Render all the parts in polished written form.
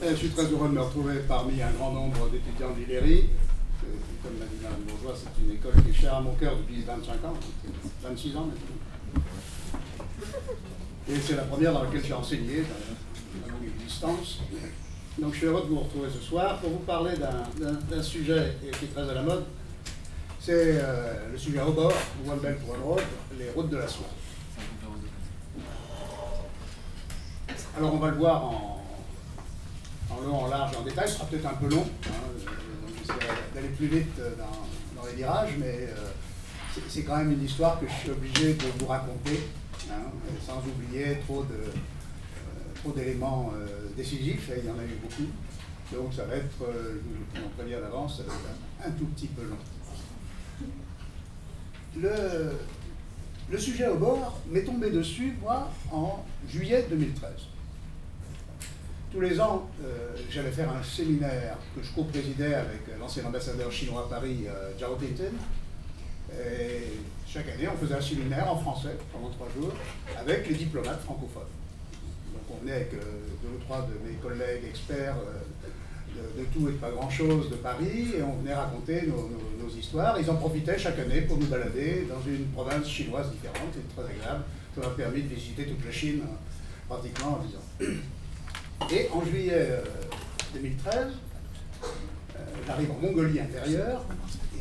Je suis très heureux de me retrouver parmi un grand nombre d'étudiants de l'ILERI. Comme l'a dit Mme Bourgeois, c'est une école qui est chère à mon cœur depuis 25 ans, 26 ans maintenant. Et c'est la première dans laquelle j'ai enseigné, dans mon existence. Donc je suis heureux de vous retrouver ce soir pour vous parler d'un sujet qui est très à la mode. C'est le sujet au bord, One Belt One Road, les routes de la soie. Alors on va le voir en long, en large et en détail. Ce sera peut-être un peu long, donc j'essaierai d'aller plus vite dans les virages, mais c'est quand même une histoire que je suis obligé de vous raconter, sans oublier trop d'éléments décisifs, et il y en a eu beaucoup. Donc ça va être, je vous en préviens d'avance, ça va être un tout petit peu long. Le sujet au bord m'est tombé dessus, moi, en juillet 2013. Tous les ans, j'allais faire un séminaire que je co-présidais avec l'ancien ambassadeur chinois à Paris, Zhao Tintin. Et chaque année, on faisait un séminaire en français pendant 3 jours avec les diplomates francophones. Donc on venait avec 2 ou 3 de mes collègues experts de tout et de pas grand-chose de Paris, et on venait raconter nos histoires. Ils en profitaient chaque année pour nous balader dans une province chinoise différente. C'était très agréable. Ça m'a permis de visiter toute la Chine pratiquement en 10 ans. Et en juillet 2013, j'arrive en Mongolie intérieure,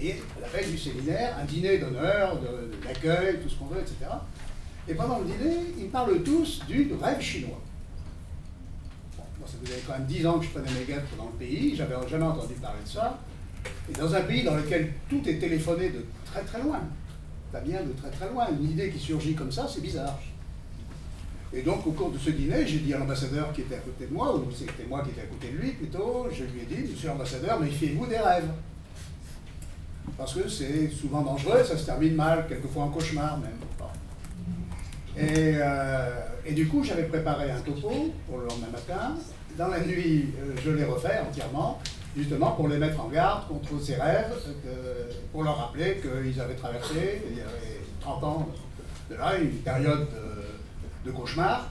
et à la veille du séminaire, un dîner d'honneur, de l'accueil, tout ce qu'on veut, etc. Et pendant le dîner, ils parlent tous du rêve chinois. Bon, moi, ça faisait quand même 10 ans que je prenais mes guêtres dans le pays, j'avais jamais entendu parler de ça. Et dans un pays dans lequel tout est téléphoné de très très loin, ça vient de très très loin, une idée qui surgit comme ça, c'est bizarre. Et donc, au cours de ce dîner, j'ai dit à l'ambassadeur qui était à côté de moi, ou c'était moi qui étais à côté de lui plutôt, je lui ai dit, monsieur l'ambassadeur, méfiez-vous des rêves. Parce que c'est souvent dangereux, ça se termine mal, quelquefois en cauchemar même. Et du coup, j'avais préparé un topo pour le lendemain matin. Dans la nuit, je l'ai refait entièrement, justement pour les mettre en garde contre ces rêves, pour leur rappeler qu'ils avaient traversé, il y avait 30 ans de là, une période de cauchemar,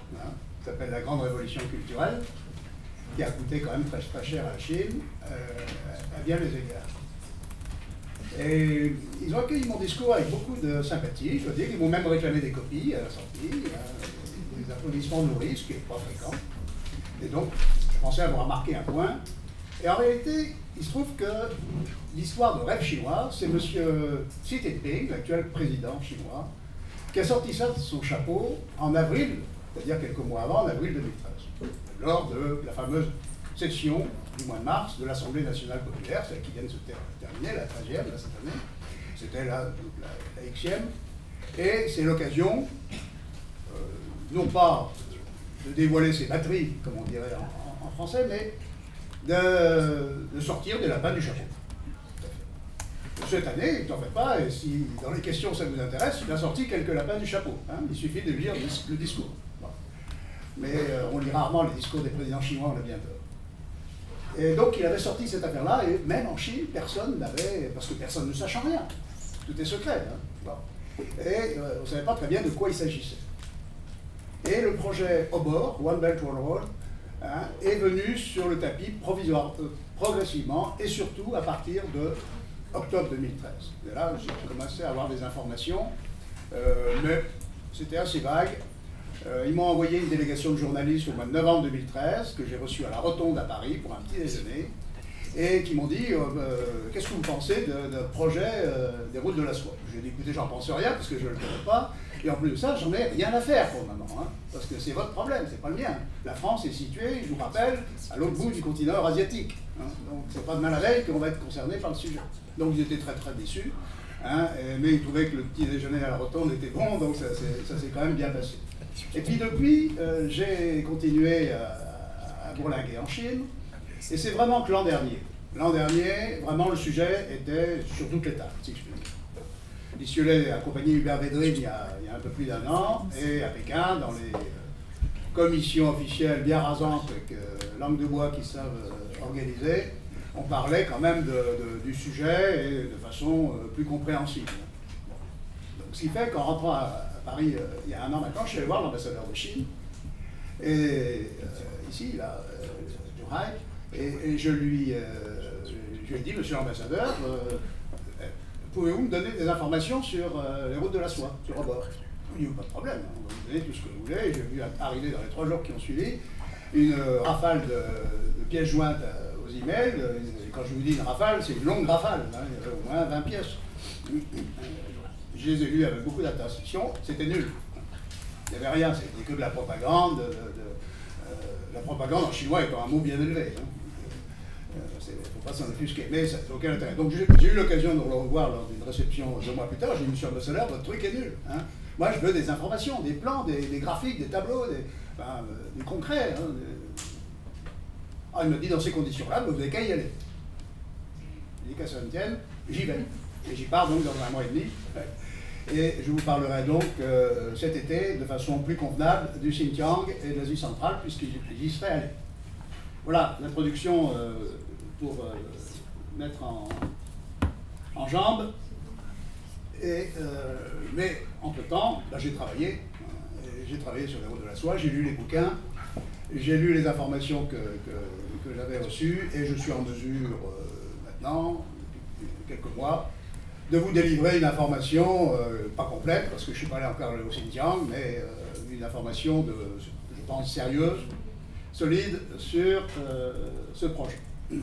qui s'appelle la Grande Révolution culturelle, qui a coûté quand même très, très cher à la Chine, à bien les égards. Et ils ont accueilli mon discours avec beaucoup de sympathie, je veux dire, ils m'ont même réclamé des copies à la sortie, des applaudissements nourris, ce qui n'est pas fréquent. Et donc, je pensais avoir marqué un point. Et en réalité, il se trouve que l'histoire de rêve chinois, c'est M. Xi Jinping, l'actuel président chinois, qui a sorti ça de son chapeau en avril, c'est-à-dire quelques mois avant, en avril 2013, lors de la fameuse session du mois de mars de l'Assemblée nationale populaire, celle qui vient de se terminer, la 13e, là, cette année. C'était la Xème. Et c'est l'occasion, non pas de dévoiler ses batteries, comme on dirait en français, mais de sortir des lapins du chapeau. Cette année, t'en fais pas, et si dans les questions ça vous intéresse, il a sorti quelques lapins du chapeau. Il suffit de lire le discours. Bon. Mais on lit rarement les discours des présidents chinois, on a bien peur. Et donc il avait sorti cette affaire-là, et même en Chine, personne n'avait, parce que personne ne sachant rien. Tout est secret. Bon. Et on ne savait pas très bien de quoi il s'agissait. Et le projet au bord, One Belt One Road, est venu sur le tapis progressivement, et surtout à partir de octobre 2013. Et là, j'ai commencé à avoir des informations, mais c'était assez vague. Ils m'ont envoyé une délégation de journalistes au mois de novembre 2013, que j'ai reçue à la Rotonde à Paris pour un petit déjeuner, et qui m'ont dit qu'est-ce que vous pensez de projet des routes de la soie. J'ai dit écoutez, j'en pense rien parce que je ne le connais pas, et en plus de ça, j'en ai rien à faire pour le moment, parce que c'est votre problème, c'est pas le mien. La France est située, je vous rappelle, à l'autre bout du continent eurasiatique. Donc c'est pas de mal à veille qu'on va être concerné par le sujet. Donc ils étaient très très déçus, mais ils trouvaient que le petit déjeuner à la Rotonde était bon, donc ça s'est quand même bien passé. Et puis depuis, j'ai continué à bourlinguer en Chine, et c'est vraiment que l'an dernier, vraiment le sujet était sur toutes les tables, si je puis dire. J'y suis allé accompagner Hubert Védrine il y a un peu plus d'1 an, et à Pékin, dans les commissions officielles bien rasantes avec langue de bois qui savent organiser, on parlait quand même du sujet et de façon plus compréhensible. Donc, ce qui fait qu'en rentrant à Paris il y a 1 an maintenant, je suis allé voir l'ambassadeur de Chine. Et ici, là, Shanghai, et je lui ai dit, monsieur l'ambassadeur, pouvez-vous me donner des informations sur les routes de la soie, sur rebord? Il n'y a pas de problème, hein, on va vous donner tout ce que vous voulez. J'ai vu arriver dans les 3 jours qui ont suivi une rafale de pièces jointes aux emails. Quand je vous dis une rafale, c'est une longue rafale, hein, il y avait au moins 20 pièces. Je les ai lues avec beaucoup d'attention, c'était nul. Il n'y avait rien, c'était que de la propagande. La propagande en chinois étant un mot bien élevé. Hein. Il ne faut pas s'en offusquer, mais ça n'a aucun intérêt. Donc j'ai eu l'occasion de le revoir lors d'une réception 2 mois plus tard. J'ai dit, monsieur l'ambassadeur, votre truc est nul. Hein. Moi, je veux des informations, des plans, des graphiques, des tableaux, du concret. Hein. Ah, il me dit, dans ces conditions-là, vous n'avez qu'à y aller. Je dis qu'à ça me tienne, j'y vais. Et j'y pars donc dans 1 mois et demi. Et je vous parlerai donc cet été, de façon plus convenable, du Xinjiang et de l'Asie centrale, puisqu'j'y serai allé. Voilà l'introduction pour mettre en jambes. Mais entre-temps, j'ai travaillé. J'ai travaillé sur les routes de la soie, j'ai lu les bouquins, j'ai lu les informations que j'avais reçues, et je suis en mesure maintenant, depuis quelques mois, de vous délivrer une information, pas complète, parce que je ne suis pas allé encore au Xinjiang, mais une information, je pense, sérieuse, solide, sur ce projet. Il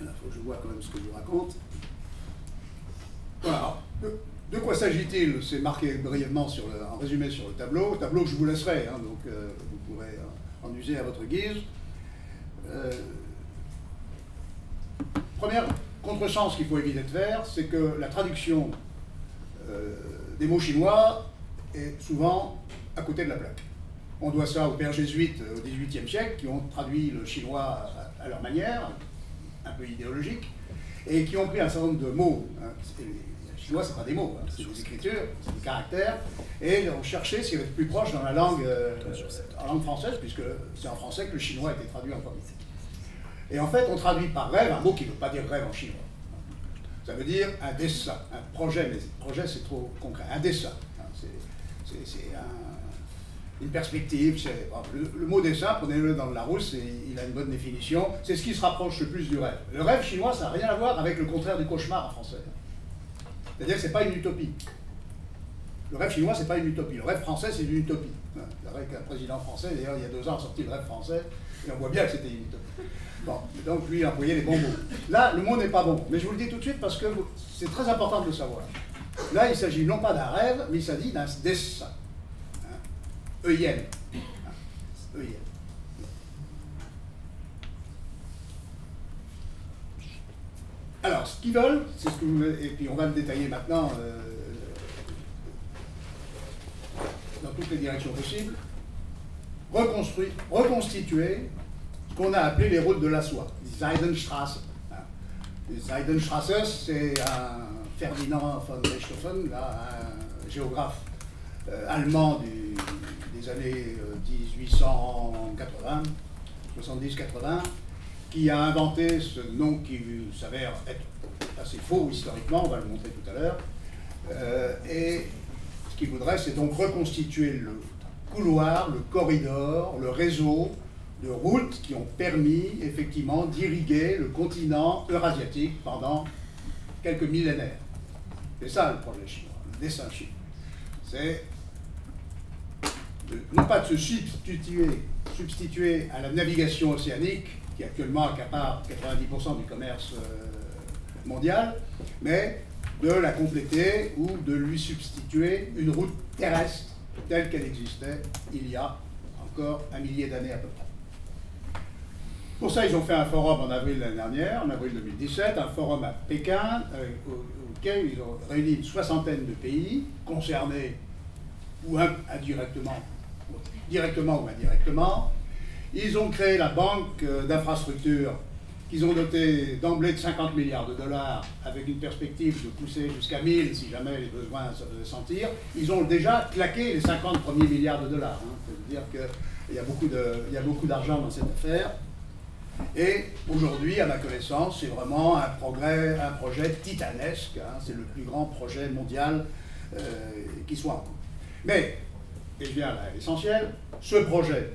faut que je vois quand même ce que je vous raconte. Voilà. De quoi s'agit-il? C'est marqué brièvement en résumé sur le tableau que je vous laisserai, hein, donc vous pourrez en user à votre guise. Première contresens qu'il faut éviter de faire, c'est que la traduction des mots chinois est souvent à côté de la plaque. On doit ça aux pères jésuites au XVIIIe siècle, qui ont traduit le chinois à leur manière, un peu idéologique, et qui ont pris un certain nombre de mots. Hein, le chinois, ce n'est pas des mots, hein, c'est des écritures, c'est des caractères, et ont cherché ce qui était plus proche dans la langue, en langue française, puisque c'est en français que le chinois a été traduit en premier. Et en fait, on traduit par rêve un mot qui ne veut pas dire rêve en chinois. Ça veut dire un dessin, un projet, mais projet c'est trop concret, un dessin. Hein, c'est une perspective. Le mot dessin, prenez-le dans le Larousse, il a une bonne définition, c'est ce qui se rapproche le plus du rêve. Le rêve chinois, ça n'a rien à voir avec le contraire du cauchemar en français. C'est-à-dire que ce n'est pas une utopie. Le rêve chinois, ce n'est pas une utopie. Le rêve français, c'est une utopie. C'est vrai qu'un président français, d'ailleurs, il y a 2 ans, a sorti le rêve français, et on voit bien que c'était une utopie. Bon, donc lui, il a employé les bons mots. Là, le mot n'est pas bon, mais je vous le dis tout de suite parce que c'est très important de le savoir. Là, il s'agit non pas d'un rêve, mais il s'agit d'un dessin. Eyen. Eyen. Alors, ce qu'ils veulent, c'est ce que vous... Et puis on va le détailler maintenant dans toutes les directions possibles. Reconstituer ce qu'on a appelé les routes de la soie, les Seidenstraße. Les Seidenstraße, c'est un Ferdinand von Richthofen, un géographe allemand des années 1880, 70-80, qui a inventé ce nom qui s'avère être assez faux historiquement, on va le montrer tout à l'heure. Et ce qu'il voudrait, c'est donc reconstituer le couloir, le corridor, le réseau de routes qui ont permis effectivement d'irriguer le continent eurasiatique pendant quelques millénaires. C'est ça le projet chinois, le dessin chinois. C'est non pas de se substituer à la navigation océanique, qui actuellement accapare 90% du commerce mondial, mais de la compléter ou de lui substituer une route terrestre telle qu'elle existait il y a encore 1 millier d'années à peu près. Pour ça, ils ont fait un forum en avril l'année dernière, en avril 2017, un forum à Pékin, auquel ils ont réuni une 60aine de pays concernés ou indirectement, directement ou indirectement. Ils ont créé la banque d'infrastructures qu'ils ont dotée d'emblée de 50 milliards de dollars avec une perspective de pousser jusqu'à 1000 si jamais les besoins se faisaient sentir. Ils ont déjà claqué les 50 premiers milliards de dollars. Hein. Ça veut dire qu'il y a beaucoup d'argent dans cette affaire. Et aujourd'hui, à ma connaissance, c'est vraiment un projet titanesque. Hein. C'est le plus grand projet mondial qui soit en cours. Mais et je viens à l'essentiel, ce projet,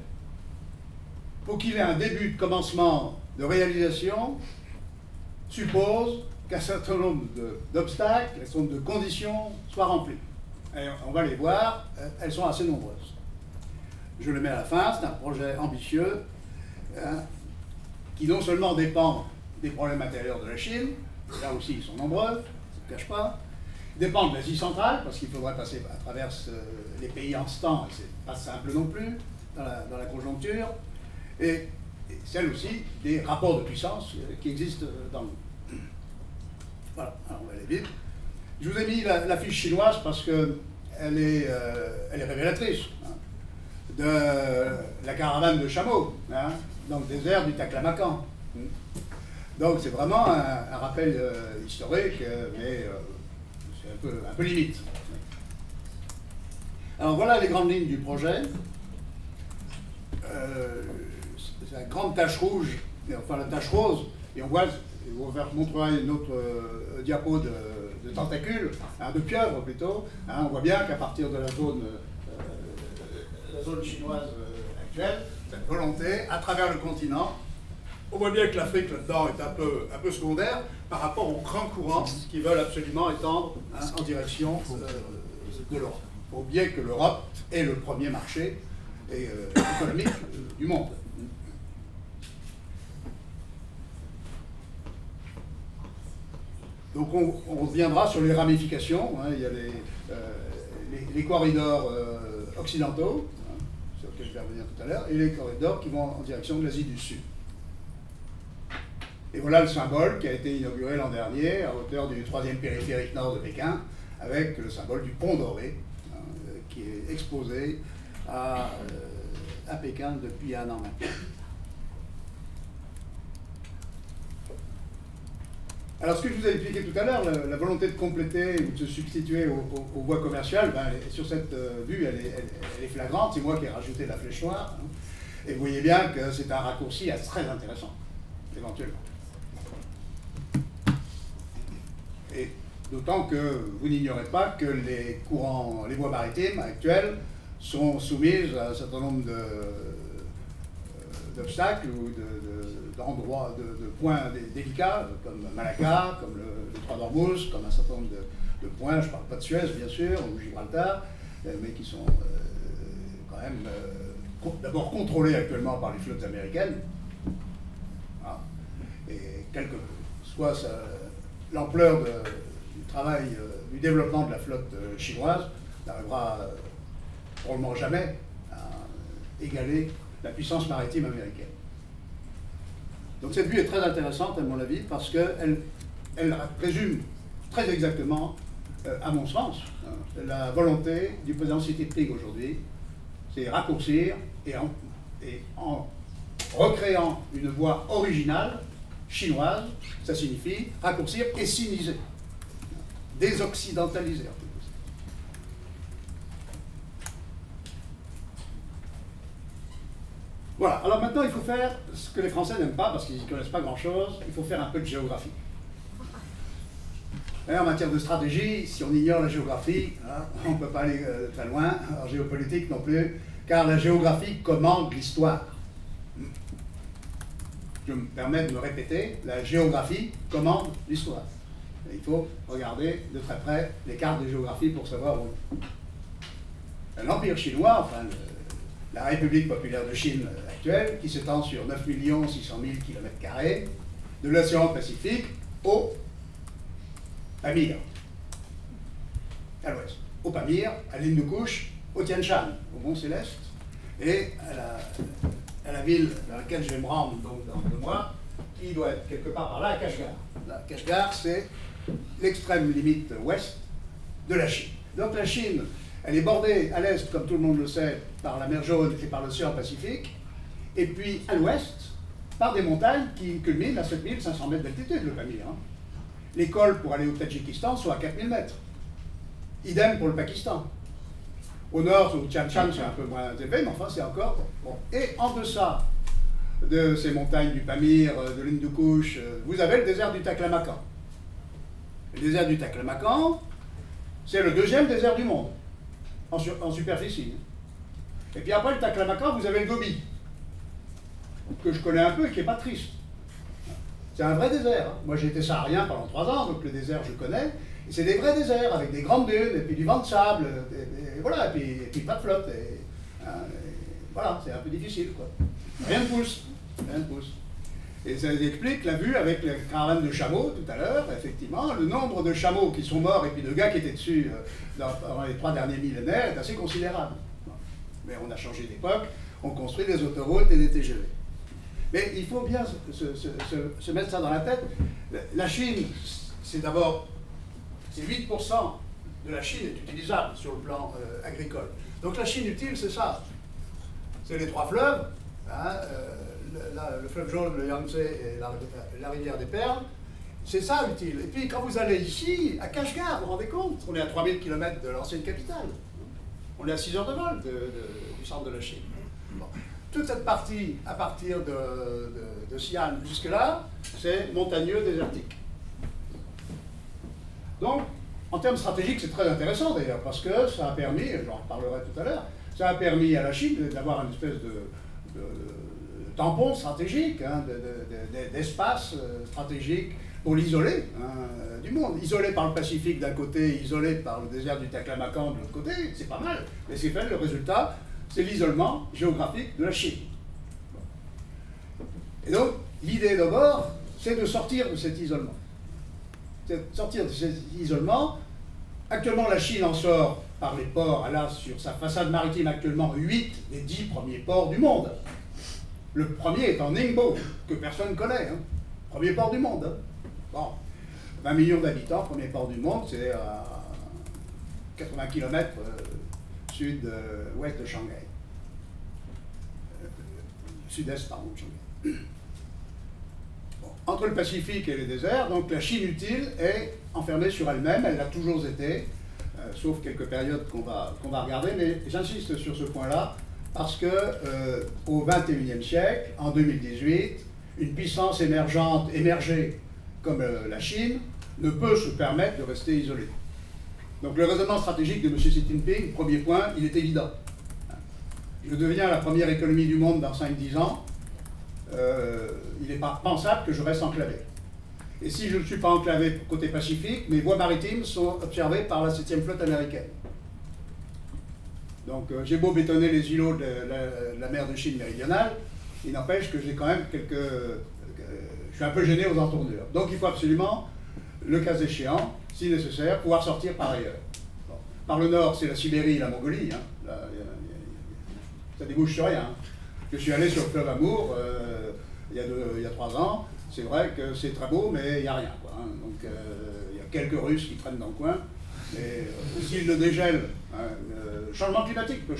pour qu'il ait un début de commencement de réalisation, suppose qu'un certain nombre d'obstacles, un certain nombre de conditions soient remplies. Et on va les voir, elles sont assez nombreuses. Je le mets à la fin, c'est un projet ambitieux, qui non seulement dépend des problèmes intérieurs de la Chine, là aussi ils sont nombreux, je ne cache pas, dépend de l'Asie centrale, parce qu'il faudrait passer à travers les pays en ce temps, et c'est pas simple non plus dans la conjoncture, et celle aussi des rapports de puissance qui existent dans le monde. Voilà, alors on va aller vite. Je vous ai mis la fiche chinoise parce qu'elle est révélatrice, hein, de la caravane de chameaux, hein, dans le désert du Taklamakan. Donc c'est vraiment un rappel historique, mais c'est un peu limite. Alors voilà les grandes lignes du projet. C'est la grande tache rouge, enfin la tache rose, et on voit, je vous montrerai une autre diapo de tentacules, hein, de pieuvres plutôt. Hein, on voit bien qu'à partir de la zone chinoise actuelle, cette volonté, à travers le continent, on voit bien que l'Afrique là-dedans est un peu secondaire par rapport aux grands courants qui veulent absolument étendre, hein, en direction de l'Europe. Il faut bien que l'Europe est le premier marché économique du monde. Donc on reviendra sur les ramifications, hein, il y a les corridors occidentaux, hein, sur lesquels je vais revenir tout à l'heure, et les corridors qui vont en direction de l'Asie du Sud. Et voilà le symbole qui a été inauguré l'an dernier à hauteur du 3e périphérique nord de Pékin, avec le symbole du pont doré, hein, qui est exposé à Pékin depuis un an maintenant. Alors ce que je vous ai expliqué tout à l'heure, la volonté de compléter ou de se substituer aux voies commerciales, ben, sur cette vue, elle est flagrante, c'est moi qui ai rajouté la flèche noire, hein, et vous voyez bien que c'est un raccourci très intéressant, éventuellement. Et d'autant que vous n'ignorez pas que les voies maritimes actuelles sont soumises à un certain nombre d'obstacles ou d'endroits, de points délicats, comme Malacca, comme le Détroit d'Ormuz, comme un certain nombre de points, je ne parle pas de Suez bien sûr, ou Gibraltar, mais qui sont quand même d'abord contrôlés actuellement par les flottes américaines. Ah. Et quelle que soit l'ampleur du travail, du développement de la flotte chinoise, n'arrivera probablement jamais à égaler la puissance maritime américaine. Donc cette vue est très intéressante à mon avis parce qu'elle résume très exactement, à mon sens, hein, la volonté du président Xi Jinping aujourd'hui, c'est raccourcir et en recréant une voie originale chinoise, ça signifie raccourcir et siniser, désoccidentaliser. Voilà, alors maintenant il faut faire ce que les Français n'aiment pas parce qu'ils ne connaissent pas grand-chose, il faut faire un peu de géographie. Et en matière de stratégie, si on ignore la géographie, hein, on ne peut pas aller très loin, en géopolitique non plus, car la géographie commande l'histoire. Je me permets de me répéter, la géographie commande l'histoire. Il faut regarder de très près les cartes de géographie pour savoir où. L'Empire chinois, enfin la République populaire de Chine actuelle, qui s'étend sur 9 600 000 km², de l'océan Pacifique au Pamir, à l'ouest. Au Pamir, à l'Hindoukouche, au Tian Shan, au Mont Céleste, et à la ville dans laquelle je vais me rendre donc, dans 2 mois, qui doit être quelque part par là, à Kashgar. Là, Kashgar, c'est l'extrême limite ouest de la Chine. Donc la Chine, elle est bordée à l'est, comme tout le monde le sait, par la mer Jaune et par l'océan Pacifique, et puis à l'ouest, par des montagnes qui culminent à 7500 mètres d'altitude, le Pamir. Hein. Les cols pour aller au Tadjikistan sont à 4000 mètres. Idem pour le Pakistan. Au nord, au Tian Shan, c'est un peu moins élevé, mais enfin, c'est encore... Bon. Et en deçà de ces montagnes du Pamir, de l'Hindoukouche, vous avez le désert du Taklamakan. Le désert du Taklamakan, c'est le 2e désert du monde, en superficie. Et puis après le Taklamakan, vous avez le Gobi, que je connais un peu et qui n'est pas triste. C'est un vrai désert. Hein. Moi j'ai été saharien pendant 3 ans, donc le désert je connais. Et c'est des vrais déserts, avec des grandes dunes, et puis du vent de sable, et voilà, et puis pas de flotte. Et voilà, c'est un peu difficile, quoi. Rien ne pousse, rien ne pousse. Et ça explique la vue avec la caravane de chameaux tout à l'heure, effectivement. Le nombre de chameaux qui sont morts et puis de gars qui étaient dessus dans les 3 derniers millénaires est assez considérable. Mais on a changé d'époque, on construit des autoroutes et des TGV. Mais il faut bien se mettre ça dans la tête. La Chine, c'est d'abord, c'est 8% de la Chine est utilisable sur le plan agricole. Donc la Chine utile, c'est ça. C'est les 3 fleuves, hein, le fleuve jaune, le Yangtze et la rivière des Perles. C'est ça utile. Et puis quand vous allez ici, à Kashgar, vous vous rendez compte, on est à 3000 km de l'ancienne capitale. On est à 6 heures de vol du centre de la Chine. Bon. Toute cette partie, à partir de Xi'an jusque-là, c'est montagneux, désertique. Donc, en termes stratégiques, c'est très intéressant d'ailleurs, parce que ça a permis, j'en reparlerai tout à l'heure, ça a permis à la Chine d'avoir une espèce de tampon stratégique, hein, d'espace stratégique pour l'isoler hein, du monde. Isolé par le Pacifique d'un côté, isolé par le désert du Taklamakan de l'autre côté, c'est pas mal. Mais c'est fait, le résultat, c'est l'isolement géographique de la Chine. Et donc, l'idée d'abord, c'est de sortir de cet isolement. C'est de sortir de cet isolement. Actuellement, la Chine en sort par les ports. Elle a sur sa façade maritime actuellement 8 des 10 premiers ports du monde. Le premier est en Ningbo, que personne ne connaît. Hein. Premier port du monde. Hein. Bon, 20 millions d'habitants, premier port du monde, c'est à 80 km sud-ouest de Shanghai. Sud-est, pardon, de Shanghai. Bon, entre le Pacifique et les déserts, donc la Chine utile est enfermée sur elle-même, elle l'a toujours été, sauf quelques périodes qu'on va regarder, mais j'insiste sur ce point-là, parce que au XXIe siècle, en 2018, une puissance émergée comme la Chine ne peut se permettre de rester isolée. Donc le raisonnement stratégique de M. Xi Jinping, premier point, il est évident. Je deviens la première économie du monde dans 5-10 ans, il n'est pas pensable que je reste enclavé. Et si je ne suis pas enclavé côté Pacifique, mes voies maritimes sont observées par la 7e flotte américaine. Donc j'ai beau bétonner les îlots de la mer de Chine méridionale, il n'empêche que j'ai quand même je suis un peu gêné aux entournures. Donc il faut absolument, le cas échéant, si nécessaire, pouvoir sortir par ailleurs. Bon. Par le nord, c'est la Sibérie et la Mongolie. Hein. Là, ça débouche sur rien. Hein. Je suis allé sur le fleuve Amour il y a 3 ans. C'est vrai que c'est très beau, mais il n'y a rien. Quoi, hein. Donc il y a quelques Russes qui traînent dans le coin. Mais s'il le dégèle, hein, le changement climatique peut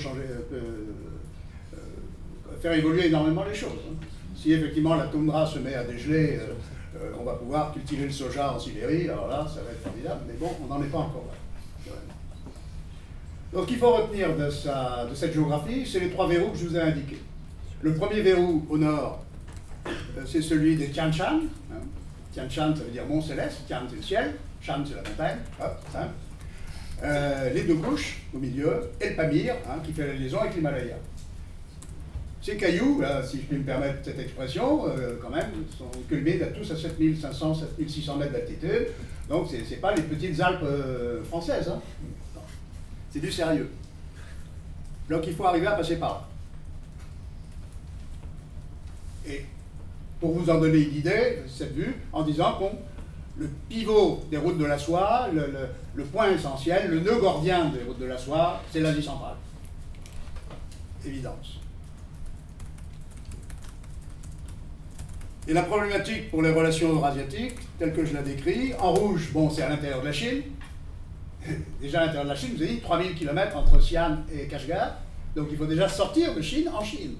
faire évoluer énormément les choses. Hein. Si effectivement la toundra se met à dégeler, on va pouvoir cultiver le soja en Sibérie, alors là, ça va être formidable, mais bon, on n'en est pas encore là. Donc, ce qu'il faut retenir de cette géographie, c'est les 3 verrous que je vous ai indiqués. Le premier verrou au nord, c'est celui des Tian Shan. Hein. Tian Shan, ça veut dire mont céleste, Tian c'est le ciel, Shan c'est la montagne, hop, hein. Les 2 couches au milieu, et le Pamir, hein, qui fait la liaison avec l'Himalaya. Ces cailloux, là, si je puis me permettre cette expression, quand même, culminent tous à 7500, 7600 mètres d'altitude. Donc, ce n'est pas les petites Alpes françaises. Hein. C'est du sérieux. Donc, il faut arriver à passer par là. Et pour vous en donner une idée, cette vue, en disant que le pivot des routes de la soie, le point essentiel, le nœud gordien des routes de la soie, c'est l'Asie centrale. Évidence. Et la problématique pour les relations eurasiatiques, telle que je la décris, en rouge, bon, c'est à l'intérieur de la Chine. Déjà à l'intérieur de la Chine, vous avez dit 3000 km entre Xi'an et Kashgar. Donc il faut déjà sortir de Chine en Chine.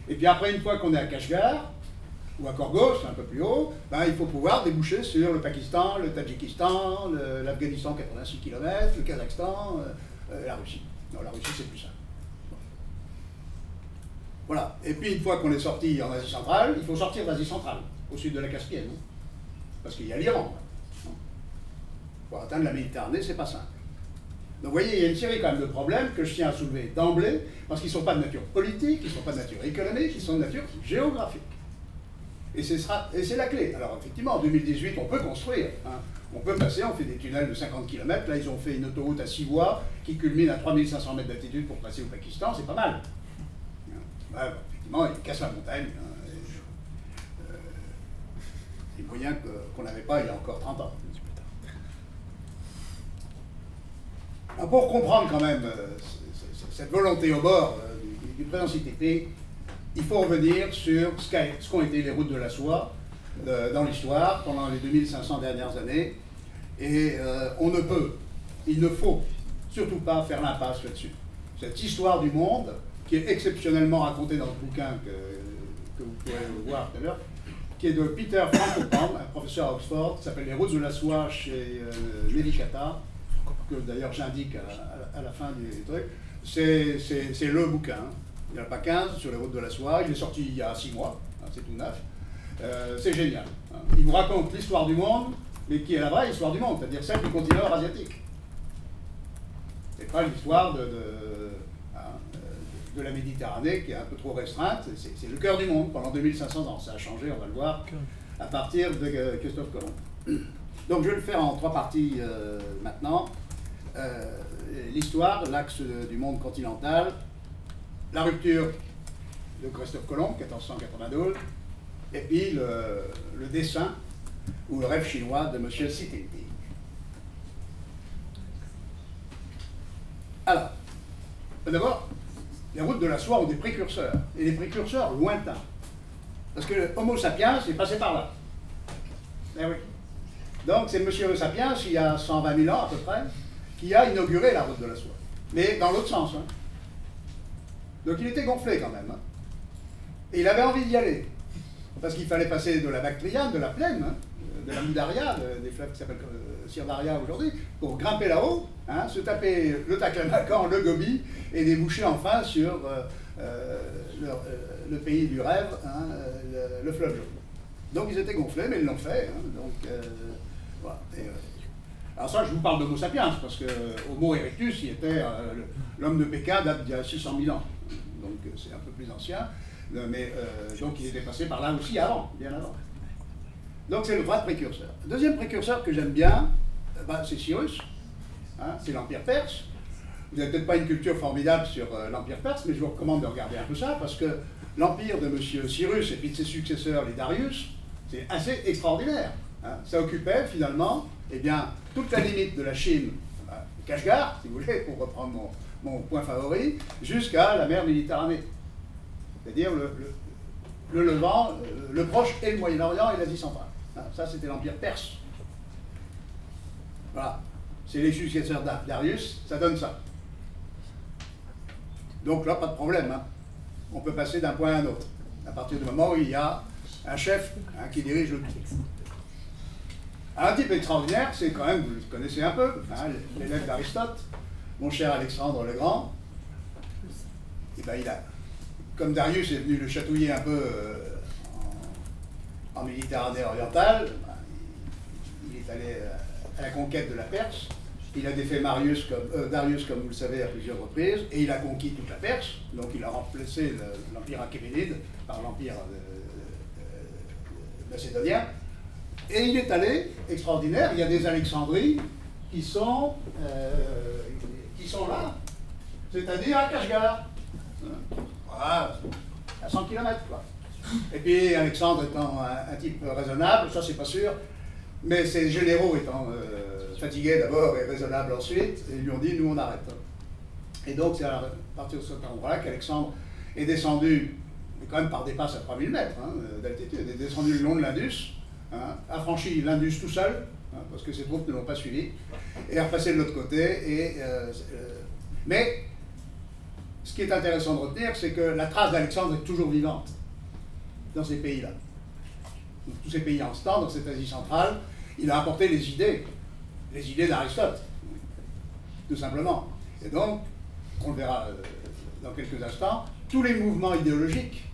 Et puis après, une fois qu'on est à Kashgar, ou à Korgos, un peu plus haut, ben, il faut pouvoir déboucher sur le Pakistan, le Tadjikistan, l'Afghanistan 86 km, le Kazakhstan, la Russie. Non, la Russie c'est plus ça. Voilà. Et puis, une fois qu'on est sorti en Asie centrale, il faut sortir d'Asie centrale, au sud de la Caspienne. Hein, parce qu'il y a l'Iran. Pour atteindre la Méditerranée, c'est pas simple. Donc vous voyez, il y a une série quand même de problèmes que je tiens à soulever d'emblée, parce qu'ils ne sont pas de nature politique, ils ne sont pas de nature économique, ils sont de nature géographique. Et c'est la clé. Alors effectivement, en 2018, on peut construire. Hein. On peut passer, on fait des tunnels de 50 km. Là, ils ont fait une autoroute à 6 voies qui culmine à 3500 mètres d'altitude pour passer au Pakistan. C'est pas mal. Ouais, bon, effectivement, ils cassent la montagne. Hein, des moyens qu'on n'avait pas il y a encore 30 ans. Alors, pour comprendre quand même cette volonté au bord du président Xi Jinping, il faut revenir sur ce qu'ont été les routes de la soie dans l'histoire pendant les 2500 dernières années. Et il ne faut surtout pas faire l'impasse là-dessus. Cette histoire du monde, qui est exceptionnellement racontée dans le bouquin que vous pourrez voir tout à l'heure, qui est de Peter Frankopan, un professeur à Oxford, qui s'appelle Les routes de la soie chez Medicata, que d'ailleurs j'indique à la fin du truc. C'est le bouquin. Il n'y en a pas 15 sur les routes de la soie. Il est sorti il y a 6 mois. Hein, c'est tout neuf. C'est génial. Hein. Il vous raconte l'histoire du monde, mais qui est la vraie histoire du monde, c'est-à-dire celle du continent eurasiatique. C'est pas l'histoire de la Méditerranée qui est un peu trop restreinte. C'est le cœur du monde pendant 2500 ans. Ça a changé, on va le voir, à partir de Christophe Colomb. Donc je vais le faire en 3 parties maintenant. L'histoire, l'axe du monde continental, la rupture de Christophe Colomb, 1492, et puis le dessin ou le rêve chinois de M. Xi Jinping. Alors, d'abord, les routes de la soie ont des précurseurs, et des précurseurs lointains. Parce que Homo sapiens est passé par là. Eh oui. Donc c'est M. Sapiens, il y a 120 000 ans à peu près, qui a inauguré la route de la soie. Mais dans l'autre sens. Hein. Donc il était gonflé quand même. Hein. Et il avait envie d'y aller. Parce qu'il fallait passer de la Bactriane, de la plaine, hein, de la Moudaria, des fleuves qui s'appellent Sirdaria aujourd'hui, pour grimper là-haut, hein, se taper le Taklamakan, le Gobi, et déboucher enfin sur le pays du rêve, hein, le fleuve jaune. Donc ils étaient gonflés, mais ils l'ont fait. Hein, donc, voilà. Alors ça, je vous parle d'Homo sapiens, parce que Homo erectus, il était l'homme de Pékin, date d'il y a 600 000 ans. Donc c'est un peu plus ancien. Mais donc il était passé par là aussi avant, bien avant. Donc c'est le vrai précurseur. Le deuxième précurseur que j'aime bien, c'est Cyrus, hein, c'est l'Empire perse. Vous n'avez peut-être pas une culture formidable sur l'Empire perse, mais je vous recommande de regarder un peu ça, parce que l'empire de M. Cyrus et puis de ses successeurs, les Darius, c'est assez extraordinaire. Hein. Ça occupait finalement toute la limite de la Chine, Kashgar, si vous voulez, pour reprendre mon point favori, jusqu'à la mer Méditerranée. C'est-à-dire le Levant, le Proche et le Moyen-Orient et l'Asie centrale. Hein, ça, c'était l'Empire perse. Voilà. C'est les successeurs d'Arius, ça donne ça. Donc là, pas de problème. Hein. On peut passer d'un point à un autre, à partir du moment où il y a un chef qui dirige le tout. Un type extraordinaire, c'est quand même, vous le connaissez un peu, hein, l'élève d'Aristote, mon cher Alexandre le Grand. Et comme Darius est venu le chatouiller un peu en Méditerranée orientale, il est allé à la conquête de la Perse. Il a défait Darius, comme vous le savez, à plusieurs reprises, et il a conquis toute la Perse. Donc il a remplacé l'empire achéménide par l'empire macédonien. Et il est allé, extraordinaire, il y a des Alexandries qui sont là, c'est-à-dire à Kashgar. Voilà, à 100 km, quoi. Et puis Alexandre étant un type raisonnable, ça c'est pas sûr, mais ses généraux étant fatigués d'abord et raisonnables ensuite, ils lui ont dit, nous on arrête. Et donc c'est à partir de cet endroit-là qu'Alexandre est descendu, mais quand même par des passes à 3000 mètres hein, d'altitude, est descendu le long de l'Indus, hein, a franchi l'Indus tout seul, hein, parce que ses troupes ne l'ont pas suivi, et a repassé de l'autre côté. Mais ce qui est intéressant de retenir, c'est que la trace d'Alexandre est toujours vivante dans ces pays-là. Dans tous ces pays en ce temps, dans cette Asie centrale, il a apporté les idées d'Aristote, tout simplement. Et donc, on le verra dans quelques instants, tous les mouvements idéologiques,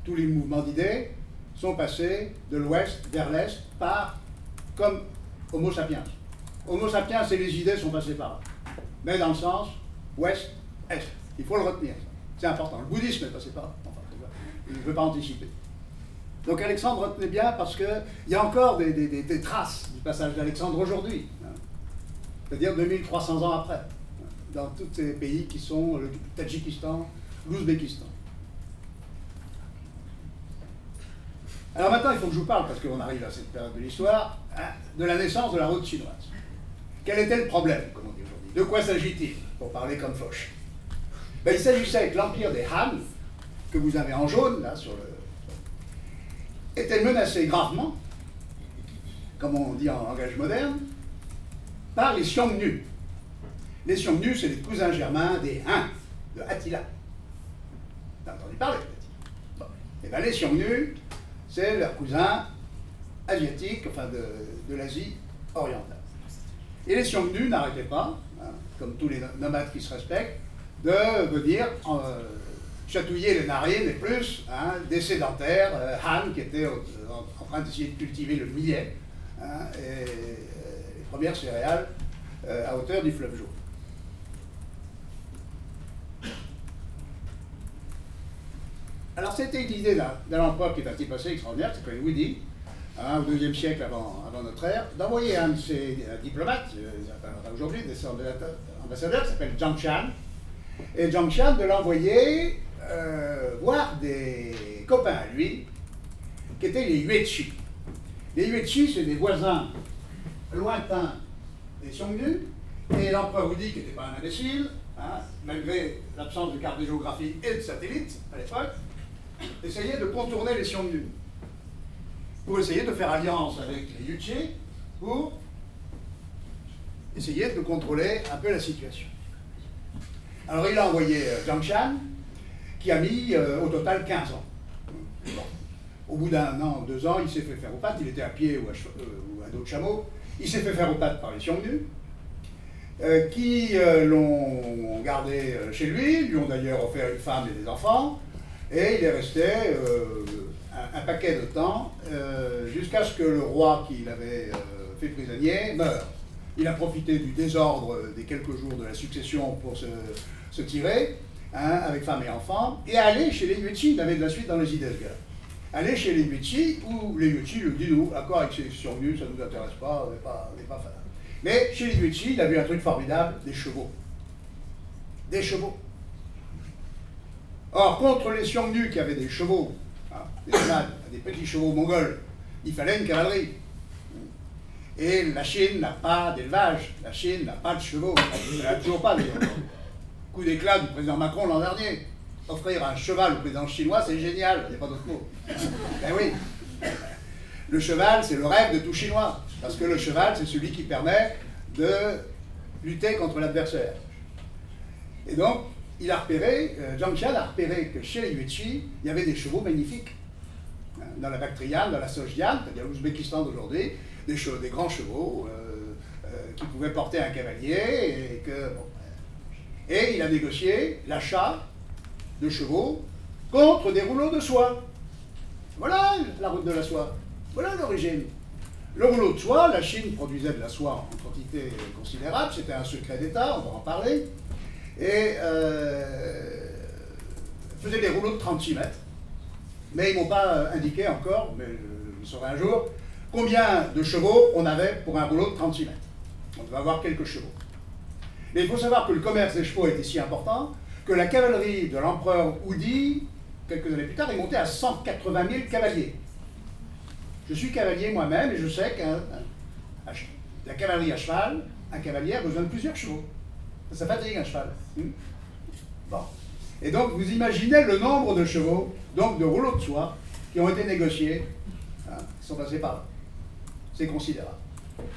tous les mouvements d'idées sont passés de l'ouest vers l'est comme Homo sapiens. Homo sapiens et les idées sont passés par là. mais dans le sens ouest-est. Il faut le retenir. C'est important. Le bouddhisme ne passait pas. Enfin, je ne veux pas anticiper. Donc Alexandre, retenez bien, parce qu'il y a encore des traces du passage d'Alexandre aujourd'hui. Hein. C'est-à-dire 2300 ans après, dans tous ces pays qui sont le Tadjikistan, l'Ouzbékistan. Alors maintenant, il faut que je vous parle, parce qu'on arrive à cette période de l'histoire, hein, de la naissance de la route chinoise. Quel était le problème, comme on dit aujourd'hui? De quoi s'agit-il, pour parler comme Foch? Ben, il s'agissait que l'empire des Han, que vous avez en jaune, là, sur le... était menacé gravement, comme on dit en langage moderne, par les Xiongnu. Les Xiongnu, c'est les cousins germains des Han, de Attila. Vous avez entendu parler, peut-être. Bon. Et bien, les Xiongnu, c'est leurs cousins asiatiques, enfin de l'Asie orientale. Et les Xiongnu n'arrêtaient pas, hein, comme tous les nomades qui se respectent, de venir chatouiller les narines et plus hein, des sédentaires Han qui étaient en train d'essayer de cultiver le millet hein, et les premières céréales à hauteur du fleuve Jaune. Alors c'était une idée d'un empereur qui est un type assez extraordinaire, qui s'appelle Wudi, hein, au IIe siècle avant notre ère, d'envoyer un de ses diplomates, aujourd'hui des ambassadeurs, qui s'appelle Zhang Qian, et Zhang Qian de l'envoyer voir des copains à lui, qui étaient les Yuezhi. Les Yuezhi, c'est des voisins lointains des Xiongnu, et l'empereur Wudi, qui n'était pas un imbécile, hein, malgré l'absence de carte de géographie et de satellites à l'époque, essayait de contourner les Xiongnu, pour essayer de faire alliance avec les Yuezhi, pour essayer de contrôler un peu la situation. Alors il a envoyé Zhang Qian, qui a mis au total 15 ans. Bon. Au bout d'un an ou 2 ans, il s'est fait faire aux pattes, il était à pied ou à dos de chameau, il s'est fait faire aux pattes par les Xiongnu, qui l'ont gardé chez lui ont d'ailleurs offert une femme et des enfants, et il est resté un paquet de temps, jusqu'à ce que le roi qui l'avait fait prisonnier meure. Il a profité du désordre des quelques jours de la succession pour se tirer, hein, avec femme et enfants, et aller chez les Yuezhi. Il avait de la suite dans les idées, ce gars. Aller chez les Yuezhi, où les Yuezhi lui disent, nous, d'accord avec ces Xiongnu, ça ne nous intéresse pas, on n'est pas fan. Mais chez les Yuezhi, il a vu un truc formidable, des chevaux. Des chevaux. Or, contre les Xiongnu qui avaient des chevaux, hein, des nomades, des petits chevaux mongols, il fallait une cavalerie. Et la Chine n'a pas d'élevage, la Chine n'a pas de chevaux, elle n'a toujours pas d'ailleurs. Coup d'éclat du président Macron l'an dernier. Offrir un cheval au président chinois, c'est génial, il n'y a pas d'autre mot. Ben oui, le cheval, c'est le rêve de tout Chinois, parce que le cheval, c'est celui qui permet de lutter contre l'adversaire. Et donc, il a repéré, Zhang Qian a repéré que chez les Yuezhi, il y avait des chevaux magnifiques. Dans la Bactriane, dans la Sogdiane, c'est-à-dire l'Ouzbékistan d'aujourd'hui, des grands chevaux qui pouvaient porter un cavalier, et il a négocié l'achat de chevaux contre des rouleaux de soie. Voilà la route de la soie. Voilà l'origine. Le rouleau de soie, la Chine produisait de la soie en quantité considérable, c'était un secret d'État, on va en parler, et faisait des rouleaux de 36 mètres. Mais ils ne m'ont pas indiqué encore, mais je le saurai un jour, combien de chevaux on avait pour un rouleau de 36 mètres. On devait avoir quelques chevaux. Mais il faut savoir que le commerce des chevaux était si important que la cavalerie de l'empereur Wudi, quelques années plus tard, est montée à 180 000 cavaliers. Je suis cavalier moi-même et je sais que la cavalerie à cheval, un cavalier a besoin de plusieurs chevaux. Ça fatigue un cheval. Bon. Et donc vous imaginez le nombre de chevaux, donc de rouleaux de soie, qui ont été négociés, hein, qui sont passés par là. C'est considérable.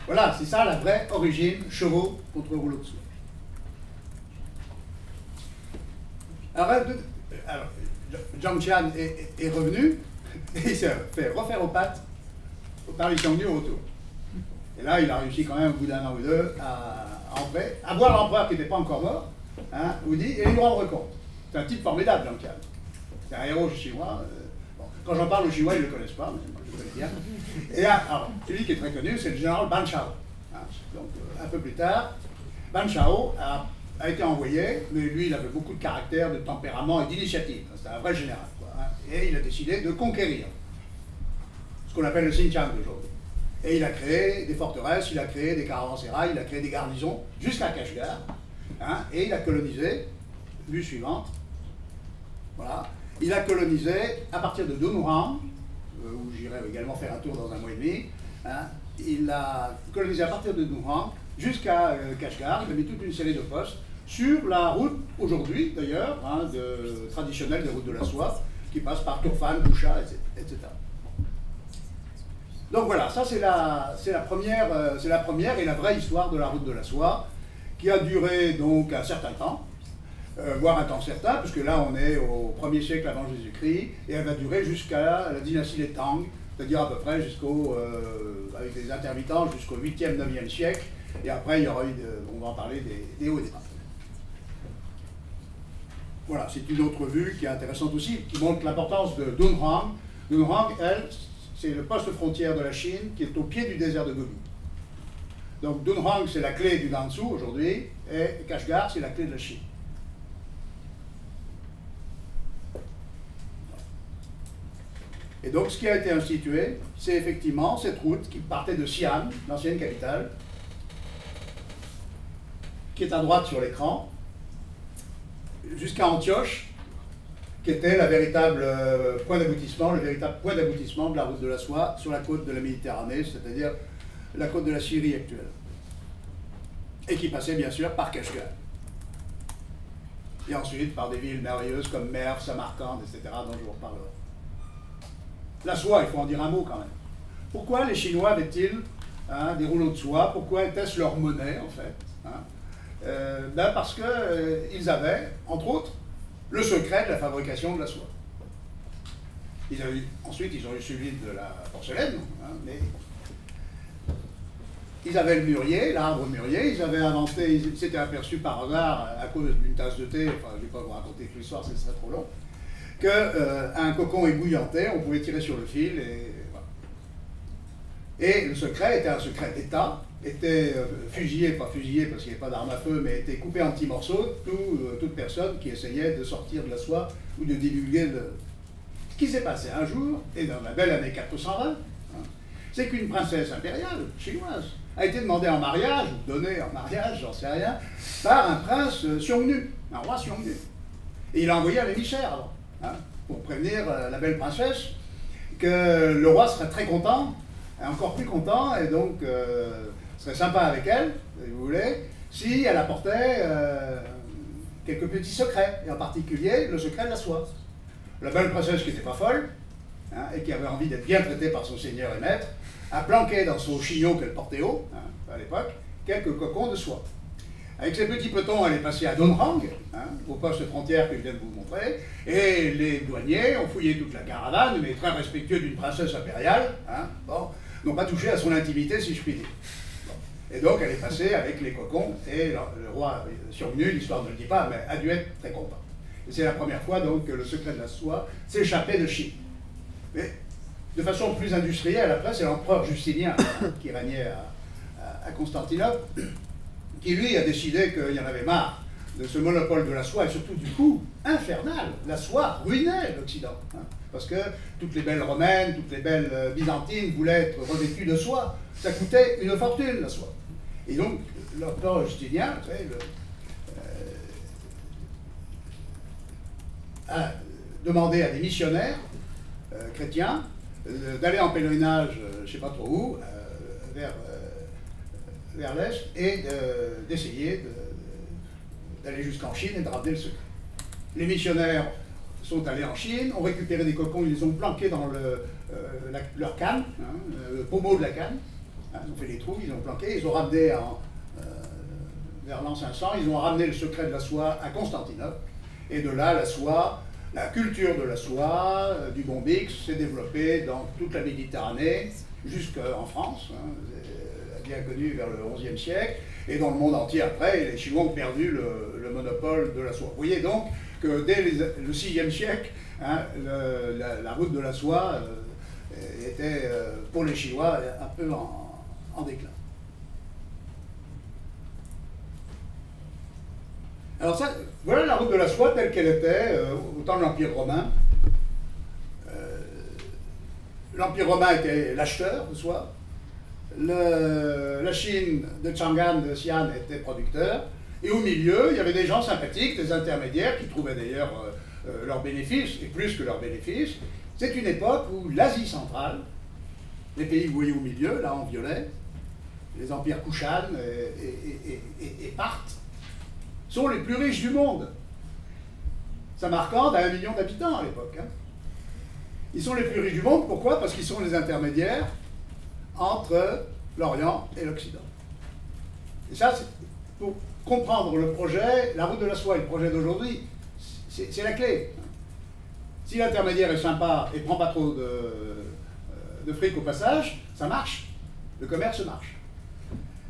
Voilà, c'est ça la vraie origine, chevaux contre rouleaux de soie. Alors Zhang Qian est revenu, et il s'est fait refaire aux pattes par les Xiongnu au retour. Et là, il a réussi quand même, au bout d'un an ou deux, à voir l'empereur qui n'était pas encore mort, hein, Wudi, et lui rendre compte. C'est un type formidable, Zhang Qian. C'est un héros chinois. Bon, quand j'en parle aux Chinois, ils ne le connaissent pas, mais moi je le connais bien. Et alors, celui qui est très connu, c'est le général Ban Chao. Hein, donc, un peu plus tard, Ban Chao a a été envoyé, mais lui, il avait beaucoup de caractère, de tempérament et d'initiative. C'était un vrai général, quoi, hein. Et il a décidé de conquérir ce qu'on appelle le Xinjiang d'aujourd'hui. Et il a créé des forteresses, il a créé des caravansérails, il a créé des garnisons jusqu'à Kashgar, hein, et il a colonisé, vue suivante, voilà, il a colonisé à partir de Dunhuang, où j'irai également faire un tour dans un mois et demi, hein, il a colonisé à partir de Dunhuang jusqu'à Kashgar, il a mis toute une série de postes sur la route, aujourd'hui d'ailleurs, hein, traditionnelle des routes de la soie, qui passe par Turfan, Boucha, etc. Donc voilà, ça c'est la première et la vraie histoire de la route de la soie, qui a duré donc un certain temps, voire un temps certain, puisque là on est au 1er siècle avant Jésus-Christ, et elle va durer jusqu'à la dynastie des Tang, c'est-à-dire à peu près avec des intermittents, jusqu'au 8e, 9e siècle, et après il y aura eu, on va en parler, des hauts et des bas. Voilà, c'est une autre vue qui est intéressante aussi, qui montre l'importance de Dunhuang. Dunhuang, elle, c'est le poste frontière de la Chine qui est au pied du désert de Gobi. Donc Dunhuang, c'est la clé du Gansu aujourd'hui, et Kashgar, c'est la clé de la Chine. Et donc ce qui a été institué, c'est effectivement cette route qui partait de Xi'an, l'ancienne capitale, qui est à droite sur l'écran, jusqu'à Antioche, qui était le véritable point d'aboutissement de la route de la soie sur la côte de la Méditerranée, c'est-à-dire la côte de la Syrie actuelle. Et qui passait bien sûr par Kashgar. Et ensuite par des villes merveilleuses comme Merv, Samarcande, etc., dont je vous reparlerai. La soie, il faut en dire un mot quand même. Pourquoi les Chinois avaient-ils des rouleaux de soie? Pourquoi était-ce leur monnaie en fait, hein? Parce qu'ils avaient, entre autres, le secret de la fabrication de la soie. Ensuite, ils ont eu celui de la porcelaine, hein, mais ils avaient le mûrier, l'arbre mûrier, ils avaient inventé, ils s'étaient aperçus par hasard, à cause d'une tasse de thé, enfin je ne vais pas vous raconter toute l'histoire, ce serait trop long, qu'un cocon ébouillanté, on pouvait tirer sur le fil, et voilà. Et le secret était un secret d'État, était fusillé, pas fusillé parce qu'il n'y avait pas d'arme à feu, mais était coupé en petits morceaux, toute personne qui essayait de sortir de la soie ou de divulguer le... Ce qui s'est passé un jour, et dans la belle année 420, hein, c'est qu'une princesse impériale chinoise a été demandée en mariage, ou donnée en mariage, j'en sais rien, par un prince Xiongnu, un roi Xiongnu. Et il a envoyé un émissaire alors, hein, pour prévenir la belle princesse que le roi serait très content, encore plus content, et donc serait sympa avec elle, si vous voulez, si elle apportait quelques petits secrets, et en particulier le secret de la soie. La belle princesse qui n'était pas folle, hein, et qui avait envie d'être bien traitée par son seigneur et maître, a planqué dans son chignon qu'elle portait haut, hein, à l'époque, quelques cocons de soie. Avec ces petits petons, elle est passée à Dunhuang, hein, au poste frontière que je viens de vous montrer, et les douaniers ont fouillé toute la caravane, mais très respectueux d'une princesse impériale, hein, bon, n'ont pas touché à son intimité, si je puis dire. Bon. Et donc, elle est passée avec les cocons, et le roi Xiongnu, l'histoire ne le dit pas, mais a dû être très content. Et c'est la première fois, donc, que le secret de la soie s'échappait de Chine. Mais, de façon plus industrielle, après, c'est l'empereur Justinien, qui régnait à Constantinople, qui lui a décidé qu'il y en avait marre de ce monopole de la soie, et surtout du coût infernal. La soie ruinait l'Occident, hein, parce que toutes les belles romaines, toutes les belles byzantines voulaient être revêtues de soie. Ça coûtait une fortune, la soie. Et donc, l'empereur Justinien, vous savez, a demandé à des missionnaires chrétiens d'aller en pèlerinage, je ne sais pas trop où, vers l'Est, et d'essayer d'aller jusqu'en Chine et de ramener le secret. Les missionnaires sont allés en Chine, ont récupéré des cocons, ils les ont planqués dans leur canne, hein, le pommeau de la canne, hein, ils ont fait des trous, ils ont planqué, ils ont ramené vers l'an 500, ils ont ramené le secret de la soie à Constantinople, et de là, la soie, la culture de la soie, du bombix, s'est développée dans toute la Méditerranée, jusqu'en France, hein, bien connu vers le XIe siècle, et dans le monde entier après, les Chinois ont perdu le monopole de la soie. Vous voyez donc que dès le VIe siècle, hein, la route de la soie était, pour les Chinois, un peu en déclin. Alors ça, voilà la route de la soie telle qu'elle était au temps de l'Empire romain. L'Empire romain était l'acheteur de soie. La Chine de Chang'an, de Xi'an, était producteur. Et au milieu, il y avait des gens sympathiques, des intermédiaires qui trouvaient d'ailleurs leurs bénéfices, et plus que leurs bénéfices. C'est une époque où l'Asie centrale, les pays que vous voyez au milieu, là en violet, les empires Kushan et Parthes, sont les plus riches du monde. Samarcande a 1 million d'habitants à l'époque. Hein. Ils sont les plus riches du monde, pourquoi? Parce qu'ils sont les intermédiaires entre l'Orient et l'Occident. Et ça, pour comprendre le projet, la route de la soie et le projet d'aujourd'hui, c'est la clé. Si l'intermédiaire est sympa et ne prend pas trop de fric au passage, ça marche. Le commerce marche.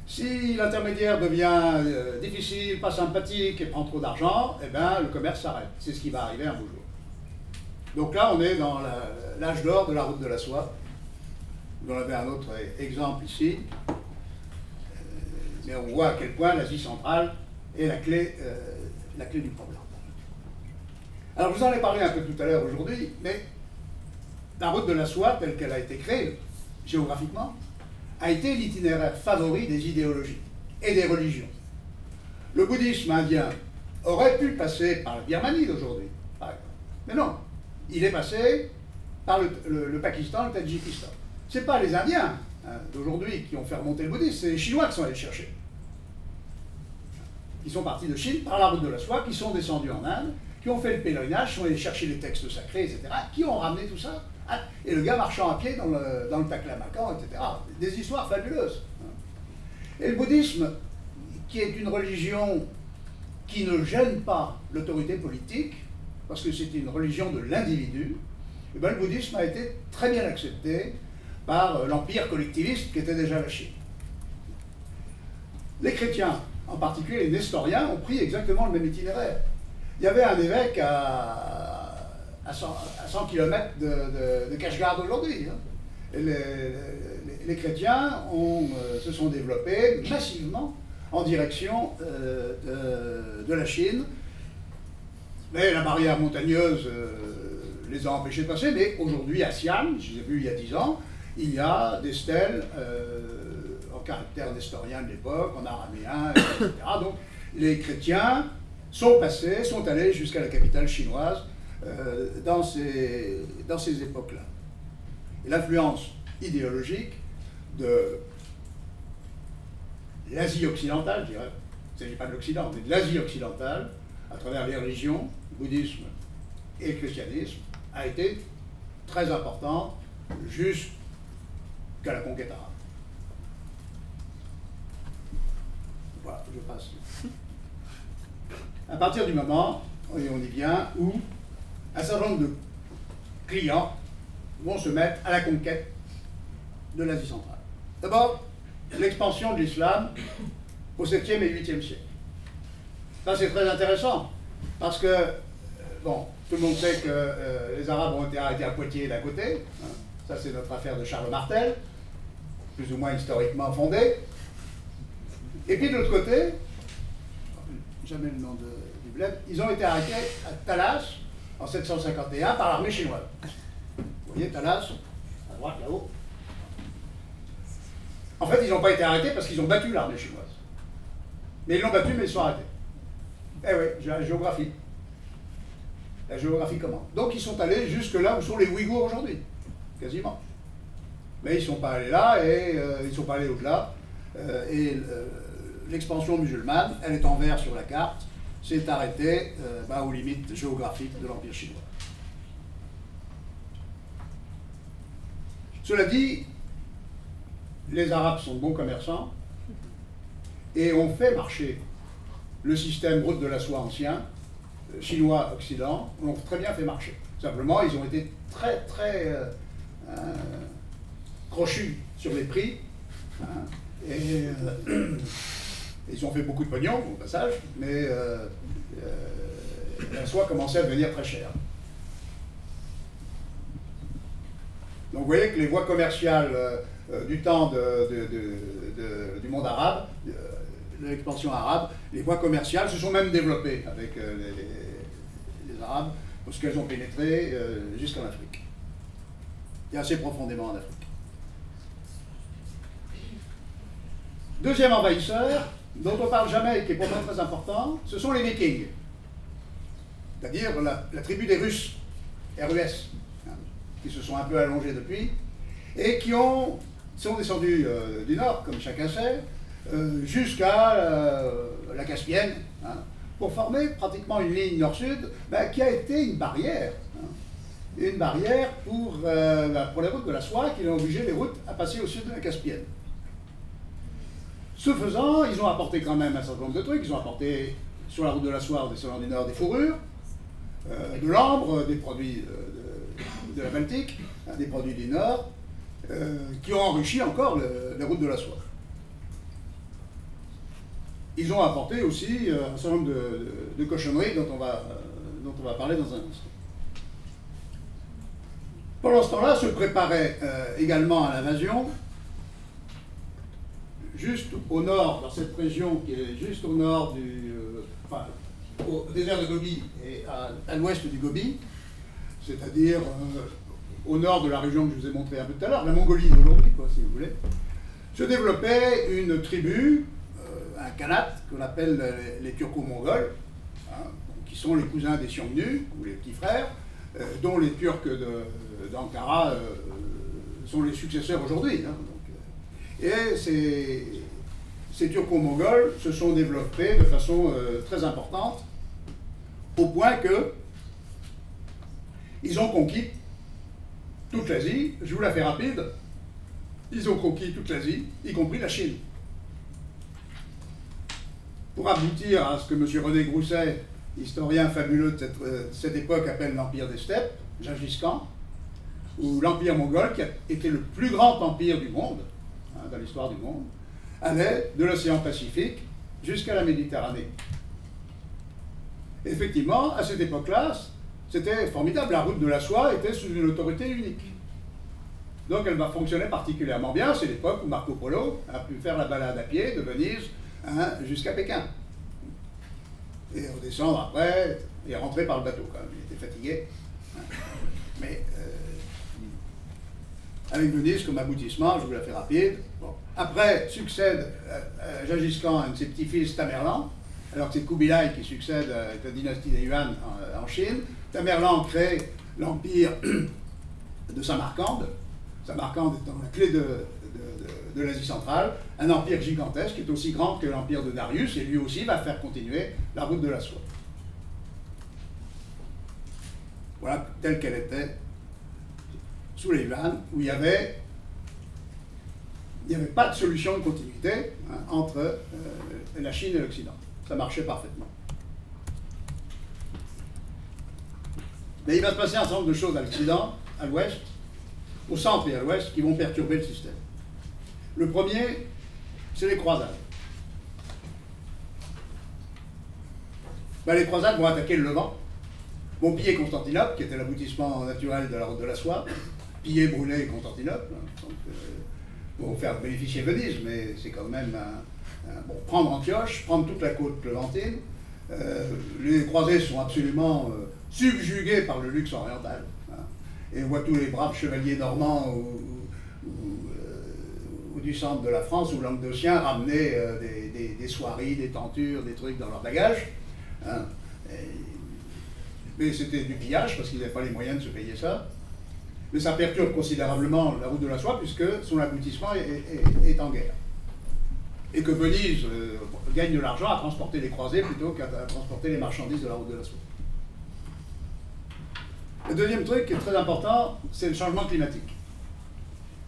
Si l'intermédiaire devient difficile, pas sympathique et prend trop d'argent, eh ben, le commerce s'arrête. C'est ce qui va arriver un beau jour. Donc là, on est dans l'âge d'or de la route de la soie. Vous en avez un autre exemple ici. Mais on voit à quel point l'Asie centrale est la clé du problème. Alors, je vous en ai parlé un peu tout à l'heure aujourd'hui, mais la route de la soie, telle qu'elle a été créée géographiquement, a été l'itinéraire favori des idéologies et des religions. Le bouddhisme indien aurait pu passer par la Birmanie d'aujourd'hui, par exemple. Mais non, il est passé par le Pakistan, le Tadjikistan. Ce n'est pas les Indiens d'aujourd'hui qui ont fait remonter le bouddhisme, c'est les Chinois qui sont allés le chercher. Ils sont partis de Chine par la route de la soie, qui sont descendus en Inde, qui ont fait le pèlerinage, sont allés chercher les textes sacrés, etc., qui ont ramené tout ça. Et le gars marchant à pied dans le Taklamakan, etc. Des histoires fabuleuses. Et le bouddhisme, qui est une religion qui ne gêne pas l'autorité politique, parce que c'est une religion de l'individu, et bien le bouddhisme a été très bien accepté par l'empire collectiviste qui était déjà la Chine. Les chrétiens, en particulier les nestoriens, ont pris exactement le même itinéraire. Il y avait un évêque à 100 km de Kashgar aujourd'hui. Hein. Et les chrétiens se sont développés massivement en direction de la Chine. Mais la barrière montagneuse les a empêchés de passer. Mais aujourd'hui, à Xi'an, je les ai vus il y a 10 ans, il y a des stèles en caractère nestorien de l'époque, en araméen, etc. Donc les chrétiens sont passés, sont allés jusqu'à la capitale chinoise dans ces époques-là. Et l'influence idéologique de l'Asie occidentale, je dirais, il ne s'agit pas de l'Occident, mais de l'Asie occidentale, à travers les religions, le bouddhisme et le christianisme, a été très importante jusqu'à la conquête arabe. Voilà, je passe. À partir du moment, et on y vient, où un certain nombre de clients vont se mettre à la conquête de l'Asie centrale. D'abord, l'expansion de l'islam au 7e et 8e siècle. Ça, c'est très intéressant, parce que, bon, tout le monde sait que les Arabes ont été arrêtés à Poitiers d'un côté, hein, ça c'est notre affaire de Charles Martel, plus ou moins historiquement fondée, et puis de l'autre côté, jamais le nom du bled, ils ont été arrêtés à Talas en 751 par l'armée chinoise. Vous voyez Talas, à droite là-haut. En fait, ils n'ont pas été arrêtés parce qu'ils ont battu l'armée chinoise. Mais ils l'ont battu, mais ils sont arrêtés. Eh oui, j'ai la géographie. La géographie commande. Donc ils sont allés jusque là où sont les Ouïghours aujourd'hui, quasiment. Mais ils ne sont pas allés là et ils ne sont pas allés au-delà. L'expansion musulmane, elle est en vert sur la carte, s'est arrêtée aux limites géographiques de l'Empire chinois. Cela dit, les Arabes sont bons commerçants et ont fait marcher le système route de la soie ancien, chinois-occident, l'ont très bien fait marcher. Simplement, ils ont été très, très crochus sur les prix. Hein, et ils ont fait beaucoup de pognon, au passage, mais la soie commençait à devenir très chère. Donc vous voyez que les voies commerciales du temps du monde arabe, de l'expansion arabe, les voies commerciales se sont même développées avec les Arabes, parce qu'elles ont pénétré jusqu'en Afrique, et assez profondément en Afrique. Deuxième envahisseur, dont on ne parle jamais et qui est pour moi très important, ce sont les Vikings, c'est-à-dire la tribu des Russes, RUS, hein, qui se sont un peu allongés depuis, et qui sont descendus du nord, comme chacun sait, jusqu'à la Caspienne, hein, pour former pratiquement une ligne nord-sud qui a été une barrière. Hein, une barrière pour les routes de la soie qui ont obligé les routes à passer au sud de la Caspienne. Ce faisant, ils ont apporté quand même un certain nombre de trucs. Ils ont apporté sur la route de la soie en descendant du nord des fourrures, de l'ambre, des produits de la Baltique, hein, des produits du nord, qui ont enrichi encore les routes de la soie. Ils ont apporté aussi un certain nombre de cochonneries dont on va parler dans un instant. Pendant ce temps-là, se préparait également à l'invasion, juste au nord, dans cette région qui est juste au nord au désert de Gobi et à l'ouest du Gobi, c'est-à-dire au nord de la région que je vous ai montré un peu tout à l'heure, la Mongolie d'aujourd'hui, si vous voulez, se développait une tribu, un khanat qu'on appelle les Turco-Mongols, hein, qui sont les cousins des Xiongnu, ou les petits frères, dont les Turcs d'Ankara sont les successeurs aujourd'hui. Hein, et ces Turco-Mongols se sont développés de façon très importante, au point que ils ont conquis toute l'Asie. Je vous la fais rapide. Ils ont conquis toute l'Asie, y compris la Chine. Pour aboutir à ce que M. René Grousset, historien fabuleux de cette époque, appelle l'Empire des steppes, Gengis Khan, ou l'Empire mongol, qui a été le plus grand empire du monde, hein, dans l'histoire du monde, allait de l'océan Pacifique jusqu'à la Méditerranée. Et effectivement, à cette époque-là, c'était formidable. La route de la soie était sous une autorité unique. Donc elle va fonctionner particulièrement bien. C'est l'époque où Marco Polo a pu faire la balade à pied de Venise, hein, jusqu'à Pékin. Et redescendre après, et rentrer par le bateau quand même. Il était fatigué. Mais avec Venise comme aboutissement, je vous la fais rapide. Bon. Après, succède à Gengis Khan un de ses petits-fils, Tamerlan, alors que c'est Kubilai qui succède à la dynastie des Yuan en Chine. Tamerlan crée l'empire de Samarcande. Samarcande étant la clé de l'Asie centrale, un empire gigantesque qui est aussi grand que l'empire de Darius, et lui aussi va faire continuer la route de la soie. Voilà telle qu'elle était sous les Yuan, où il n'y avait pas de solution de continuité, hein, entre la Chine et l'Occident. Ça marchait parfaitement. Mais il va se passer un certain nombre de choses à l'Occident, à l'Ouest, au centre et à l'Ouest, qui vont perturber le système. Le premier, c'est les croisades. Les croisades vont attaquer le Levant, vont piller Constantinople, qui était l'aboutissement naturel de la route de la soie, piller, brûler Constantinople, hein, donc, vont faire bénéficier Venise, mais c'est quand même prendre Antioche, prendre toute la côte levantine. Les croisés sont absolument subjugués par le luxe oriental. Hein, et on voit tous les braves chevaliers normands ou du centre de la France ou languedociens ramener des soieries, des tentures, des trucs dans leur bagage. Hein, mais c'était du pillage parce qu'ils n'avaient pas les moyens de se payer ça. Mais ça perturbe considérablement la route de la soie puisque son aboutissement est en guerre. Et que Venise gagne de l'argent à transporter les croisés plutôt qu'à transporter les marchandises de la route de la soie. Le deuxième truc qui est très important, c'est le changement climatique.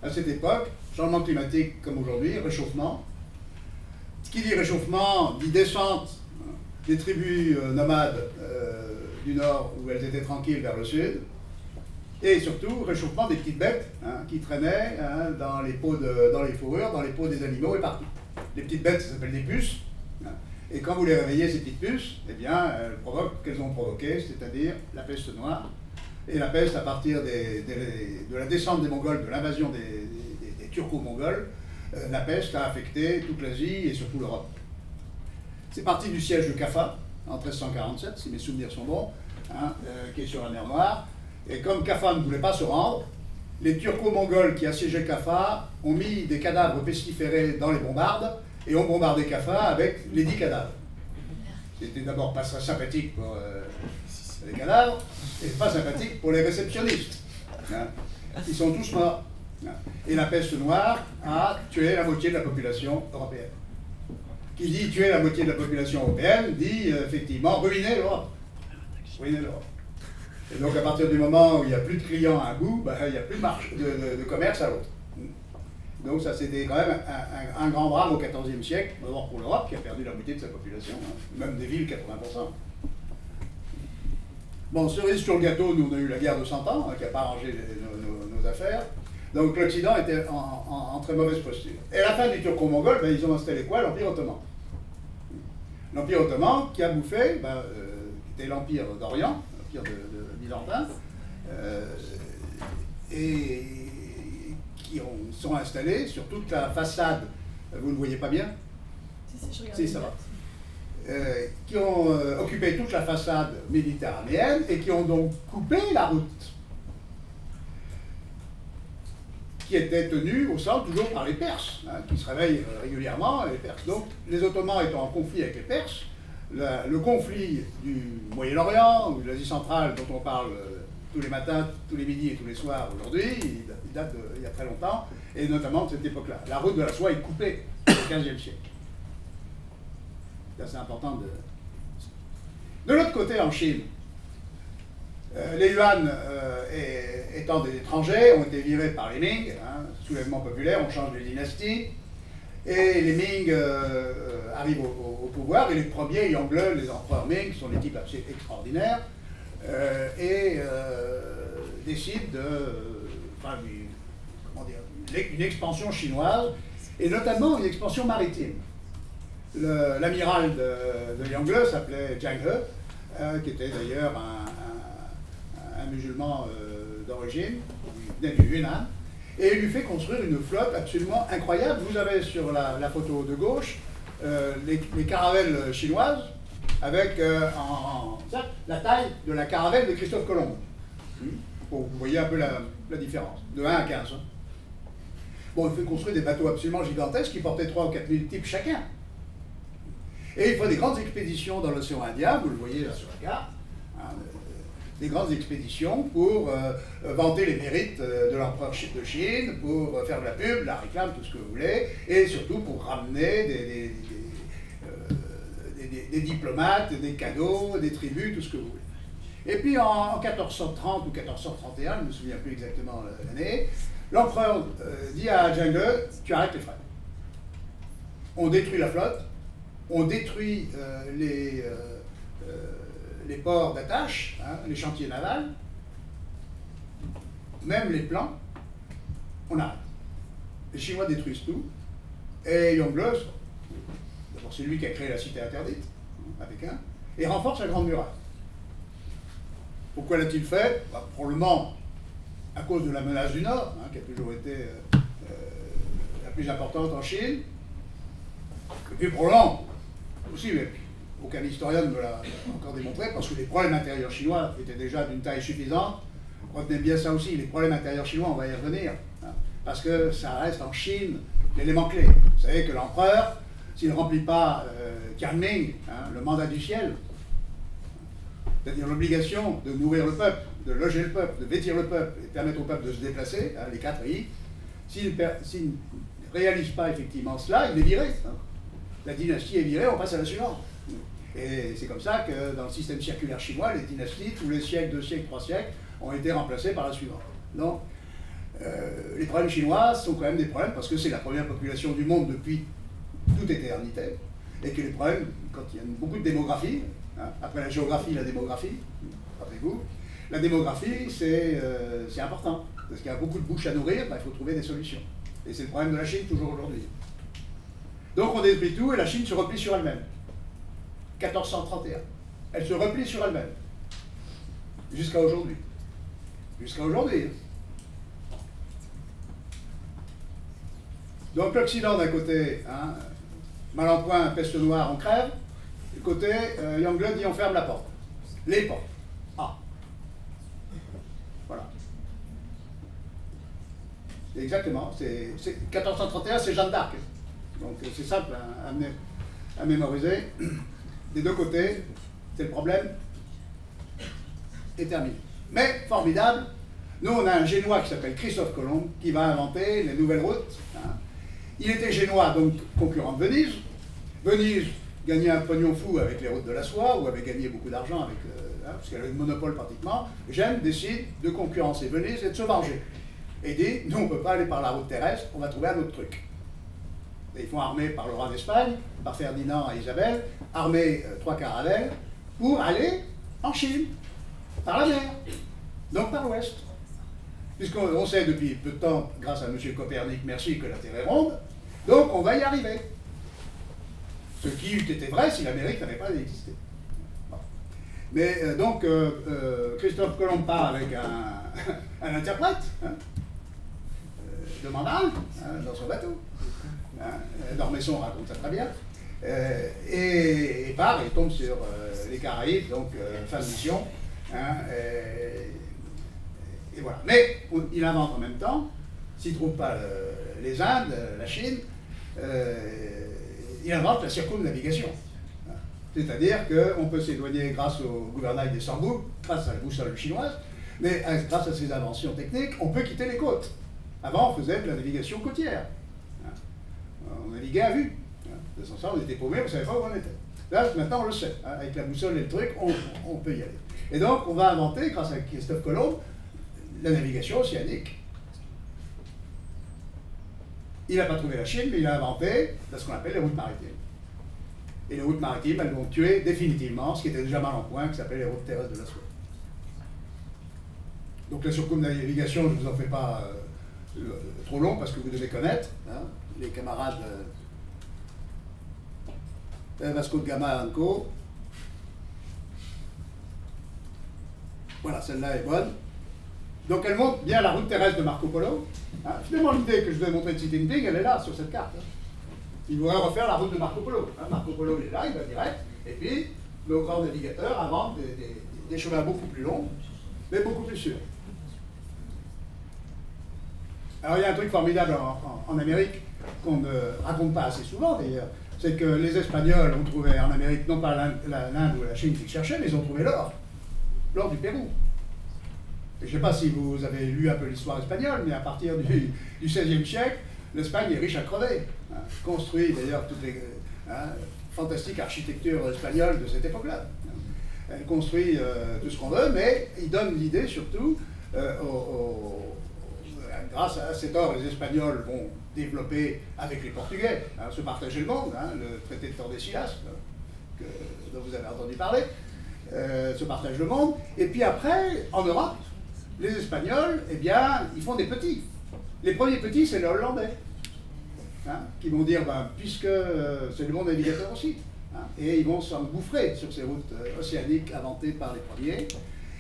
À cette époque, changement climatique comme aujourd'hui, réchauffement. Ce qui dit réchauffement dit descente des tribus nomades du nord où elles étaient tranquilles vers le sud. Et surtout, réchauffement des petites bêtes, hein, qui traînaient, hein, dans les fourrures, dans les peaux des animaux et partout. Les petites bêtes, ça s'appelle des puces. Hein, et quand vous les réveillez, ces petites puces, eh bien, qu'elles ont provoqué, c'est-à-dire la peste noire. Et la peste, à partir de la descente des Mongols, de l'invasion des Turco-Mongols, la peste a affecté toute l'Asie et surtout l'Europe. C'est parti du siège de Kaffa, en 1347, si mes souvenirs sont bons, hein, qui est sur la mer Noire. Et comme Kaffa ne voulait pas se rendre, les Turco-Mongols qui assiégeaient Kaffa ont mis des cadavres pestiférés dans les bombardes et ont bombardé Kaffa avec les 10 cadavres. C'était d'abord pas très sympathique pour les cadavres et pas sympathique pour les réceptionnistes. Hein. Ils sont tous morts. Hein. Et la peste noire a tué la moitié de la population européenne. Qui dit tuer la moitié de la population européenne dit effectivement ruiner l'Europe. Ruiner l'Europe. Et donc à partir du moment où il n'y a plus de clients à un bout, ben, il n'y a plus de commerce à l'autre. Donc ça c'était quand même un grand drame au XIVe siècle, d'abord pour l'Europe qui a perdu la moitié de sa population, hein, même des villes 80%. Bon, cerise sur le gâteau, nous on a eu la guerre de 100 ans, hein, qui n'a pas arrangé nos affaires. Donc l'Occident était en très mauvaise posture. Et à la fin du Turco-Mongol, ben, ils ont installé quoi? L'Empire ottoman. L'Empire ottoman qui a bouffé, ben, qui était l'Empire d'Orient, l'Empire de byzantin, et qui sont installés sur toute la façade, vous ne voyez pas bien? Si, je regarde. Si, ça va. Qui ont occupé toute la façade méditerranéenne et qui ont donc coupé la route qui était tenue au centre toujours par les Perses, hein, qui se réveillent régulièrement, les Perses. Donc les Ottomans étant en conflit avec les Perses, le conflit du Moyen-Orient ou de l'Asie centrale dont on parle tous les matins, tous les midis et tous les soirs aujourd'hui, il date d'il y a très longtemps, et notamment de cette époque-là. La route de la soie est coupée au XVe siècle. C'est assez important de... De l'autre côté, en Chine, les Yuan, étant des étrangers, ont été virés par les Ming, hein, soulèvement populaire, on change de dynastie, et les Ming arrivent au pouvoir, et les premiers Yongle, les empereurs Ming, sont des types assez extraordinaires, décident une expansion chinoise, et notamment une expansion maritime. L'amiral de Yongle s'appelait Zhang He, qui était d'ailleurs un musulman d'origine, il venait du Yunnan, et il lui fait construire une flotte absolument incroyable. Vous avez sur la photo de gauche les caravelles chinoises avec la taille de la caravelle de Christophe Colomb. Bon, vous voyez un peu la différence, de 1 à 15. Hein. Bon, il fait construire des bateaux absolument gigantesques qui portaient 3 ou 4 000 types chacun. Et il fait des grandes expéditions dans l'océan Indien, vous le voyez là sur la carte, hein, des grandes expéditions pour vanter les mérites de l'empereur de Chine, pour faire de la pub, la réclame, tout ce que vous voulez, et surtout pour ramener des diplomates, des cadeaux, des tribus, tout ce que vous voulez. Et puis en 1430 ou 1431, je ne me souviens plus exactement l'année, l'empereur dit à Zhang He, tu arrêtes les frais. On détruit la flotte, on détruit les ports d'attache, hein, les chantiers navals, même les plans, on arrête. Les Chinois détruisent tout, et Yongle, d'abord c'est lui qui a créé la cité interdite, à Pékin, et renforce la Grande Muraille. Pourquoi l'a-t-il fait? Bah, probablement à cause de la menace du Nord, hein, qui a toujours été la plus importante en Chine, et puis probablement aussi, mais aucun historien ne me l'a encore démontré, parce que les problèmes intérieurs chinois étaient déjà d'une taille suffisante. Retenez bien ça aussi, les problèmes intérieurs chinois, on va y revenir, hein, parce que ça reste en Chine l'élément clé. Vous savez que l'empereur, s'il ne remplit pas Tianming, hein, le mandat du ciel, c'est-à-dire l'obligation de nourrir le peuple, de loger le peuple, de vêtir le peuple et permettre au peuple de se déplacer, hein, les 4 I, s'il ne réalise pas effectivement cela, il est viré. Hein. La dynastie est virée, on passe à la suivante. Et c'est comme ça que dans le système circulaire chinois, les dynasties, tous les siècles, 2 siècles, 3 siècles, ont été remplacés par la suivante. Donc, les problèmes chinois sont quand même des problèmes parce que c'est la première population du monde depuis toute éternité, et que les problèmes, quand il y a beaucoup de démographie, hein, après la géographie, la démographie, rappelez-vous, la démographie, c'est important, parce qu'il y a beaucoup de bouches à nourrir, ben, il faut trouver des solutions. Et c'est le problème de la Chine toujours aujourd'hui. Donc on détruit tout et la Chine se replie sur elle-même. 1431. Elle se replie sur elle-même. Jusqu'à aujourd'hui. Jusqu'à aujourd'hui. Donc l'Occident d'un côté, hein, mal en point, peste noire, on crève. Du côté, Youngblood dit on ferme la porte. Les portes. Ah. Voilà. Exactement. 1431, c'est Jeanne d'Arc. Donc c'est simple à mémoriser. Des deux côtés, c'est le problème est terminé. Mais, formidable, nous on a un Génois qui s'appelle Christophe Colomb qui va inventer les nouvelles routes. Hein. Il était Génois, donc concurrent de Venise. Venise gagnait un pognon fou avec les routes de la soie, ou avait gagné beaucoup d'argent avec, parce qu'elle avait le monopole pratiquement. Gênes décide de concurrencer Venise et de se venger. Et dit, nous on ne peut pas aller par la route terrestre, on va trouver un autre truc. Et ils font armer par le roi d'Espagne, par Ferdinand et Isabelle, armer 3 caravelles pour aller en Chine, par la mer, donc par l'ouest. Puisqu'on sait depuis peu de temps, grâce à M. Copernic, merci, que la Terre est ronde, donc on va y arriver. Ce qui eût été vrai si l'Amérique n'avait pas existé. Bon. Mais donc, Christophe Colomb part avec un interprète, hein, de mandarin, hein, dans son bateau. D'Ormesson raconte ça très bien, et part et tombe sur les Caraïbes, donc fin de mission, hein, et voilà. Mais il invente en même temps, s'il ne trouve pas les Indes, la Chine, il invente la circumnavigation. Hein. C'est-à-dire qu'on peut s'éloigner grâce au gouvernail des Sambous, grâce à la boussole chinoise, mais grâce à ces inventions techniques, on peut quitter les côtes. Avant, on faisait de la navigation côtière. On naviguait à vue. De ce sens, on était paumés, on ne savait pas où on était. Là, maintenant, on le sait. Hein, avec la boussole et le truc, on peut y aller. Et donc, on va inventer, grâce à Christophe Colomb, la navigation océanique. Il n'a pas trouvé la Chine, mais il a inventé ce qu'on appelle les routes maritimes. Et les routes maritimes, elles vont tuer définitivement ce qui était déjà mal en point, qui s'appelait les routes terrestres de la soie. Donc la circumnavigation, je ne vous en fais pas trop long, parce que vous devez connaître, hein, les camarades Vasco de Gama et Co. Voilà, celle-là est bonne. Donc elle montre bien la route terrestre de Marco Polo. Hein. Finalement, l'idée que je vais montrer de Xi Jinping, elle est là, sur cette carte. Hein. Il voudrait refaire la route de Marco Polo. Hein. Marco Polo, il est là, il va direct. Et puis, nos grands navigateurs inventent des chemins beaucoup plus longs, mais beaucoup plus sûrs. Alors il y a un truc formidable en Amérique qu'on ne raconte pas assez souvent d'ailleurs, c'est que les Espagnols ont trouvé en Amérique non pas l'Inde ou la Chine qu'ils cherchaient, mais ils ont trouvé l'or du Pérou. Et je ne sais pas si vous avez lu un peu l'histoire espagnole, mais à partir du XVIe siècle, l'Espagne est riche à crever. Hein, construit d'ailleurs toute fantastique architecture espagnole de cette époque-là. Elle construit tout ce qu'on veut, mais il donne l'idée surtout grâce à cet or, les Espagnols vont développer avec les Portugais, hein, se partager le monde, hein, le traité de Tordesillas, dont vous avez entendu parler, se partagent le monde. Et puis après, en Europe, les Espagnols, eh bien, ils font des petits. Les premiers petits, c'est les Hollandais, hein, qui vont dire, ben, puisque c'est le monde navigateur aussi, hein, et ils vont s'engouffrer sur ces routes océaniques inventées par les premiers.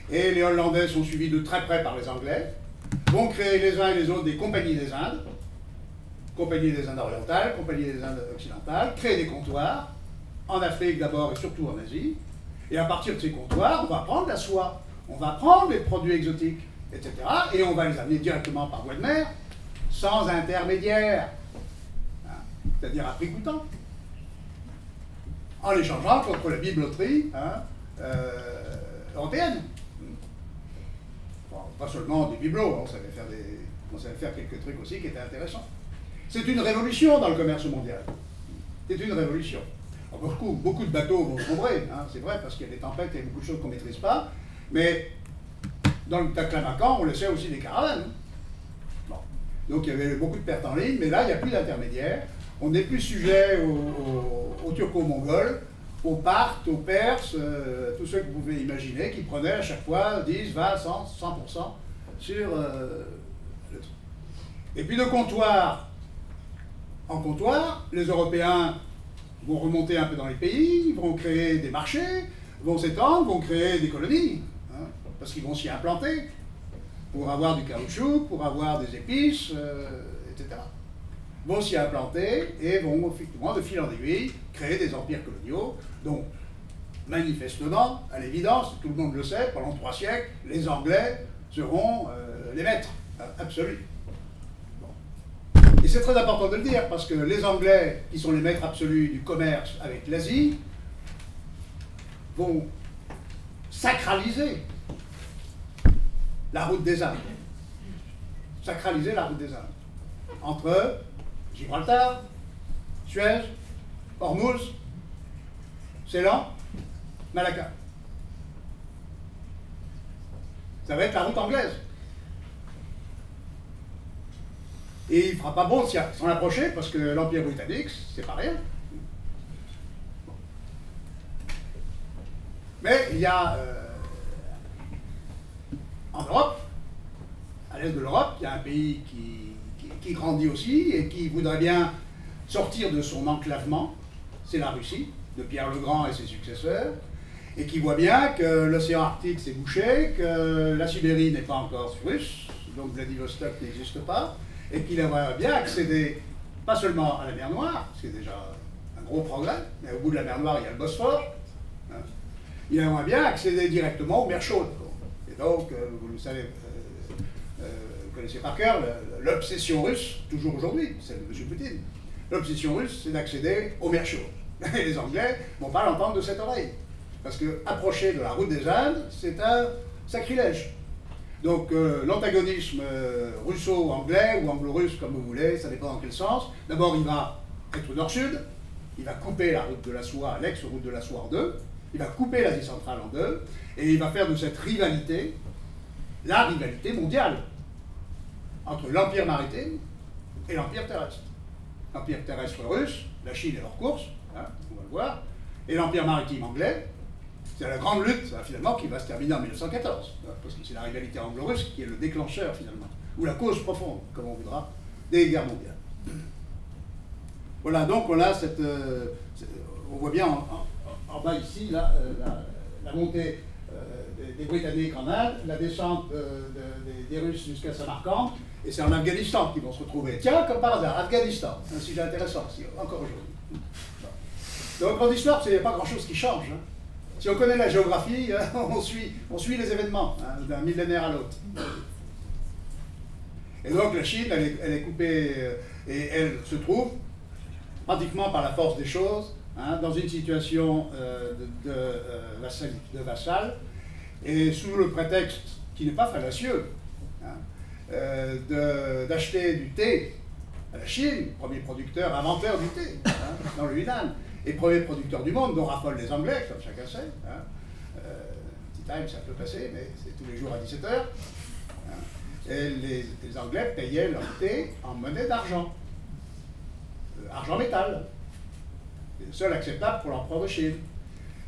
Et les Hollandais sont suivis de très près par les Anglais, vont créer les uns et les autres des compagnies des Indes, compagnie des Indes orientales, compagnie des Indes occidentales, créer des comptoirs, en Afrique d'abord et surtout en Asie, et à partir de ces comptoirs, on va prendre la soie, on va prendre les produits exotiques, etc., et on va les amener directement par voie de mer, sans intermédiaire, hein, c'est-à-dire à prix coûtant, en l'échangeant contre la bibloterie, hein, européenne. Bon, pas seulement des bibelots, on savait faire quelques trucs aussi qui étaient intéressants. C'est une révolution dans le commerce mondial. C'est une révolution. Alors, beaucoup de bateaux vont sombrer, hein, c'est vrai, parce qu'il y a des tempêtes et beaucoup de choses qu'on ne maîtrise pas, mais dans le Taklamakan, on laissait aussi des caravanes. Bon. Donc il y avait beaucoup de pertes en ligne, mais là, il n'y a plus d'intermédiaires. On n'est plus sujet aux Turco-Mongols, aux Parthes, aux Perses, tous ceux que vous pouvez imaginer, qui prenaient à chaque fois 10, 20, 100% sur le truc. Et puis de comptoir en comptoir, les Européens vont remonter un peu dans les pays, vont créer des marchés, vont s'étendre, vont créer des colonies, hein, parce qu'ils vont s'y implanter, pour avoir du caoutchouc, pour avoir des épices, etc. Vont s'y implanter et vont effectivement, de fil en aiguille, créer des empires coloniaux, dont manifestement, à l'évidence, tout le monde le sait, pendant 3 siècles, les Anglais seront les maîtres absolus. Bon. Et c'est très important de le dire, parce que les Anglais, qui sont les maîtres absolus du commerce avec l'Asie, vont sacraliser la route des Indes. Sacraliser la route des Indes. Entre Gibraltar, Suez, Hormuz, Ceylan, Malacca. Ça va être la route anglaise. Et il ne fera pas bon s'en approcher, parce que l'Empire britannique, c'est pas rien. Mais il y a en Europe, à l'est de l'Europe, il y a un pays qui grandit aussi et qui voudrait bien sortir de son enclavement, c'est la Russie, de Pierre le Grand et ses successeurs, et qui voit bien que l'océan Arctique s'est bouché, que la Sibérie n'est pas encore russe, donc Vladivostok n'existe pas, et qu'il aimerait bien accéder, pas seulement à la mer Noire, ce qui est déjà un gros progrès, mais au bout de la mer Noire, il y a le Bosphore, hein. Il aimerait bien accéder directement aux mers chaudes. Et donc, vous le savez, vous connaissez par cœur, l'obsession russe, toujours aujourd'hui, celle de M. Poutine, l'obsession russe, c'est d'accéder aux mers chaudes. Et les Anglais ne vont pas l'entendre de cette oreille. Parce que approcher de la route des Indes, c'est un sacrilège. Donc l'antagonisme russo-anglais ou anglo-russe, comme vous voulez, ça dépend dans quel sens. D'abord, il va être nord-sud, il va couper la route de la soie, l'ex-route de la soie en deux, il va couper l'Asie centrale en deux, et il va faire de cette rivalité, la rivalité mondiale, entre l'Empire maritime et l'Empire terrestre. L'Empire terrestre russe, la Chine est hors course, hein, on va le voir, et l'Empire maritime anglais, c'est la grande lutte, finalement, qui va se terminer en 1914, parce que c'est la rivalité anglo-russe qui est le déclencheur, finalement, ou la cause profonde, comme on voudra, des guerres mondiales. Voilà, donc on a cette... on voit bien en bas ici, là, la montée des Britanniques en Inde, la descente des Russes jusqu'à Samarcande, et c'est en Afghanistan qu'ils vont se retrouver. Tiens, comme par hasard, Afghanistan, un sujet intéressant aussi, encore aujourd'hui. Donc en histoire, il n'y a pas grand-chose qui change. Hein. Si on connaît la géographie, on suit les événements, hein, d'un millénaire à l'autre. Et donc la Chine, elle est coupée, et elle se trouve, pratiquement par la force des choses, hein, dans une situation de vassal, et sous le prétexte, qui n'est pas fallacieux, hein, d'acheter du thé à la Chine, premier producteur, inventeur du thé, hein, dans le Yunnan, et premier producteur du monde, dont raffolent les Anglais, comme chacun sait. Hein. Tea time, ça peut passer, mais c'est tous les jours à 17 h. Hein. Et les Anglais payaient leur thé en monnaie d'argent. Argent métal. C'est le seul acceptable pour l'empereur de Chine.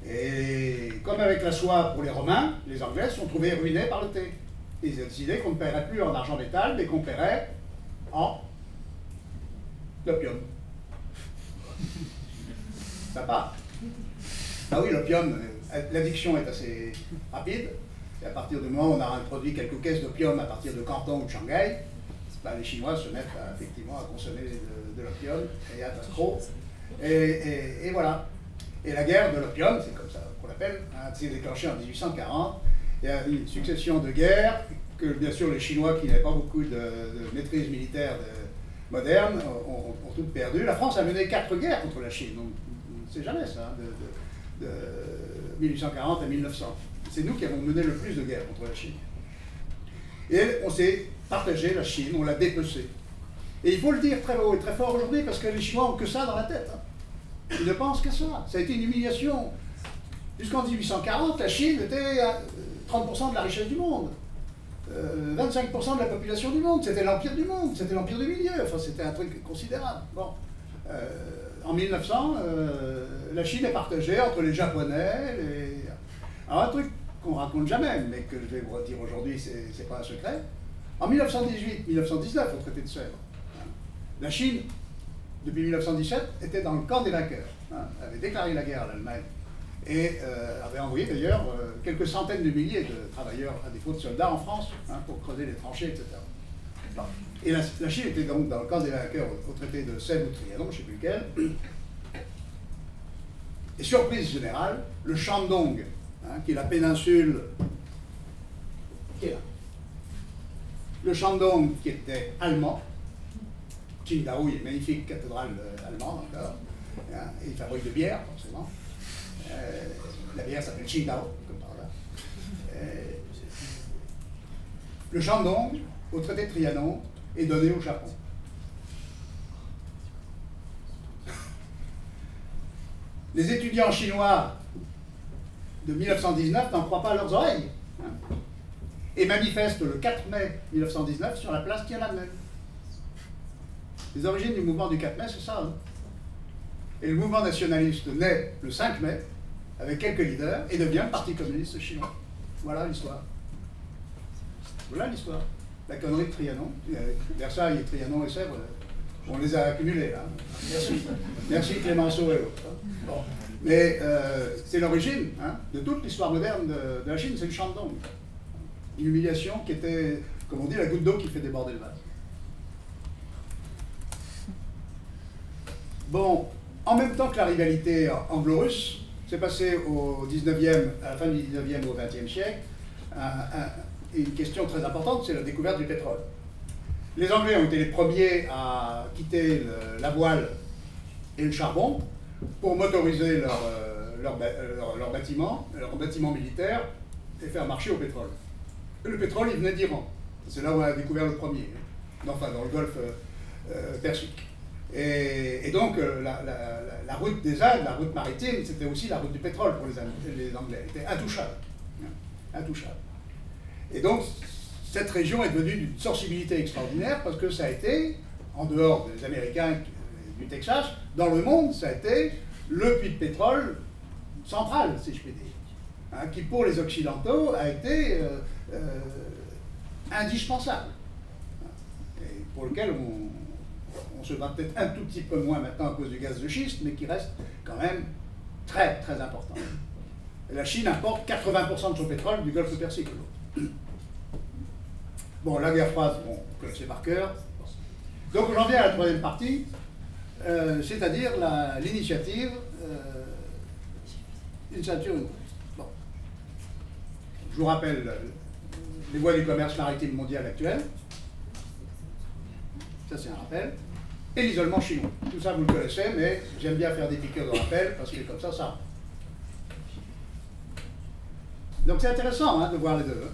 Et comme avec la soie pour les Romains, les Anglais se sont trouvés ruinés par le thé. Ils ont décidé qu'on ne paierait plus en argent métal, mais qu'on paierait en l'opium. Ça part. Ah oui, l'opium, l'addiction est assez rapide. Et à partir du moment où on a introduit quelques caisses d'opium à partir de Canton ou de Shanghai, ben, les Chinois se mettent effectivement à consommer de l'opium et à trop. Et voilà. Et la guerre de l'opium, c'est comme ça qu'on l'appelle, hein, c'est déclenché en 1840. Il y a une succession de guerres que, bien sûr, les Chinois, qui n'avaient pas beaucoup de maîtrise militaire moderne, ont toutes perdu. La France a mené 4 guerres contre la Chine. Donc, on ne sait jamais ça, hein, de 1840 à 1900. C'est nous qui avons mené le plus de guerres contre la Chine. Et on s'est partagé la Chine, on l'a dépecée. Et il faut le dire très haut et très fort aujourd'hui, parce que les Chinois n'ont que ça dans la tête. Hein. Ils ne pensent qu'à ça. Ça a été une humiliation. Jusqu'en 1840, la Chine était à 30% de la richesse du monde. 25% de la population du monde. C'était l'empire du monde. C'était l'empire du milieu. Enfin, c'était un truc considérable. Bon. En 1900, la Chine est partagée entre les Japonais, Alors un truc qu'on raconte jamais, mais que je vais vous dire aujourd'hui, c'est pas un secret. En 1918-1919, au traité de Sèvres, hein, la Chine, depuis 1917, était dans le camp des vainqueurs. Hein, avait déclaré la guerre à l'Allemagne et avait envoyé d'ailleurs quelques centaines de milliers de travailleurs à défaut de soldats en France, hein, pour creuser les tranchées, etc. Bon. Et la Chine était donc dans le camp des vainqueurs au traité de Sèvres ou Trianon, je ne sais plus lequel. Et surprise générale, le Shandong, hein, qui est la péninsule qui est là. Le Shandong qui était allemand, Qingdao, il y a une magnifique cathédrale allemande encore, hein, et il fabrique de bière, forcément. La bière s'appelle Qingdao, comme par là. Le Shandong, au traité de Trianon, est donné au Japon. Les étudiants chinois de 1919 n'en croient pas à leurs oreilles, hein, et manifestent le 4 mai 1919 sur la place Tiananmen. Les origines du mouvement du 4 mai, c'est ça. Hein. Et le mouvement nationaliste naît le 5 mai, avec quelques leaders, et devient le Parti communiste chinois. Voilà l'histoire. Voilà l'histoire. La connerie de Trianon. Versailles et Trianon et Sèvres, on les a accumulés là. Merci. Merci Clémenceau et autres. Bon. Mais c'est l'origine, hein, de toute l'histoire moderne de la Chine, c'est le Shandong. Une humiliation qui était, comme on dit, la goutte d'eau qui fait déborder le vase. Bon, en même temps que la rivalité anglo-russe, c'est passé au 19e, à la fin du 19e au 20e siècle, une question très importante, c'est la découverte du pétrole. Les Anglais ont été les premiers à quitter la voile et le charbon pour motoriser leurs bâtiments militaires et faire marcher au pétrole. Et le pétrole, il venait d'Iran. C'est là où on a découvert le premier, enfin dans le golfe Persique. Et donc la route des Indes, la route maritime, c'était aussi la route du pétrole pour les Anglais. Elle était intouchable. Intouchable. Et donc, cette région est devenue d'une sensibilité extraordinaire parce que ça a été, en dehors des Américains du Texas, dans le monde, ça a été le puits de pétrole central, si je puis dire, hein, qui pour les Occidentaux a été indispensable, et pour lequel on se bat peut-être un tout petit peu moins maintenant à cause du gaz de schiste, mais qui reste quand même très très important. Et la Chine importe 80% de son pétrole du golfe Persique. Bon, la guerre froide, bon, vous connaissez par cœur. Donc j'en viens à la troisième partie, c'est-à-dire l'initiative Une ceinture, une route. Bon. Je vous rappelle les voies du commerce maritime mondial actuel. Ça, c'est un rappel. Et l'isolement chinois. Tout ça, vous le connaissez, mais j'aime bien faire des piqûres de rappel parce que comme ça, ça. Donc c'est intéressant, hein, de voir les deux.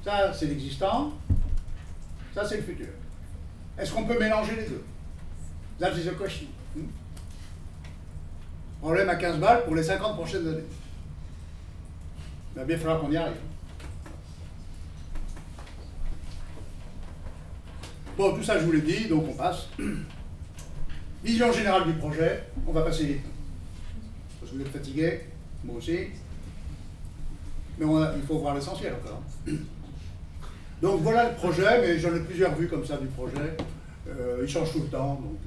Ça, c'est l'existant. Ça, c'est le futur. Est-ce qu'on peut mélanger les deux? That is the question. Problème à 15 balles pour les 50 prochaines années. Il va bien falloir qu'on y arrive. Bon, tout ça, je vous l'ai dit, donc on passe. Vision générale du projet. On va passer vite. Parce que vous êtes fatigués, moi aussi. Mais il faut voir l'essentiel encore. Donc voilà le projet, mais j'en ai plusieurs vues comme ça du projet. Il change tout le temps, donc...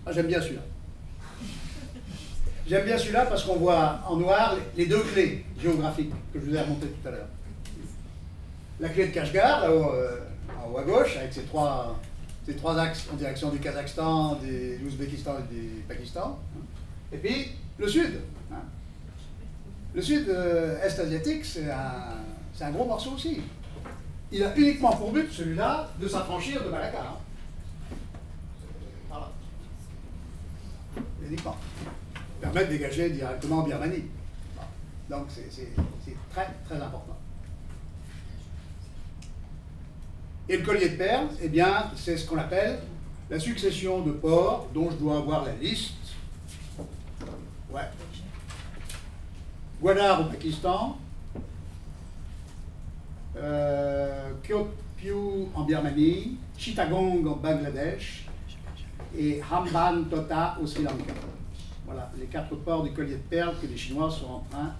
Ah, j'aime bien celui-là. J'aime bien celui-là parce qu'on voit en noir les deux clés géographiques que je vous ai remontées tout à l'heure. La clé de Kashgar, là-haut, en haut à gauche, avec ces trois axes en direction du Kazakhstan, de l'Ouzbékistan et du Pakistan. Et puis, le sud. Hein. Le sud-est asiatique, c'est un gros morceau aussi. Il a uniquement pour but, celui-là, de s'affranchir de Malacca. Hein. Voilà. Uniquement. Permettre de dégager directement en Birmanie. Donc c'est très très important. Et le collier de perles, eh bien, c'est ce qu'on appelle la succession de ports dont je dois avoir la liste. Ouais. Gwadar au Pakistan, Kyotpyu en Birmanie, Chittagong en Bangladesh et Hamban Tota au Sri Lanka. Voilà, les 4 ports du collier de perles que les Chinois sont en train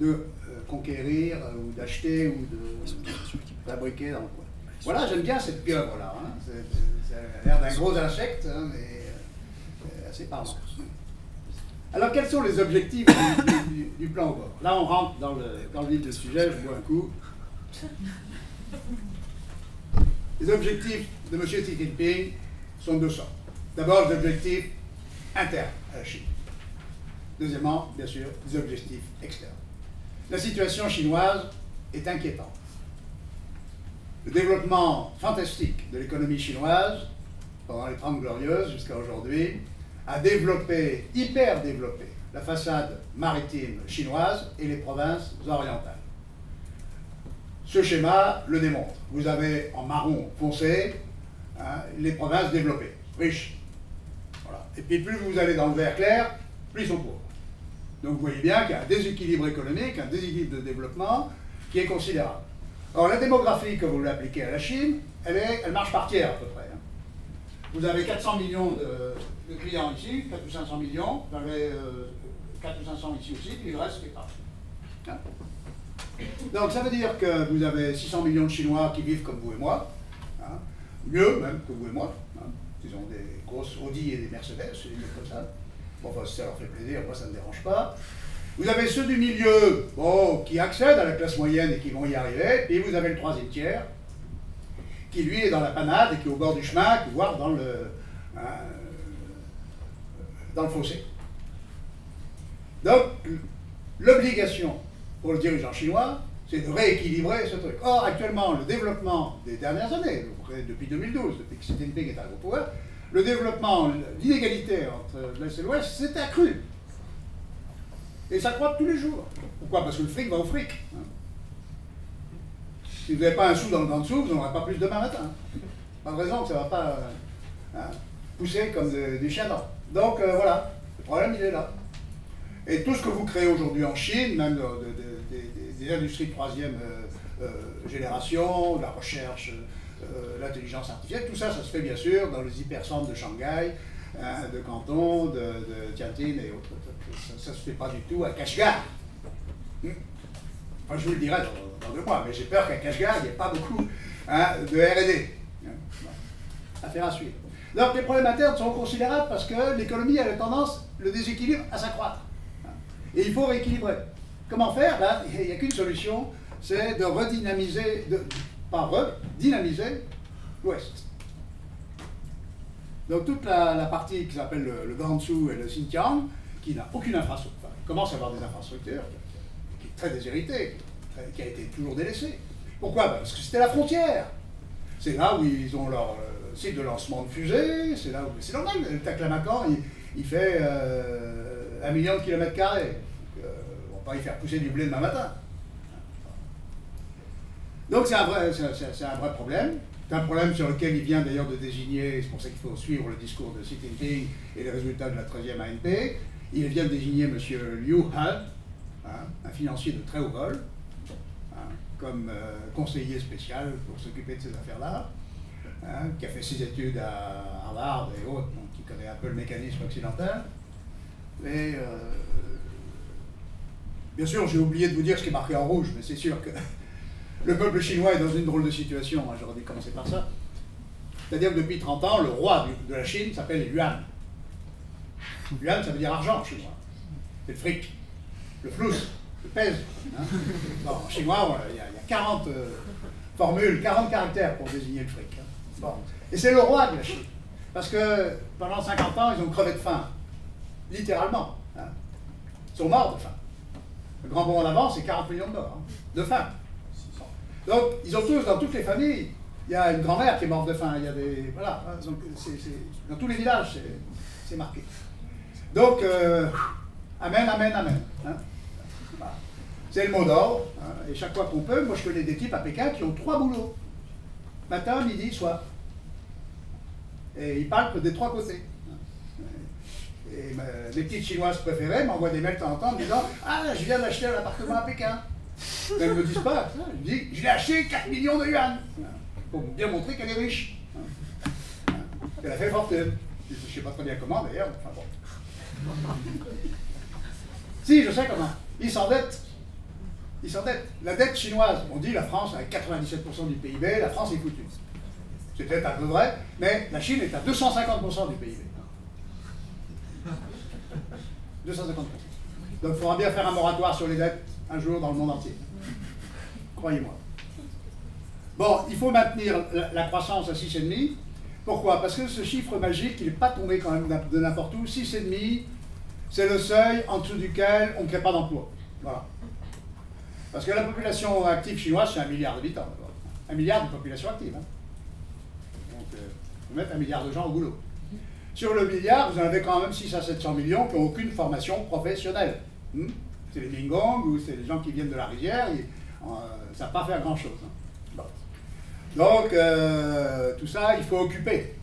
de conquérir ou d'acheter ou de fabriquer dans le coin. Voilà, j'aime bien cette pieuvre-là. Hein. Ça a l'air d'un gros insecte, hein, mais assez parlant. Alors, quels sont les objectifs du plan au bord? Là, on rentre dans le vif du sujet, je bois un coup. Les objectifs de M. Xi Jinping sont de deux sortes. D'abord, les objectifs internes à la Chine. Deuxièmement, bien sûr, des objectifs externes. La situation chinoise est inquiétante. Le développement fantastique de l'économie chinoise, pendant les 30 glorieuses jusqu'à aujourd'hui, a développé, hyper développé, la façade maritime chinoise et les provinces orientales. Ce schéma le démontre. Vous avez en marron foncé les provinces développées, riches. Voilà. Et puis plus vous allez dans le vert clair, plus ils sont pauvres. Donc vous voyez bien qu'il y a un déséquilibre économique, un déséquilibre de développement qui est considérable. Alors la démographie que vous l'appliquez à la Chine, elle marche par tiers à peu près. Vous avez 400 millions de clients ici, 4 ou 500 millions, vous avez 4 ou 500 ici aussi, puis le reste c'est pas. Donc ça veut dire que vous avez 600 millions de Chinois qui vivent comme vous et moi, mieux même que vous et moi. Ils ont des grosses Audi et des Mercedes, des trucs comme ça. Bon, enfin, si ça leur fait plaisir, moi ça ne me dérange pas. Vous avez ceux du milieu, bon, qui accèdent à la classe moyenne et qui vont y arriver, et vous avez le troisième tiers, qui lui est dans la panade et qui est au bord du chemin, voire dans le fossé. Donc, l'obligation pour le dirigeant chinois, c'est de rééquilibrer ce truc. Or, actuellement, le développement des dernières années, depuis 2012, depuis que Xi Jinping est arrivé au pouvoir, le développement, l'inégalité entre l'Est et l'Ouest s'est accru. Et ça croît tous les jours. Pourquoi? Parce que le fric va au fric. Si vous n'avez pas un sou dans le dessous, vous n'aurez pas plus demain matin. Pas de raison que ça ne va pas pousser comme des chiens d'or. Donc voilà, le problème il est là. Et tout ce que vous créez aujourd'hui en Chine, même des industries de troisième génération, de la recherche, l'intelligence artificielle, tout ça, ça se fait bien sûr dans les hypercentres de Shanghai, de Canton, de Tianjin et autres. Ça ne se fait pas du tout à Kashgar. Enfin, je vous le dirai dans 2 mois, mais j'ai peur qu'à Kashgar, il n'y ait pas beaucoup de R&D. Affaire à suivre. Donc les problèmes internes sont considérables parce que l'économie a la tendance, le déséquilibre, à s'accroître. Et il faut rééquilibrer. Comment faire? Il n'y a qu'une solution, c'est de redynamiser, dynamiser l'Ouest. Donc toute la partie qui s'appelle le Gansu et le Xinjiang, qui n'a aucune infrastructure, enfin, commence à avoir des infrastructures, qui est très déshéritée, qui a été toujours délaissée. Pourquoi? Parce que c'était la frontière. C'est là où ils ont leur site de lancement de fusées, c'est là où... C'est normal, le Taklamakan, il fait 1 million de kilomètres carrés. On va pas y faire pousser du blé demain matin. Donc c'est un vrai problème. C'est un problème sur lequel il vient d'ailleurs de désigner, c'est pour ça qu'il faut suivre le discours de Xi Jinping et les résultats de la 13e ANP. Il vient de désigner M. Liu Han, un financier de très haut vol, comme conseiller spécial pour s'occuper de ces affaires-là, qui a fait ses études à Harvard et autres, donc qui connaît un peu le mécanisme occidental. Et bien sûr, j'ai oublié de vous dire ce qui est marqué en rouge, mais c'est sûr que le peuple chinois est dans une drôle de situation, j'aurais dû commencer par ça. C'est-à-dire que depuis 30 ans, le roi de la Chine s'appelle Yuan. Yuan, ça veut dire argent en chinois. C'est le fric, le flous, le pèse. Bon, en chinois, il y a 40 formules, 40 caractères pour désigner le fric. Bon. Et c'est le roi de la Chine. Parce que pendant 50 ans, ils ont crevé de faim. Littéralement. Ils sont morts de faim. Le grand bond en avant, c'est 40 millions de morts. De faim. Donc, ils ont tous, dans toutes les familles, il y a une grand-mère qui est morte de faim. Il y a des... Voilà. Dans tous les villages, c'est marqué. Donc, amen, amen, amen. Voilà. C'est le mot d'ordre. Et chaque fois qu'on peut, moi je connais des types à Pékin qui ont 3 boulots. Matin, midi, soir. Et ils parlent des 3 côtés. Et mes petites chinoises préférées m'envoient des mails de temps en temps me disant « Ah, je viens d'acheter un appartement à Pékin. » Mais elles ne me disent pas. Je dis « Je l'ai acheté 4 millions de yuan. » Pour bien montrer qu'elle est riche. Elle a fait fortune. Je ne sais pas très bien comment d'ailleurs. Enfin bon. Si, je sais comment. Ils s'endettent. Ils s'endettent. La dette chinoise, on dit la France avec 97% du PIB, la France est foutue. C'est peut-être un peu vrai, mais la Chine est à 250% du PIB. 250%. Donc il faudra bien faire un moratoire sur les dettes un jour dans le monde entier. Croyez-moi. Bon, il faut maintenir la croissance à 6,5. Pourquoi? Parce que ce chiffre magique, il n'est pas tombé quand même de n'importe où. 6,5, c'est le seuil en dessous duquel on ne crée pas d'emploi. Voilà. Parce que la population active chinoise, c'est 1 milliard d'habitants. 1 milliard de population active. Hein. Donc, vous mettez 1 milliard de gens au boulot. Sur le milliard, vous en avez quand même 600 à 700 millions qui n'ont aucune formation professionnelle. C'est les Mingong ou c'est les gens qui viennent de la rivière, ça n'a pas fait grand-chose. Hein. Bon. Donc, tout ça, il faut occuper.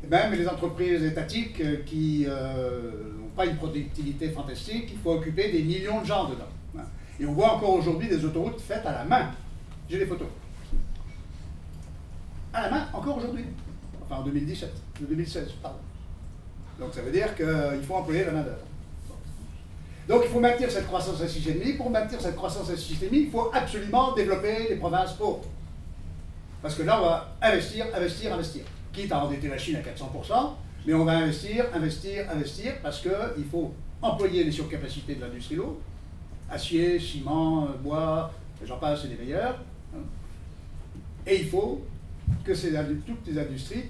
Et même les entreprises étatiques qui n'ont pas une productivité fantastique, il faut occuper des millions de gens dedans. Hein. Et on voit encore aujourd'hui des autoroutes faites à la main. J'ai des photos. À la main, encore aujourd'hui. Enfin, en 2016, pardon. Donc ça veut dire qu'il faut employer la main-d'œuvre. Donc il faut maintenir cette croissance à 6,5. Pour maintenir cette croissance à 6,5, il faut absolument développer les provinces pauvres. Parce que là, on va investir, investir, investir. Quitte à endetter la Chine à 400%, mais on va investir, investir, investir, parce qu'il faut employer les surcapacités de l'industrie lourde, acier, ciment, bois, j'en passe, c'est les meilleurs. Et il faut que toutes les industries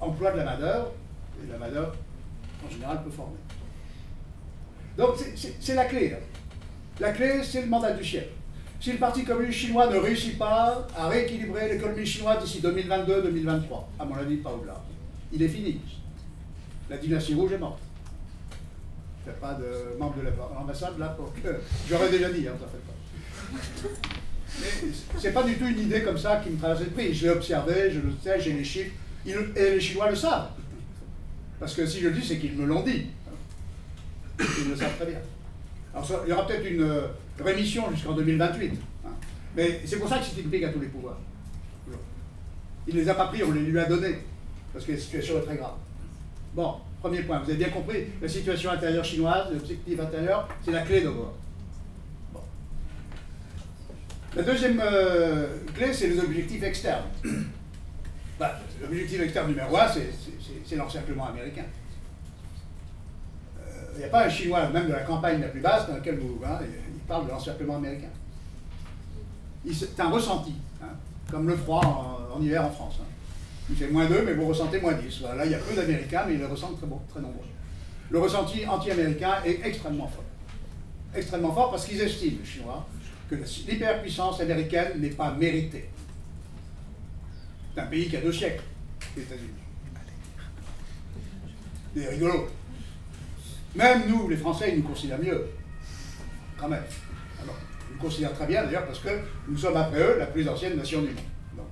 emploient de la main-d'œuvre, et la main-d'œuvre, en général, peut former. Donc, c'est la clé. Là. La clé, c'est le mandat du siècle. Si le Parti communiste chinois ne réussit pas à rééquilibrer l'économie chinoise d'ici 2022-2023, à mon avis, pas au-delà, il est fini. La dynastie rouge est morte. Il n'y a pas de membre de l'ambassade là pour que... J'aurais déjà dit, hein, ça fait pas. Mais c'est pas du tout une idée comme ça qui me traverse l'esprit. Je l'ai observé, je le sais, j'ai les chiffres, et les Chinois le savent. Parce que si je le dis, c'est qu'ils me l'ont dit. Ils le savent très bien. Alors il y aura peut-être une rémission jusqu'en 2028. Hein. Mais c'est pour ça que c'est une pique à tous les pouvoirs. Il ne les a pas pris, on les lui a donnés. Parce que la situation est très grave. Bon, premier point, vous avez bien compris, la situation intérieure chinoise, l'objectif intérieur, c'est la clé d'abord. Bon. La deuxième clé, c'est les objectifs externes. Bah, l'objectif externe numéro 1, c'est l'encerclement américain. Il n'y a pas un Chinois, même de la campagne la plus basse, dans laquelle il parle de l'encerclement américain. C'est un ressenti, hein, comme le froid en hiver en France. Hein. Il fait -2, mais vous ressentez -10. Voilà, là, il y a peu d'Américains, mais ils le ressentent très nombreux. Le ressenti anti-américain est extrêmement fort. Extrêmement fort parce qu'ils estiment, les Chinois, que l'hyperpuissance américaine n'est pas méritée. C'est un pays qui a 2 siècles, les États-Unis. C'est rigolo. Même nous, les Français, ils nous considèrent mieux. Quand même. Alors, ils nous considèrent très bien, d'ailleurs, parce que nous sommes, après eux, la plus ancienne nation du monde. Donc,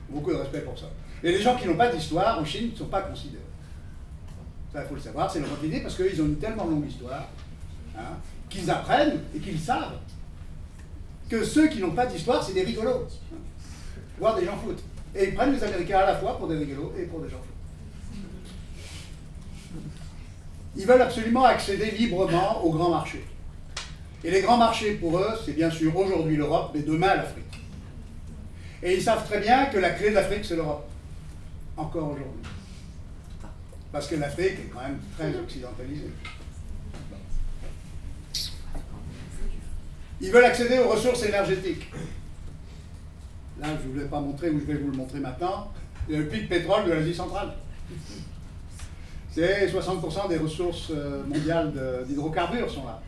beaucoup de respect pour ça. Et les gens qui n'ont pas d'histoire, en Chine, ne sont pas considérés. Ça, il faut le savoir, c'est leur idée, parce qu'ils ont une tellement longue histoire, hein, qu'ils apprennent et qu'ils savent que ceux qui n'ont pas d'histoire, c'est des rigolos. Hein, voire des gens foutent. Et ils prennent les Américains à la fois pour des rigolos et pour des gens foutés. Ils veulent absolument accéder librement aux grands marchés. Et les grands marchés, pour eux, c'est bien sûr aujourd'hui l'Europe, mais demain l'Afrique. Et ils savent très bien que la clé de l'Afrique, c'est l'Europe. Encore aujourd'hui. Parce que l'Afrique est quand même très occidentalisée. Ils veulent accéder aux ressources énergétiques. Là, je ne vous l'ai pas montré, ou je vais vous le montrer maintenant. Il y a le puits de pétrole de l'Asie centrale. C'est 60% des ressources mondiales d'hydrocarbures sont là.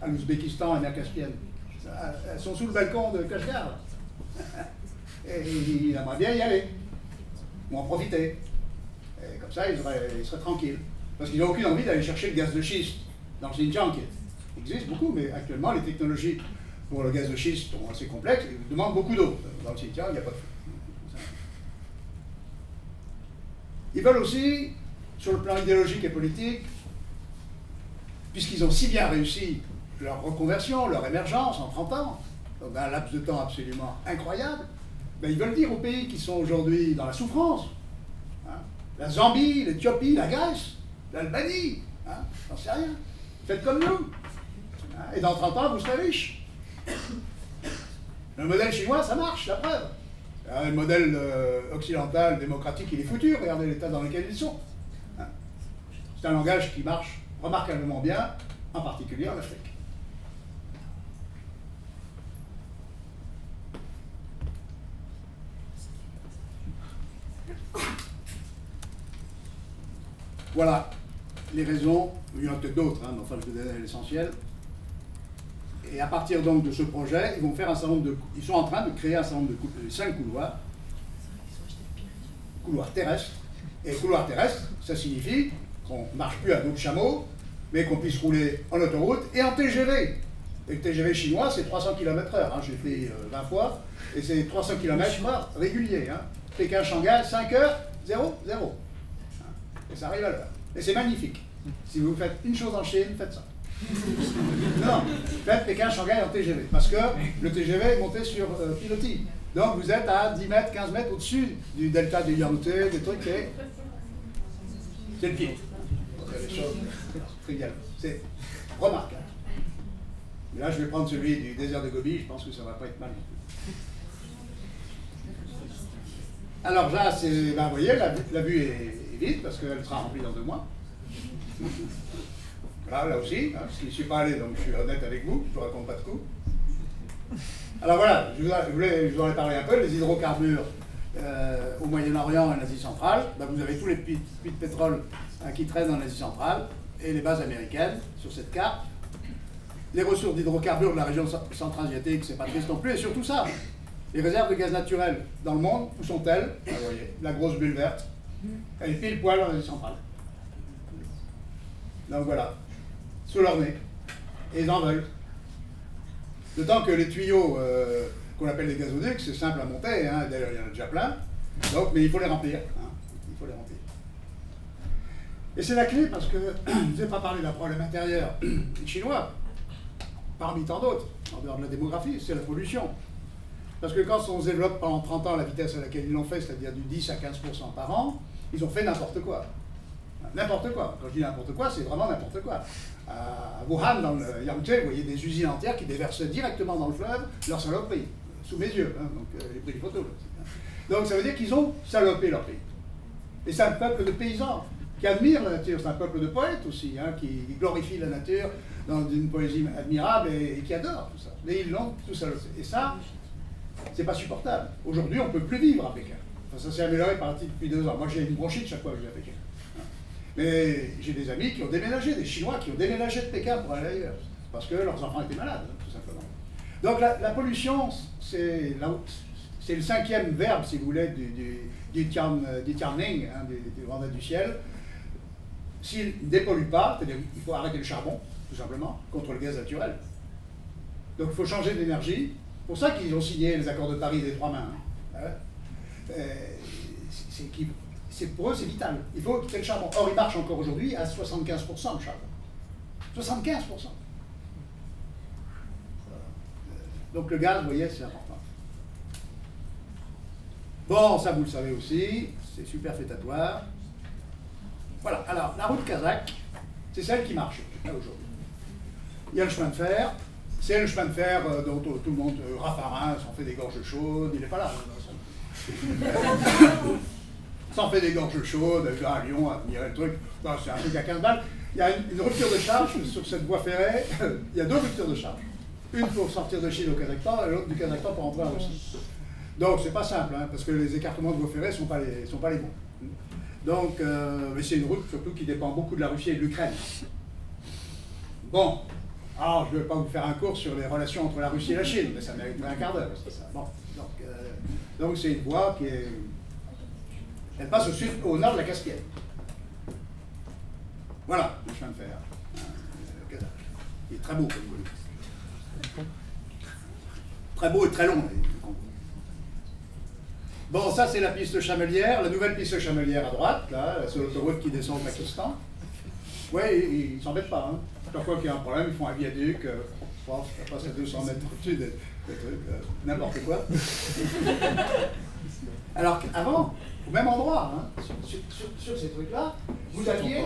À l'Ouzbékistan, à la mer Caspienne. Elles sont sous le balcon de Kashgar. Et ils aimeraient bien y aller. Ou en profiter. Et comme ça, ils seraient tranquilles. Parce qu'ils n'ont aucune envie d'aller chercher le gaz de schiste dans le Xinjiang, qui existe beaucoup, mais actuellement, les technologies pour le gaz de schiste sont assez complexes et demandent beaucoup d'eau. Dans le Xinjiang, il n'y a pas de feu. Ils veulent aussi, sur le plan idéologique et politique, puisqu'ils ont si bien réussi leur reconversion, leur émergence en 30 ans, dans un laps de temps absolument incroyable, ben ils veulent dire aux pays qui sont aujourd'hui dans la souffrance, hein, la Zambie, l'Éthiopie, la Grèce, l'Albanie, hein, j'en sais rien, faites comme nous, hein, et dans 30 ans, vous serez riches. Le modèle chinois, ça marche, la preuve. Le modèle occidental, démocratique, il est foutu, regardez l'état dans lequel ils sont. Hein. C'est un langage qui marche remarquablement bien, en particulier en Afrique. Voilà les raisons, il y en a peut-être d'autres, hein, mais enfin je vous donne l'essentiel. Et à partir donc de ce projet, ils vont faire un certain nombre de, ils sont en train de créer un certain nombre de 5 couloirs terrestres. Et couloirs terrestres, ça signifie qu'on ne marche plus à dos de chameau, mais qu'on puisse rouler en autoroute et en TGV. Et le TGV chinois, c'est 300 km/h. Hein, j'ai fait 20 fois, et c'est 300 km/h régulier. Hein. Pékin-Shanghai, 5 heures, 0, 0. Et ça arrive à l'heure. Et c'est magnifique. Si vous faites une chose en Chine, faites ça. Non, faites Pékin-Shanghai en TGV. Parce que le TGV est monté sur pilotis. Donc vous êtes à 10 mètres, 15 mètres au-dessus du delta du Yangtze, des trucs, et c'est le pied. C'est des choses triviales. C'est remarquable. Mais là, je vais prendre celui du désert de Gobi, je pense que ça ne va pas être mal. Alors là, ben, vous voyez, la vue est vide, parce qu'elle sera remplie dans 2 mois. Là aussi, hein, je n'y suis pas allé, donc je suis honnête avec vous, je ne vous raconte pas de coup. Alors voilà, je vous en ai parlé un peu, les hydrocarbures au Moyen-Orient et en Asie centrale. Ben, vous avez tous les puits de pétrole qui traînent en Asie centrale et les bases américaines sur cette carte. Les ressources d'hydrocarbures de la région centra-asiatique, c'est pas triste non plus, et surtout ça, les réserves de gaz naturel dans le monde, où sont-elles? Ben, vous voyez, la grosse bulle verte, elle est pile poil en Asie centrale. Donc voilà, sous leur nez, et ils en veulent. D'autant que les tuyaux qu'on appelle les gazoducs, c'est simple à monter, hein, d'ailleurs il y en a déjà plein, donc, mais il faut les remplir. Hein, il faut les remplir. Et c'est la clé parce que je ne vous ai pas parlé d'un problème intérieur chinois, parmi tant d'autres, en dehors de la démographie, c'est la pollution. Parce que quand on se développe pendant 30 ans à la vitesse à laquelle ils l'ont fait, c'est-à-dire du 10 à 15% par an, ils ont fait n'importe quoi. N'importe quoi. Quand je dis n'importe quoi, c'est vraiment n'importe quoi. À Wuhan, dans le Yangtze, vous voyez des usines entières qui déversaient directement dans le fleuve leur saloperie, sous mes yeux. Hein, donc, j'ai pris des photos. Là. Donc ça veut dire qu'ils ont salopé leur pays. Et c'est un peuple de paysans qui admire la nature. C'est un peuple de poètes aussi, hein, qui glorifie la nature dans une poésie admirable et qui adore tout ça. Mais ils l'ont tout salopé. Et ça, c'est pas supportable. Aujourd'hui, on ne peut plus vivre à Pékin. Enfin, ça s'est amélioré par depuis 2 ans. Moi, j'ai une bronchite chaque fois que je vais à Pékin. Mais j'ai des amis qui ont déménagé, des Chinois qui ont déménagé de Pékin pour aller ailleurs, parce que leurs enfants étaient malades, tout simplement. Donc la pollution, c'est le 5e verbe, si vous voulez, du Tianning, hein, du mandat du ciel. S'il ne dépollue pas, c'est-à-dire qu'il faut arrêter le charbon, tout simplement, contre le gaz naturel. Donc il faut changer d'énergie. C'est pour ça qu'ils ont signé les accords de Paris des 3 mains. Hein. Pour eux, c'est vital. Il faut quitter le charbon. Or, il marche encore aujourd'hui à 75% le charbon. 75%. Donc le gaz, vous voyez, c'est important. Bon, ça vous le savez aussi, c'est superfétatoire. Voilà, alors la route kazakh, c'est celle qui marche là aujourd'hui. Il y a le chemin de fer, c'est le chemin de fer dont tout le monde, Raffarin, s'en fait des gorges chaudes, il n'est pas là. S'en fait des gorges chaudes, à Lyon, à admirer le truc. C'est un truc à 15 balles. Il y a une rupture de charge sur cette voie ferrée. Il y a 2 ruptures de charge. Une pour sortir de Chine au Kazakhstan et l'autre du Kazakhstan pour entrer en Russie. Donc c'est pas simple, hein, parce que les écartements de voie ferrée ne sont pas les bons. Donc, mais c'est une route surtout qui dépend beaucoup de la Russie et de l'Ukraine. Bon, alors je ne vais pas vous faire un cours sur les relations entre la Russie et la Chine, mais ça mériterait un quart d'heure. Bon, donc c'est une voie qui est... Elle passe au nord de la Caspienne. Voilà le chemin de fer. Il est très beau, comme vous voulez. Très beau et très long. Bon, ça c'est la piste chamelière, la nouvelle piste chamelière à droite, là, c'est l'autoroute qui descend au Pakistan. Oui, ils ne s'embêtent pas. Hein. Chaque fois qu'il y a un problème, ils font un viaduc, ça passe à 200 mètres au-dessus des trucs, n'importe quoi. Alors qu'avant, au même endroit, hein, sur ces trucs-là, vous aviez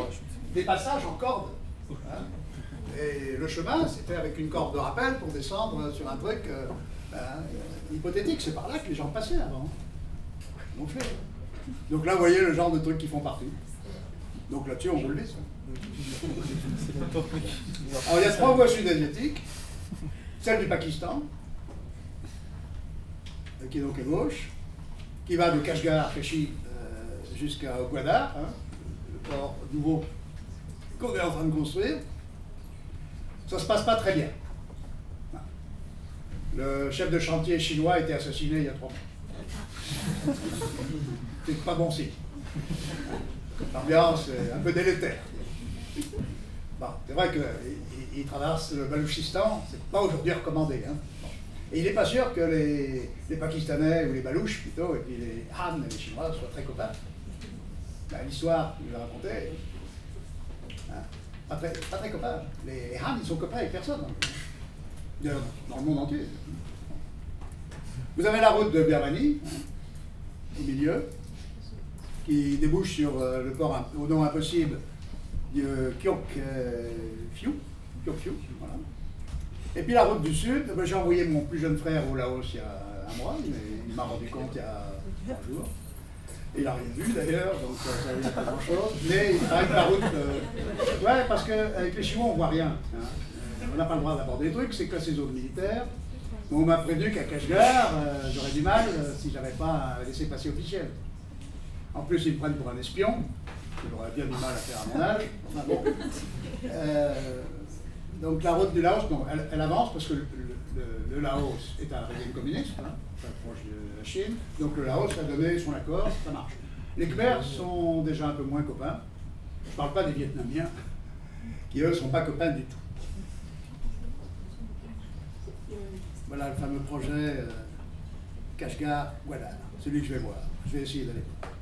des passages en corde. Hein, et le chemin, c'était avec une corde de rappel pour descendre sur un truc hypothétique. C'est par là que les gens passaient avant. Ils l'ont fait. Donc là, vous voyez le genre de trucs qu'ils font partout. Donc là-dessus, on roule vite. Alors il y a 3 voies sud-asiatiques. Celle du Pakistan, qui est donc à gauche, qui va de Kashgar, Kashi, jusqu'à Gwadar, hein, le port nouveau qu'on est en train de construire, ça ne se passe pas très bien. Le chef de chantier chinois a été assassiné il y a 3 mois. C'est pas bon signe. L'ambiance est un peu délétère. Bon, c'est vrai qu'il traverse le Balouchistan, c'est pas aujourd'hui recommandé. Hein. Et il n'est pas sûr que les Pakistanais, ou les Balouches plutôt, et puis les Han et les Chinois soient très copains. Ben, l'histoire qu'il nous a racontée, hein, pas très copains. Les Han, ils sont copains avec personne. Hein. Dans le monde entier. Vous avez la route de Birmanie, hein, au milieu, qui débouche sur le port au nom impossible de Kyok Phiu, voilà. Et puis la route du Sud, ben, j'ai envoyé mon plus jeune frère au Laos il y a 1 mois, mais il m'a rendu compte il y a 3 jours. Il n'a rien vu d'ailleurs, donc ça ne veut pas grand-chose. Mais il paraît que la route... ouais, parce qu'avec les Chinois, on ne voit rien. Hein. On n'a pas le droit d'aborder des trucs, c'est que ces zones militaires. On m'a prévenu qu'à Kashgar, j'aurais du mal si j'avais pas laissé passer officiel. En plus, ils me prennent pour un espion, que j'aurais bien du mal à faire à mon âge. Enfin bon. Donc la route du Laos, non, elle avance parce que le Laos est un régime communiste, hein, très proche de la Chine. Donc le Laos a donné son accord, ça marche. Les Khmers sont déjà un peu moins copains. Je ne parle pas des Vietnamiens, qui eux ne sont pas copains du tout. Voilà le fameux projet Kashgar-Gwadar, celui que je vais voir. Je vais essayer d'aller voir.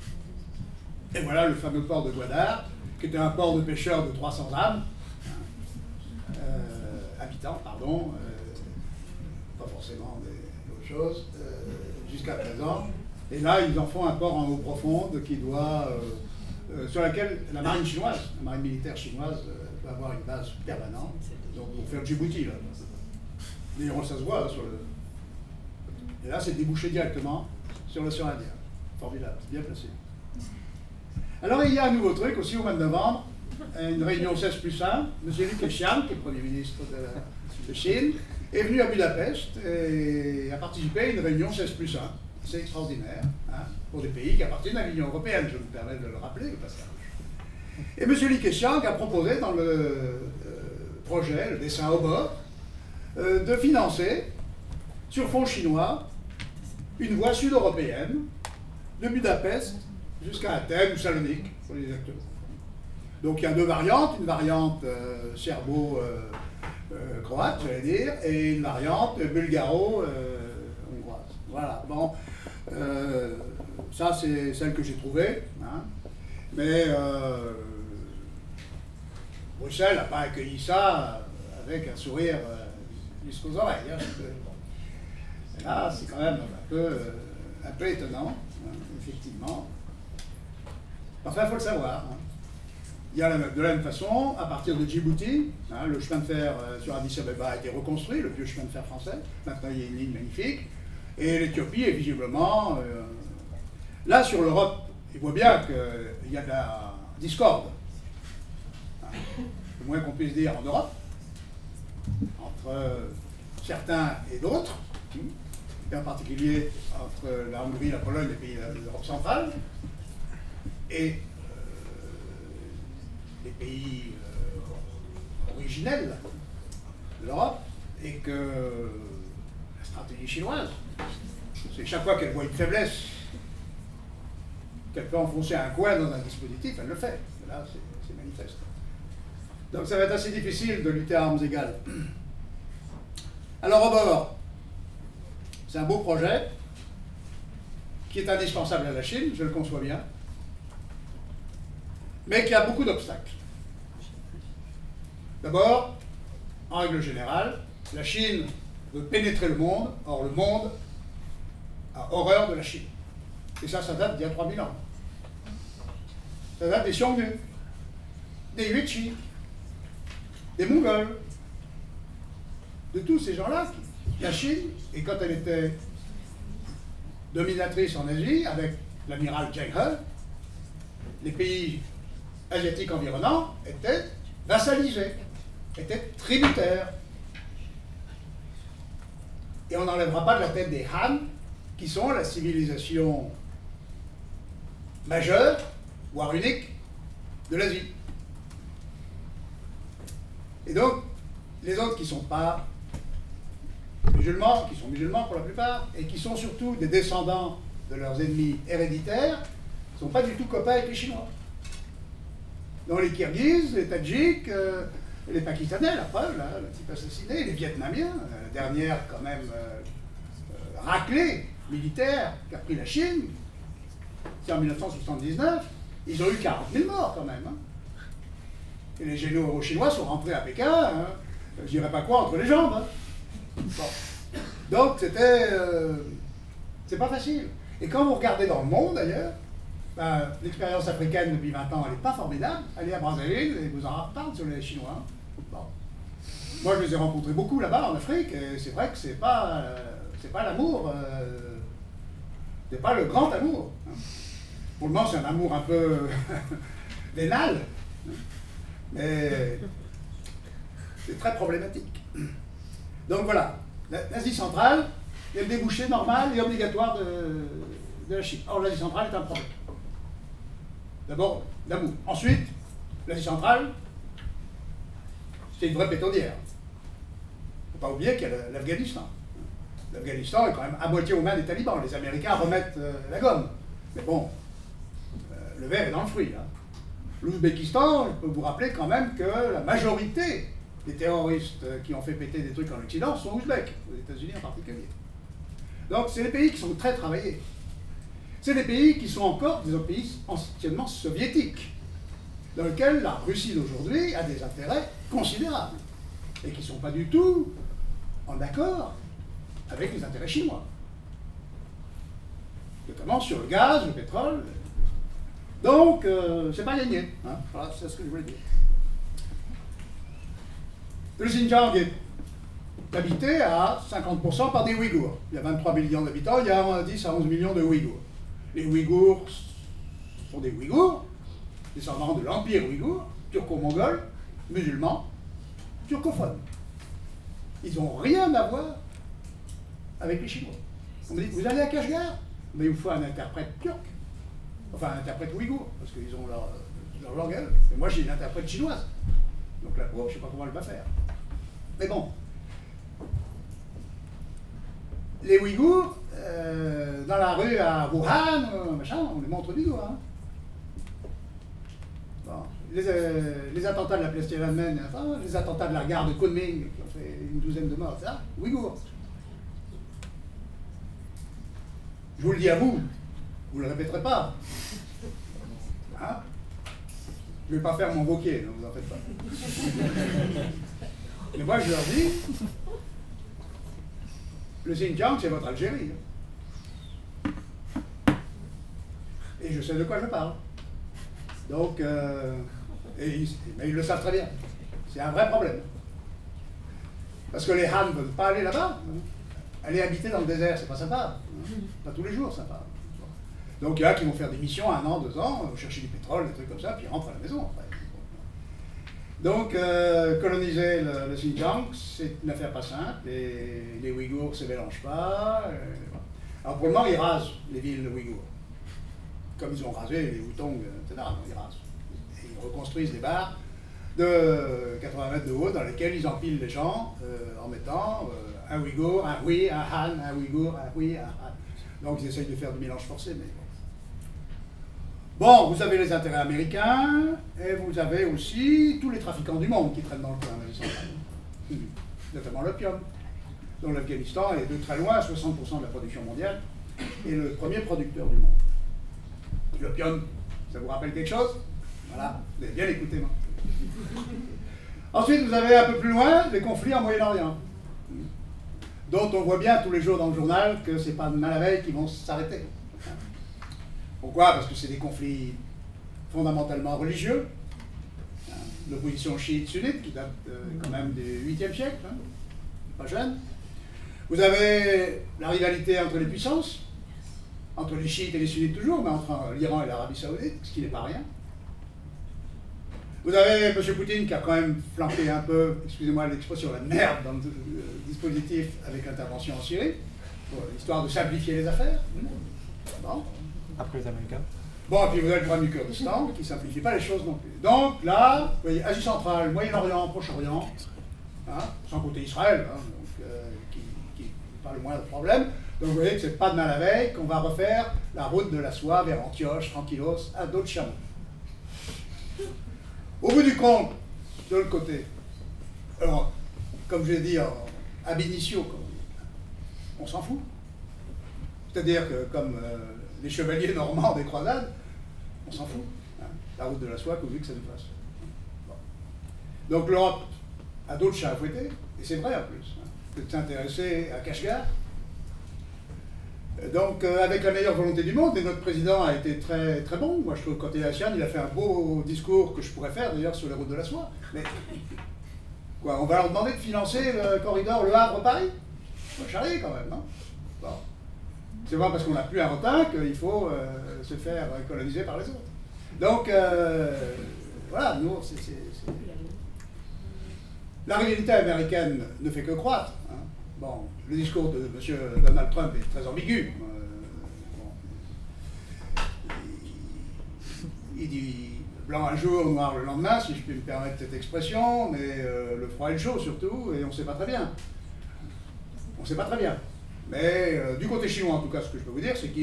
Et voilà le fameux port de Gwadar, qui était un port de pêcheurs de 300 âmes, habitants, pardon, pas forcément d'autres choses, jusqu'à présent. Et là, ils en font un port en eau profonde qui doit, sur laquelle la marine chinoise, la marine militaire chinoise, va avoir une base permanente. Donc, pour faire Djibouti, là. D'ailleurs, ça se voit sur le... Et là, c'est débouché directement sur l'océan Indien. Formidable, bien placé. Alors, il y a un nouveau truc aussi au mois de novembre, une réunion 16+1. M. Li Keqiang, qui est Premier ministre de Chine, est venu à Budapest et a participé à une réunion 16+1. C'est extraordinaire, hein, pour des pays qui appartiennent à l'Union européenne, je me permets de le rappeler au passage. Et M. Li Keqiang a proposé dans le projet, le dessin au bord, de financer, sur fonds chinois, une voie sud-européenne de Budapest jusqu'à Athènes ou Salonique, pour les exactement. Donc il y a 2 variantes, une variante serbo-croate, j'allais dire, et une variante bulgaro-hongroise. Voilà, bon, ça c'est celle que j'ai trouvée, hein. Mais Bruxelles n'a pas accueilli ça avec un sourire jusqu'aux oreilles. Hein, là, c'est quand même un peu étonnant, hein, effectivement. Enfin, il faut le savoir. Hein. Il y a de la même façon, à partir de Djibouti, hein, le chemin de fer sur Addis Abeba a été reconstruit, le vieux chemin de fer français. Maintenant, il y a une ligne magnifique. Et l'Éthiopie est visiblement... là, sur l'Europe, il voit bien qu'il y a de la discorde. Hein, le moins qu'on puisse dire en Europe, entre certains et d'autres, et en particulier entre la Hongrie, la Pologne et les pays de l'Europe centrale, et les pays originels de l'Europe, et que la stratégie chinoise, c'est que chaque fois qu'elle voit une faiblesse, qu'elle peut enfoncer un coin dans un dispositif, elle le fait. Là, c'est manifeste. Donc ça va être assez difficile de lutter à armes égales. Alors au bord, c'est un beau projet qui est indispensable à la Chine, je le conçois bien, mais qui a beaucoup d'obstacles. D'abord, en règle générale, la Chine veut pénétrer le monde, or le monde a horreur de la Chine. Et ça date d'il y a 3000 ans. Ça date des Xiongnu, des Yuezhi, des Mongols, de tous ces gens-là. La Chine, et quand elle était dominatrice en Asie, avec l'amiral Zheng He, les pays asiatiques environnants étaient vassalisés, étaient tributaires. Et on n'enlèvera pas de la tête des Han, qui sont la civilisation majeure, voire unique, de l'Asie. Et donc, les autres qui ne sont pas musulmans, qui sont musulmans pour la plupart, et qui sont surtout des descendants de leurs ennemis héréditaires, ne sont pas du tout copains avec les Chinois. Donc les Kirghizes, les Tadjiks, les Pakistanais, la preuve, là, le type assassiné, les Vietnamiens, la dernière quand même raclée militaire qu'a pris la Chine, c'est en 1979, ils ont eu 40 000 morts quand même. Hein. Et les généraux chinois sont rentrés à Pékin, hein, je dirais pas quoi, entre les jambes. Hein. Bon. Donc c'était... c'est pas facile. Et quand vous regardez dans le monde d'ailleurs, ben, l'expérience africaine depuis 20 ans, elle n'est pas formidable. Allez à Brazzaville et vous en reparlez sur les Chinois. Bon. Moi, je les ai rencontrés beaucoup là-bas en Afrique, et c'est vrai que c'est pas l'amour, c'est pas le grand amour. Hein. Pour le moment, c'est un amour un peu vénal, mais c'est très problématique. Donc voilà, l'Asie centrale est le débouché normal et obligatoire de la Chine. Or, l'Asie centrale est un problème. D'abord, l'amour. Ensuite, l'Asie centrale, c'est une vraie pétrolière. Il ne faut pas oublier qu'il y a l'Afghanistan. L'Afghanistan est quand même à moitié aux mains des talibans. Les Américains remettent la gomme. Mais bon, le verre est dans le fruit. Hein. L'Ouzbékistan, je peux vous rappeler quand même que la majorité des terroristes qui ont fait péter des trucs en Occident sont ouzbeks, aux États-Unis en particulier. Donc, c'est des pays qui sont très travaillés. C'est des pays qui sont encore des pays anciennement soviétiques, dans lesquels la Russie d'aujourd'hui a des intérêts considérables, et qui ne sont pas du tout en accord avec les intérêts chinois. Notamment sur le gaz, le pétrole. Donc, c'est pas gagné. Hein. Voilà, c'est ce que je voulais dire. Le Xinjiang est habité à 50% par des Ouïghours. Il y a 23 millions d'habitants, il y a 10 à 11 millions de Ouïghours. Les Ouïghours sont des Ouïghours, descendants de l'Empire ouïghour, turco-mongol, musulmans, turcophones. Ils n'ont rien à voir avec les Chinois. On me dit, vous allez à Kashgar? Mais il vous faut un interprète turc, enfin un interprète ouïghour, parce qu'ils ont leur langage. Et moi j'ai une interprète chinoise. Donc la pauvre, je ne sais pas comment elle va faire. Mais bon. Les Ouïghours, dans la rue à Wuhan, machin, on les montre du doigt. Hein. Bon. Les attentats de la place Tiananmen, les attentats de la gare de Kunming, qui ont fait une douzaine de morts, ça, Ouïghours. Je vous le dis à vous, vous ne le répéterez pas. Hein? Je ne vais pas faire mon bouquet, ne vous en faites pas. Mais moi, je leur dis, le Xinjiang, c'est votre Algérie. Et je sais de quoi je parle. Donc, mais ils le savent très bien. C'est un vrai problème. Parce que les Han ne veulent pas aller là-bas. Aller habiter dans le désert, c'est pas sympa. Pas tous les jours sympa. Donc il y en a qui vont faire des missions 1 an, 2 ans, chercher du pétrole, des trucs comme ça, puis ils rentrent à la maison après. Donc coloniser le Xinjiang, c'est une affaire pas simple, et les Ouïghours ne se mélangent pas. Alors pour le moment, ils rasent les villes ouïghours. Comme ils ont rasé les Hutong, etc. Ils rasent. Et ils reconstruisent des bars de 80 mètres de haut dans lesquels ils empilent les gens en mettant un Ouïghour, un Hui, un Han, un Ouïghour, un Hui, un Han. Donc ils essayent de faire du mélange forcé, mais bon. Bon, vous avez les intérêts américains, et vous avez aussi tous les trafiquants du monde qui traînent dans le coin, notamment l'opium, dont l'Afghanistan est de très loin 60% de la production mondiale, et le premier producteur du monde. L'opium, ça vous rappelle quelque chose? Voilà, vous avez bien écouté, moi. Ensuite, vous avez un peu plus loin les conflits en Moyen-Orient, dont on voit bien tous les jours dans le journal que c'est pas demain la veille qu'ils vont s'arrêter. Pourquoi? Parce que c'est des conflits fondamentalement religieux. L'opposition chiite-sunnite qui date quand même du 8e siècle, hein, pas jeune. Vous avez la rivalité entre les puissances, entre les chiites et les sunnites toujours, mais entre l'Iran et l'Arabie saoudite, ce qui n'est pas rien. Vous avez M. Poutine qui a quand même flanqué un peu, excusez-moi l'expression, la merde dans le dispositif avec l'intervention en Syrie, pour l'histoire de simplifier les affaires. Bon. Après les Américains. Bon, et puis vous avez le problème du Kurdistan, qui ne simplifie pas les choses non plus. Donc là, vous voyez, Asie centrale, Moyen-Orient, Proche-Orient, hein, sans compter Israël, hein, donc, qui n'est pas le moindre problème. Donc vous voyez que c'est pas demain la veille qu'on va refaire la route de la soie vers Antioche, tranquillos, à d'autres chameaux. Au bout du compte, de l'autre côté, alors, comme je l'ai dit, ab initio, on s'en fout. C'est-à-dire que, comme les chevaliers normands des croisades, on s'en fout. Hein. La route de la soie, pourvu que ça nous fasse. Bon. Donc l'Europe a d'autres chats à fouetter, et c'est vrai en plus, hein, que de s'intéresser à Kashgar. Donc, avec la meilleure volonté du monde, et notre président a été très, très bon. Moi, je trouve que quand il est à Sion, il a fait un beau discours que je pourrais faire d'ailleurs sur les routes de la soie. Mais quoi, on va leur demander de financer le corridor Le Havre-Paris? Moi, charrier quand même, non? Bon. C'est pas parce qu'on n'a plus un retard qu'il faut se faire coloniser par les autres. Donc, voilà, nous, la réalité américaine ne fait que croître. Hein. Bon, le discours de M. Donald Trump est très ambigu. Bon, il dit blanc un jour, noir le lendemain, si je puis me permettre cette expression, mais le froid et le chaud surtout, et on ne sait pas très bien. On ne sait pas très bien. Mais du côté chinois, en tout cas, ce que je peux vous dire, c'est que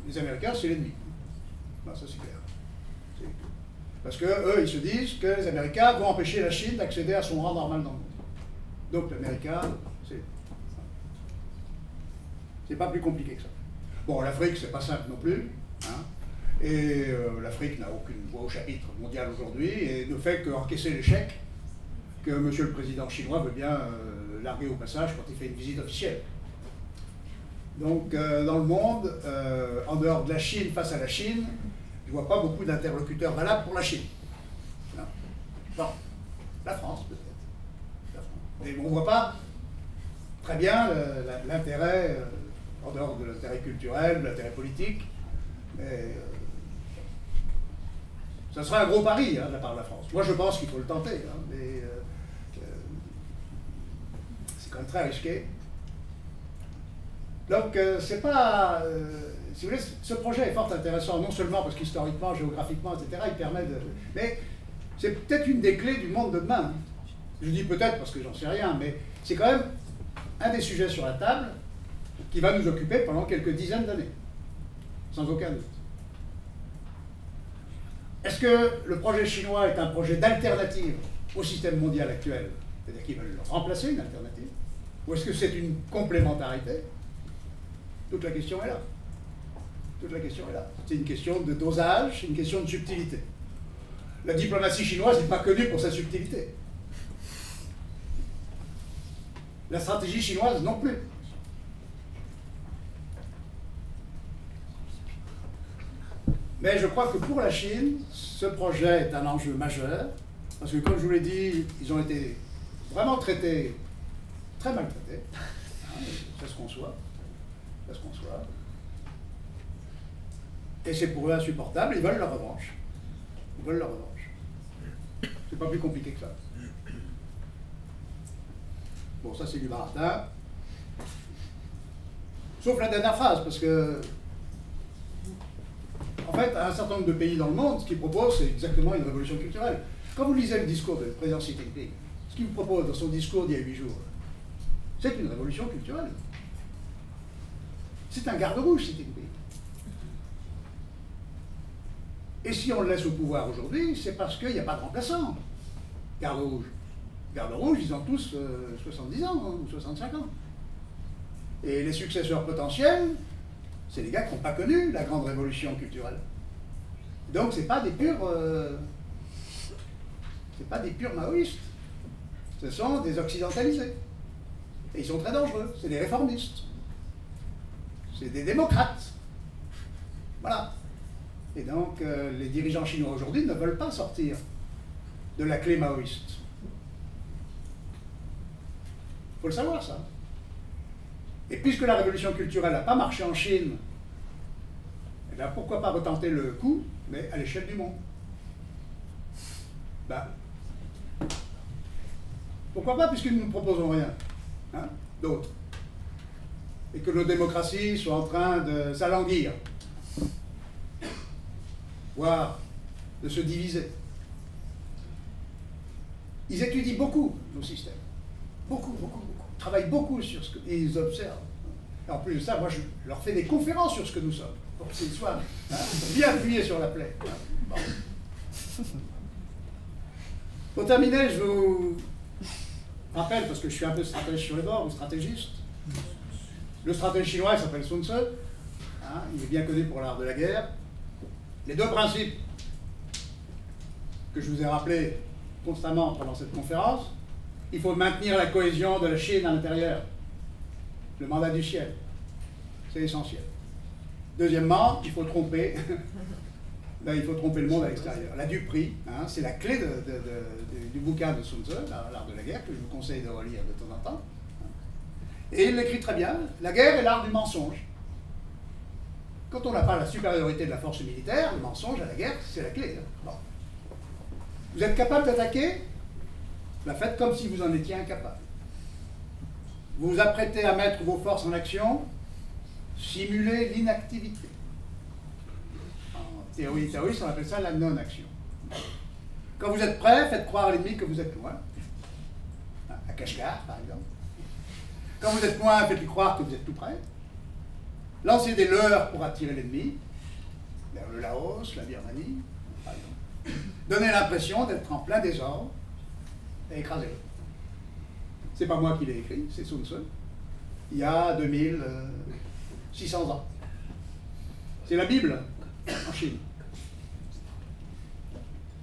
les Américains, c'est l'ennemi. Ben, ça, c'est clair. Parce qu'eux, ils se disent que les Américains vont empêcher la Chine d'accéder à son rang normal dans le monde. Donc l'Américain, c'est pas plus compliqué que ça. Bon, l'Afrique, c'est pas simple non plus. Hein, et l'Afrique n'a aucune voix au chapitre mondial aujourd'hui et ne fait qu'encaisser l'échec que M. le Président chinois veut bien larguer au passage quand il fait une visite officielle. Donc, dans le monde, en dehors de la Chine face à la Chine, je ne vois pas beaucoup d'interlocuteurs valables pour la Chine. Non. Bon, la France peut-être. Mais on ne voit pas très bien l'intérêt, en dehors de l'intérêt culturel, de l'intérêt politique, mais ça serait un gros pari hein, de la part de la France. Moi je pense qu'il faut le tenter, hein, mais c'est quand même très risqué. Donc c'est pas... si vous voulez, ce projet est fort intéressant, non seulement parce qu'historiquement, géographiquement, etc., il permet de... Mais c'est peut-être une des clés du monde de demain. Je dis peut-être parce que j'en sais rien, mais c'est quand même un des sujets sur la table qui va nous occuper pendant quelques dizaines d'années, sans aucun doute. Est-ce que le projet chinois est un projet d'alternative au système mondial actuel? C'est-à-dire qu'ils veulent remplacer une alternative? Ou est-ce que c'est une complémentarité? Toute la question est là. Toute la question est là. C'est une question de dosage, c'est une question de subtilité. La diplomatie chinoise n'est pas connue pour sa subtilité. La stratégie chinoise non plus. Mais je crois que pour la Chine, ce projet est un enjeu majeur, parce que comme je vous l'ai dit, ils ont été vraiment traités, très mal traités. Ça se conçoit. Ça se conçoit. Et c'est pour eux insupportable, ils veulent leur revanche. Ils veulent leur revanche. C'est pas plus compliqué que ça. Bon, ça c'est du baratin. Sauf la dernière phrase, parce que, en fait, un certain nombre de pays dans le monde, ce qu'ils proposent, c'est exactement une révolution culturelle. Quand vous lisez le discours du président Xi Jinping, ce qu'il vous propose dans son discours d'il y a 8 jours, c'est une révolution culturelle. C'est un garde-rouge, Xi Jinping. Et si on le laisse au pouvoir aujourd'hui, c'est parce qu'il n'y a pas de remplaçant. Garde-rouge. Garde-rouge, ils ont tous 70 ans hein, ou 65 ans. Et les successeurs potentiels, c'est les gars qui n'ont pas connu la grande révolution culturelle. Donc c'est pas des purs... c'est pas des purs maoïstes. Ce sont des occidentalisés. Et ils sont très dangereux. C'est des réformistes. C'est des démocrates. Voilà. Et donc, les dirigeants chinois aujourd'hui ne veulent pas sortir de la clé maoïste. Il faut le savoir, ça. Et puisque la révolution culturelle n'a pas marché en Chine, eh bien, pourquoi pas retenter le coup, mais à l'échelle du monde? Ben, pourquoi pas, puisque nous ne proposons rien hein, d'autre. Et que nos démocraties sont en train de s'alanguir. voire de se diviser. Ils étudient beaucoup nos systèmes. Beaucoup, beaucoup, beaucoup. Ils travaillent beaucoup sur ce que... Et ils observent. Et en plus de ça, moi, je leur fais des conférences sur ce que nous sommes, pour qu'ils soient bien appuyés sur la plaie. Bon. Pour terminer, je vous rappelle, parce que je suis un peu stratège sur les bords, ou stratégiste, le stratège chinois, il s'appelle Sun Tzu. Il est bien connu pour l'art de la guerre. Les deux principes que je vous ai rappelés constamment pendant cette conférence, il faut maintenir la cohésion de la Chine à l'intérieur. Le mandat du ciel, c'est essentiel. Deuxièmement, il faut tromper, il faut tromper le monde à l'extérieur. La duperie, c'est la clé du bouquin de Sun Tzu, l'art de la guerre, que je vous conseille de relire de temps en temps. Et il l'écrit très bien, la guerre est l'art du mensonge. Quand on n'a pas la supériorité de la force militaire, le mensonge à la guerre, c'est la clé. Bon. Vous êtes capable d'attaquer? La faites comme si vous en étiez incapable. Vous vous apprêtez à mettre vos forces en action, simulez l'inactivité. En théorie taoïste, on appelle ça la non-action. Quand vous êtes prêt, faites croire à l'ennemi que vous êtes loin. À Kashgar, par exemple. Quand vous êtes loin, faites-lui croire que vous êtes tout près. Lancez des leurres pour attirer l'ennemi, vers le Laos, la Birmanie, par exemple. Donnez l'impression d'être en plein désordre et écrasez-le. C'est pas moi qui l'ai écrit, c'est Sun Tzu, il y a 2600 ans. C'est la Bible en Chine.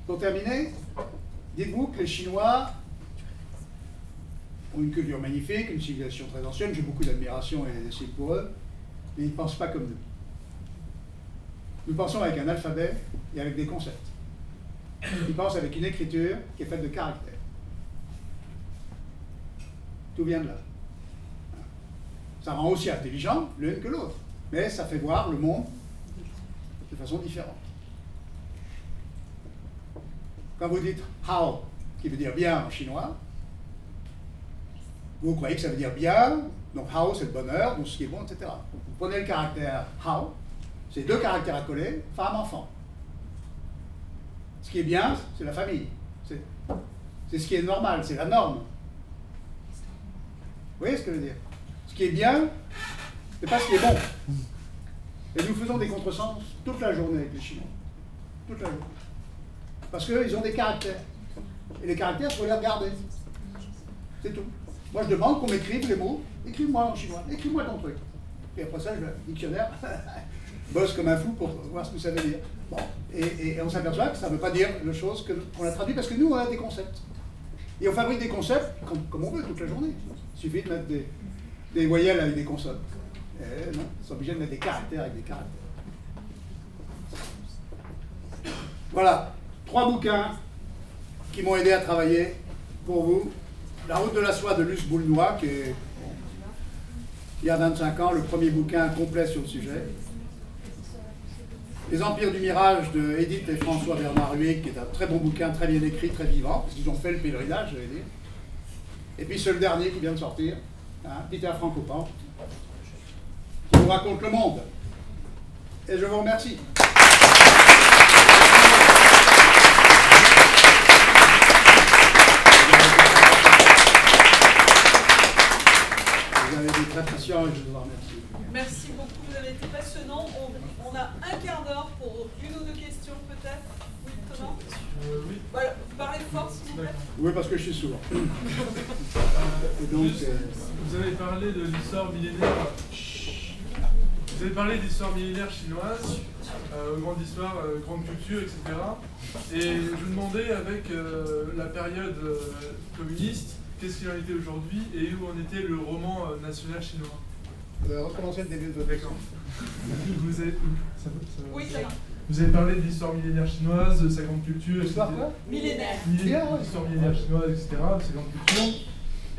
Pour terminer, dites-vous que les Chinois ont une culture magnifique, une civilisation très ancienne, j'ai beaucoup d'admiration et d'estime pour eux, mais ils ne pensent pas comme nous. Nous pensons avec un alphabet et avec des concepts. Ils pensent avec une écriture qui est faite de caractères. Tout vient de là. Ça rend aussi intelligent l'une que l'autre, mais ça fait voir le monde de façon différente. Quand vous dites « how », qui veut dire « bien » en chinois, vous croyez que ça veut dire « bien », donc « how » c'est le bonheur, donc ce qui est bon, etc. Vous prenez le caractère « how », c'est deux caractères à coller, femme, enfant. Ce qui est bien, c'est la famille. C'est ce qui est normal, c'est la norme. Vous voyez ce que je veux dire? Ce qui est bien, c'est pas ce qui est bon. Et nous faisons des contresens toute la journée avec les Chinois. Toute la journée. Parce qu'ils ont des caractères. Et les caractères, il faut les regarder. C'est tout. Moi, je demande qu'on m'écrive les mots. Écris-moi en chinois. Écris-moi ton truc. Et après ça, je le dictionnaire bosse comme un fou pour voir ce que ça veut dire. Bon. Et on s'aperçoit que ça ne veut pas dire les choses qu'on a traduites, parce que nous, on a des concepts. Et on fabrique des concepts comme on veut toute la journée. Il suffit de mettre des voyelles avec des consonnes. Non, ils sont obligés de mettre des caractères avec des caractères. Voilà, 3 bouquins qui m'ont aidé à travailler pour vous. La route de la soie de Luce Boulnois, qui est, il y a 25 ans, le premier bouquin complet sur le sujet. Les Empires du Mirage de Edith et François Bernard Huet, qui est un très bon bouquin, très bien écrit, très vivant, parce qu'ils ont fait le pèlerinage, je vais dire. Et puis c'est le dernier qui vient de sortir, Peter Frankopan, qui vous raconte le monde. Et je vous remercie. Vous avez été très patient et je vous en remercie. Merci beaucoup, vous avez été passionnant. On a un quart d'heure pour une ou deux questions peut-être. Oui, Thomas oui. Voilà, vous parlez fort s'il vous plaît. Oui, parce que je suis sourd. Et donc, vous avez parlé de l'histoire millénaire. Vous avez parlé d'histoire millénaire chinoise, grande histoire, grande culture, etc. Et je me demandais, avec la période communiste, qu'est-ce qu'il en était aujourd'hui et où en était le roman national chinois? recommencer le début de votre question. Vous avez, Oui, ça va. Vous avez parlé de l'histoire millénaire chinoise, de sa grande culture, etc. L'histoire quoi? Millénaire. L'histoire millénaire chinoise, etc., de sa grande culture.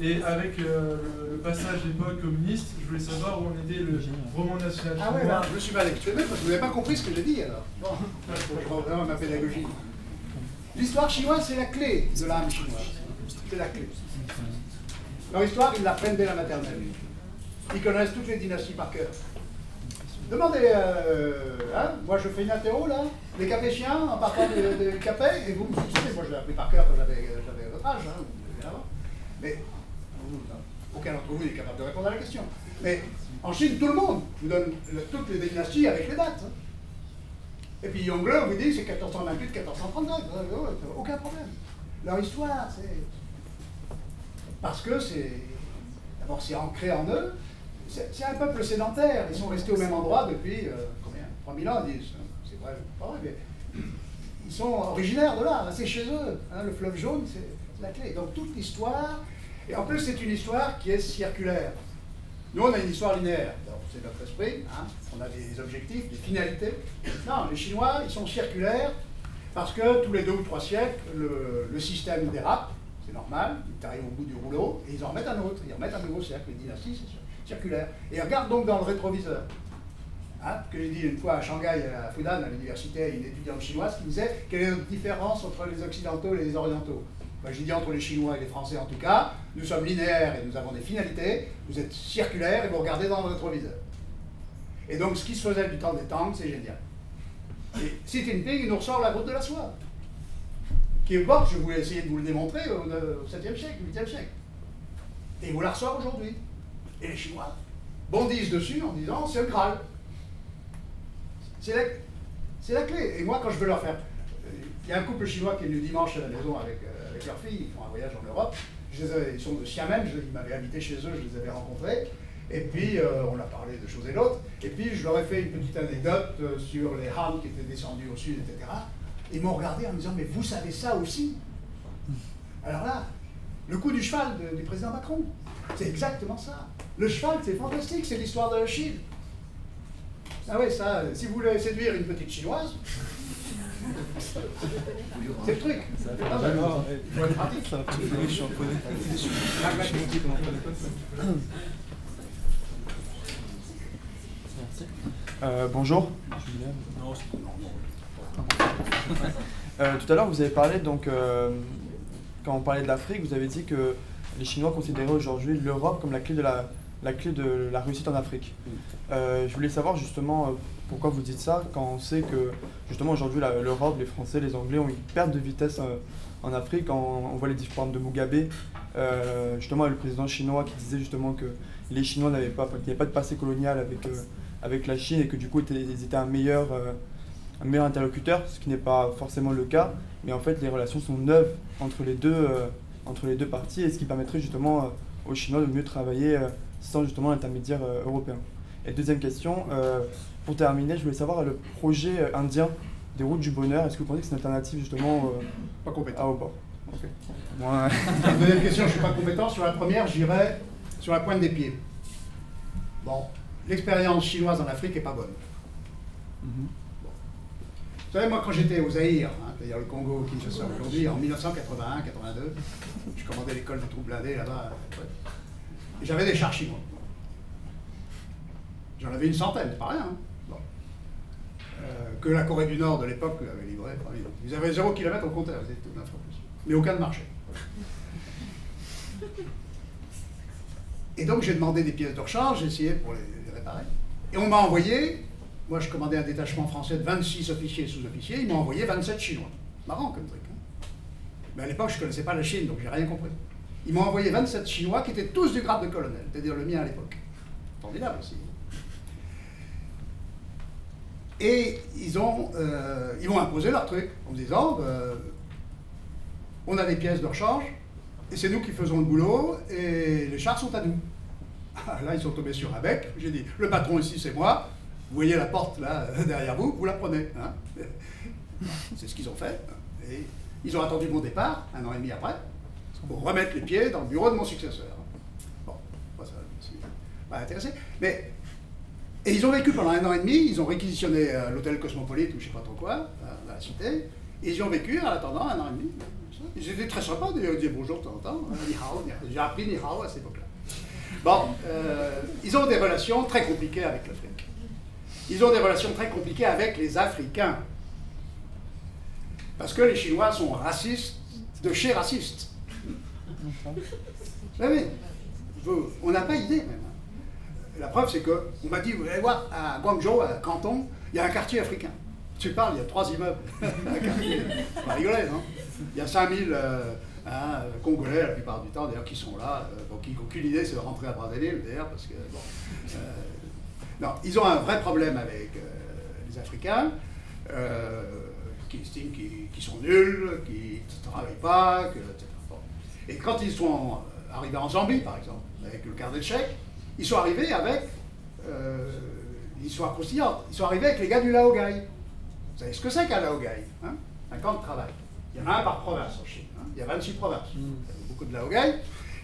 Et avec le passage d'époque communiste, je voulais savoir où en était le roman national chinois. Ah ouais, je me suis mal exprimé parce que vous n'avez pas compris ce que j'ai dit alors. Bon, je prends vraiment ma pédagogie. L'histoire chinoise, c'est la clé de l'âme chinoise. C'est la clé. Leur histoire, ils l'apprennent dès la maternelle. Ils connaissent toutes les dynasties par cœur. Demandez, hein, moi je fais une interro là, les capétiens en partant de Capet, et vous me succédez. Moi je l'ai appris par cœur quand j'avais votre âge, hein, évidemment. Mais aucun d'entre vous n'est capable de répondre à la question. Mais en Chine, tout le monde vous donne toutes les dynasties avec les dates. Hein. Et puis Yongle vous dit c'est 1428, 1439, aucun problème. Leur histoire, c'est... Parce que c'est... D'abord, c'est ancré en eux. C'est un peuple sédentaire. Ils sont restés au même endroit depuis, combien 3000 ans, ils disent. C'est vrai, pas vrai, mais... Ils sont originaires de là, c'est chez eux. Hein, le fleuve jaune, c'est la clé. Donc toute l'histoire... Et en plus, c'est une histoire qui est circulaire. Nous, on a une histoire linéaire. C'est notre esprit. Hein. On a des objectifs, des finalités. Non, les Chinois, ils sont circulaires parce que tous les 2 ou 3 siècles, le système dérape. C'est normal. Ils arrivent au bout du rouleau et ils en remettent un autre. Ils remettent un nouveau cercle. Les dynasties, c'est circulaire. Et regarde donc dans le rétroviseur. Hein, que j'ai dit une fois à Shanghai, à Fudan, à l'université, à une étudiante chinoise qui me disait quelle est la différence entre les Occidentaux et les Orientaux. Ben, j'ai dit entre les Chinois et les Français en tout cas, nous sommes linéaires et nous avons des finalités, vous êtes circulaires et vous regardez dans le rétroviseur. Et donc ce qui se faisait du temps des Tang, c'est génial. Et Xi Jinping, il nous ressort la route de la soie. Qui est morte, je voulais essayer de vous le démontrer au 7e siècle, 8e siècle. Et il vous la ressort aujourd'hui. Et les Chinois bondissent dessus en disant c'est le Graal. C'est la clé. Et moi, quand je veux leur faire... Il y a un couple chinois qui est venu dimanche à la maison avec leur fille, ils font un voyage en Europe. Ils sont de Xiamen, ils m'avaient invité chez eux, je les avais rencontrés. Et puis, on a parlé de choses et d'autres. Et puis, je leur ai fait une petite anecdote sur les Han qui étaient descendus au sud, etc. Ils m'ont regardé en me disant, mais vous savez ça aussi? Alors là, le coup du cheval du président Macron, c'est exactement ça. Le cheval, c'est fantastique, c'est l'histoire de la Chine. Ah oui, ça, si vous voulez séduire une petite chinoise, c'est le truc. Il faut être pratique. Bonjour. Tout à l'heure, vous avez parlé, donc, quand on parlait de l'Afrique, vous avez dit que les Chinois considéraient aujourd'hui l'Europe comme la clé de la réussite en Afrique. Je voulais savoir justement pourquoi vous dites ça, quand on sait que justement aujourd'hui l'Europe, les Français, les Anglais ont une perte de vitesse en Afrique. On voit les différences de Mugabe, justement le président chinois qui disait justement que les Chinois n'avaient pas de passé colonial avec la Chine et que du coup ils étaient un meilleur interlocuteur, ce qui n'est pas forcément le cas, mais en fait les relations sont neuves entre les deux parties, et ce qui permettrait justement aux Chinois de mieux travailler sans justement l'intermédiaire européen. Et deuxième question, pour terminer, je voulais savoir le projet indien des routes du bonheur, est-ce que vous pensez que c'est une alternative justement pas compétent. à Aubert? Okay. La deuxième question, je ne suis pas compétent. Sur la première, j'irai sur la pointe des pieds. Bon, l'expérience chinoise en Afrique n'est pas bonne. Bon. Vous savez, moi, quand j'étais au Zaïre, hein, c'est-à-dire le Congo, Kinshasa aujourd'hui, en 1981-82, je commandais l'école de troupes blindées là-bas. Ouais. Et j'avais des chars chinois. J'en avais une centaine, c'est pas rien. Hein. Bon. Que la Corée du Nord de l'époque avait livré. Ils avaient 0 km au compteur, ils étaient tout d'un fois plus. Mais aucun ne marchait. Et donc j'ai demandé des pièces de rechange, j'ai essayé pour les réparer. Et on m'a envoyé, moi je commandais un détachement français de 26 officiers et sous-officiers, ils m'ont envoyé 27 Chinois. Marrant comme truc. Hein. Mais à l'époque je ne connaissais pas la Chine, donc j'ai rien compris. Ils m'ont envoyé 27 Chinois qui étaient tous du grade de colonel, c'est-à-dire le mien à l'époque. Formidable aussi. Et ils m'ont imposé leur truc en me disant on a des pièces de rechange et c'est nous qui faisons le boulot et les chars sont à nous. Là, ils sont tombés sur un bec. J'ai dit le patron ici, c'est moi. Vous voyez la porte là derrière vous, vous la prenez. Hein. C'est ce qu'ils ont fait. Et ils ont attendu mon départ, 1 an et demi après, pour remettre les pieds dans le bureau de mon successeur. Bon, ça ne suis pas intéressé. Mais. Et ils ont vécu pendant 1 an et demi, ils ont réquisitionné l'hôtel Cosmopolite ou je ne sais pas trop quoi, dans la cité, et ils y ont vécu en attendant 1 an et demi. Ils étaient très sympas, ils disaient bonjour de temps en temps, ni hao, j'ai appris ni hao à cette époque-là. Bon, ils ont des relations très compliquées avec l'Afrique. Ils ont des relations très compliquées avec les Africains. Parce que les Chinois sont racistes, de chez racistes. Vous savez, on n'a pas idée même. Et la preuve, c'est qu'on m'a dit, vous allez voir, à Guangzhou, à Canton, il y a un quartier africain. Tu parles, il y a 3 immeubles. Un quartier. On va rigoler, non? Il y a 5000 Congolais, la plupart du temps, d'ailleurs, qui sont là. Donc, qui n'ont aucune idée, c'est de rentrer à Brazzaville, d'ailleurs, parce que, bon... non, ils ont un vrai problème avec les Africains, qui estiment qu'ils sont nuls, qu'ils ne travaillent pas, etc. Bon. Et quand ils sont arrivés en Zambie, par exemple, avec le carnet de chèques, ils sont arrivés avec l'histoire croustillante. Ils sont arrivés avec les gars du Laogai. Vous savez ce que c'est qu'un Laogai, hein? Un camp de travail. Il y en a un par province en Chine. Hein? Il y a 26 provinces. Il y a beaucoup de Laogai.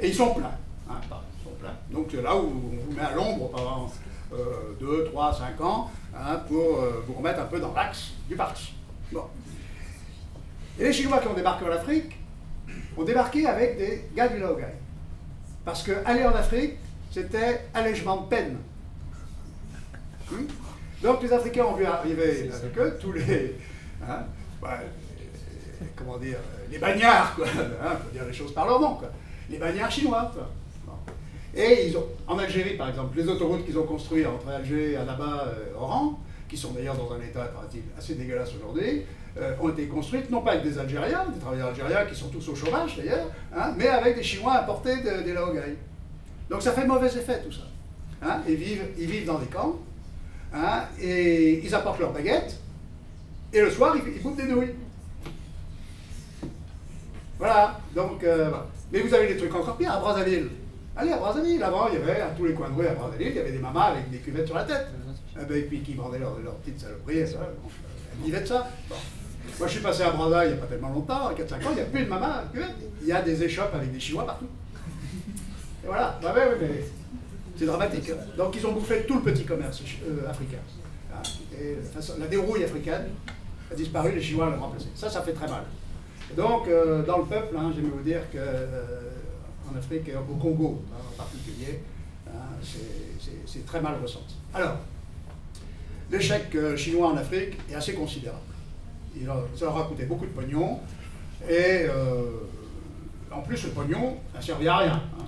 Et ils sont pleins. Hein? Ils sont pleins. Donc c'est là où on vous met à l'ombre pendant 2, 3, 5 ans, hein, pour vous remettre un peu dans l'axe du parti. Bon. Et les Chinois qui ont débarqué en Afrique ont débarqué avec des gars du Laogai. Parce qu'aller en Afrique, c'était allègement de peine. Donc les Africains ont vu arriver avec eux tous les... Hein, comment dire, les bagnards, quoi. Hein, faut dire les choses par leur nom, quoi. Les bagnards chinois, quoi. Bon. Et ils ont, en Algérie, par exemple, les autoroutes qu'ils ont construites entre Alger, Annaba, Oran, qui sont d'ailleurs dans un état assez dégueulasse aujourd'hui, ont été construites non pas avec des Algériens, des travailleurs algériens qui sont tous au chômage d'ailleurs, hein, mais avec des Chinois importés des Laogai. Donc ça fait mauvais effet tout ça. Hein, ils vivent dans des camps, hein, et ils apportent leurs baguettes, et le soir ils bouffent des nouilles. Voilà, donc, voilà. Mais vous avez des trucs encore pires à Brazzaville. Allez à Brazzaville, avant il y avait à tous les coins de rue à Brazzaville, il y avait des mamas avec des cuvettes sur la tête, et puis qui vendaient leurs petites saloperies, ça, elles vivaient de ça. Bon. Moi je suis passé à Brazza il n'y a pas tellement longtemps, 4-5 ans, il n'y a plus de mamas à cuvette, il y a des échoppes avec des Chinois partout. Et voilà, bah ouais, mais c'est dramatique. Hein. Donc ils ont bouffé tout le petit commerce africain. Hein. Et la dérouille africaine a disparu, les Chinois l'ont remplacé. Ça fait très mal. Et donc, dans le peuple, hein, j'aime vous dire qu'en Afrique, et au Congo hein, en particulier, hein, c'est très mal ressenti. Alors, l'échec chinois en Afrique est assez considérable. Ça leur a coûté beaucoup de pognon, et en plus, le pognon n'a servi à rien. Hein.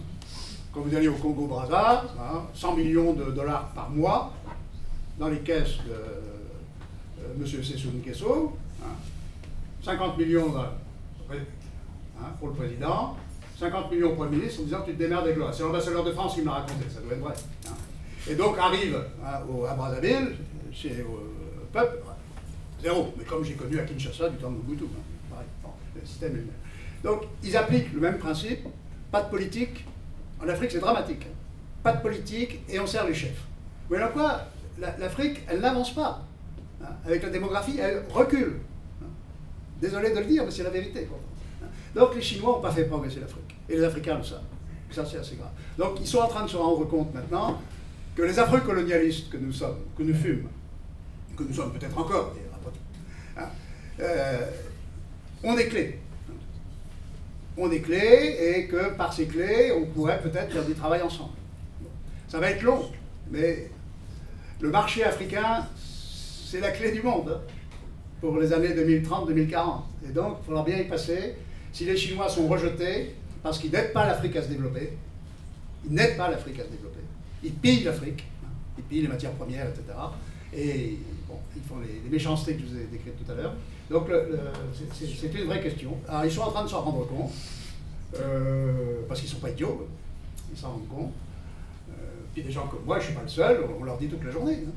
Quand vous allez au Congo-Brazza, hein, 100 millions de dollars par mois dans les caisses de M. Sassou Nguesso, hein, 50 millions hein, pour le président, 50 millions pour le ministre en disant tu te démerdes avec l'Ouest. C'est l'ambassadeur de France qui me l'a raconté, ça doit être vrai. Hein. Et donc arrive hein, à Brazzaville, chez le peuple, zéro. Mais comme j'ai connu à Kinshasa du temps de Mobutu, hein, pareil, bon, le système est le même. Donc ils appliquent le même principe, pas de politique. En Afrique, c'est dramatique. Pas de politique et on sert les chefs. Mais alors quoi, l'Afrique, elle n'avance pas. Hein. Avec la démographie, elle recule. Hein. Désolé de le dire, mais c'est la vérité. Quoi. Hein. Donc les Chinois n'ont pas fait progresser l'Afrique. Et les Africains le savent. Ça, c'est assez grave. Donc ils sont en train de se rendre compte maintenant que les affreux colonialistes que nous sommes, que nous fûmes, que nous sommes peut-être encore, hein, ont des clés. On des clés et que par ces clés, on pourrait peut-être faire du travail ensemble. Ça va être long, mais le marché africain, c'est la clé du monde hein, pour les années 2030-2040. Et donc, il faudra bien y passer. Si les Chinois sont rejetés, parce qu'ils n'aident pas l'Afrique à se développer, ils n'aident pas l'Afrique à se développer. Ils pillent l'Afrique, hein, ils pillent les matières premières, etc. Et bon, ils font les méchancetés que je vous ai décrites tout à l'heure. Donc c'est une vraie question. Alors ils sont en train de s'en rendre compte, parce qu'ils ne sont pas idiots, ils s'en rendent compte. Puis des gens comme moi, je ne suis pas le seul, on leur dit toute la journée. Hein.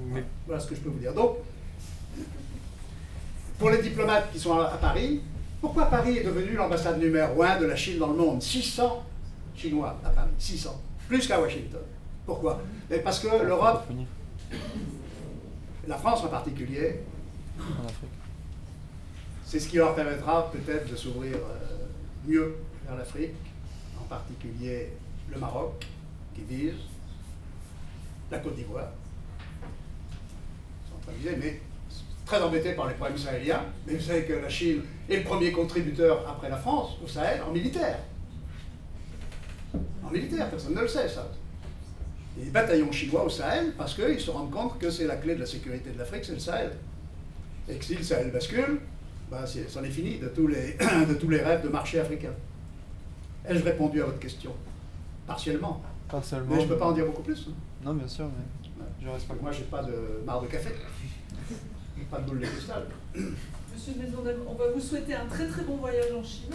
Mais... Voilà ce que je peux vous dire. Donc, pour les diplomates qui sont à Paris, pourquoi Paris est devenu l'ambassade numéro 1 de la Chine dans le monde? 600 Chinois à Paris, 600, plus qu'à Washington. Pourquoi? Mais parce que l'Europe, la France en particulier, c'est ce qui leur permettra peut-être de s'ouvrir mieux vers l'Afrique, en particulier le Maroc, qui vise, la Côte d'Ivoire, centralisée, mais très embêté par les problèmes sahéliens. Mais vous savez que la Chine est le premier contributeur après la France au Sahel en militaire. En militaire, personne ne le sait ça. Il y a des bataillons chinois au Sahel parce qu'ils se rendent compte que c'est la clé de la sécurité de l'Afrique, c'est le Sahel. Et que si le Sahel bascule, bah c'en est fini de tous les rêves de marché africain. Ai-je répondu à votre question? Partiellement. Pas seulement. Mais je peux pas en dire beaucoup plus. Hein. Non, bien sûr, mais je reste pas. Moi, j'ai pas de marre de café. Pas de boule de cristal. Monsieur Maisonneuve, on va vous souhaiter un très très bon voyage en Chine.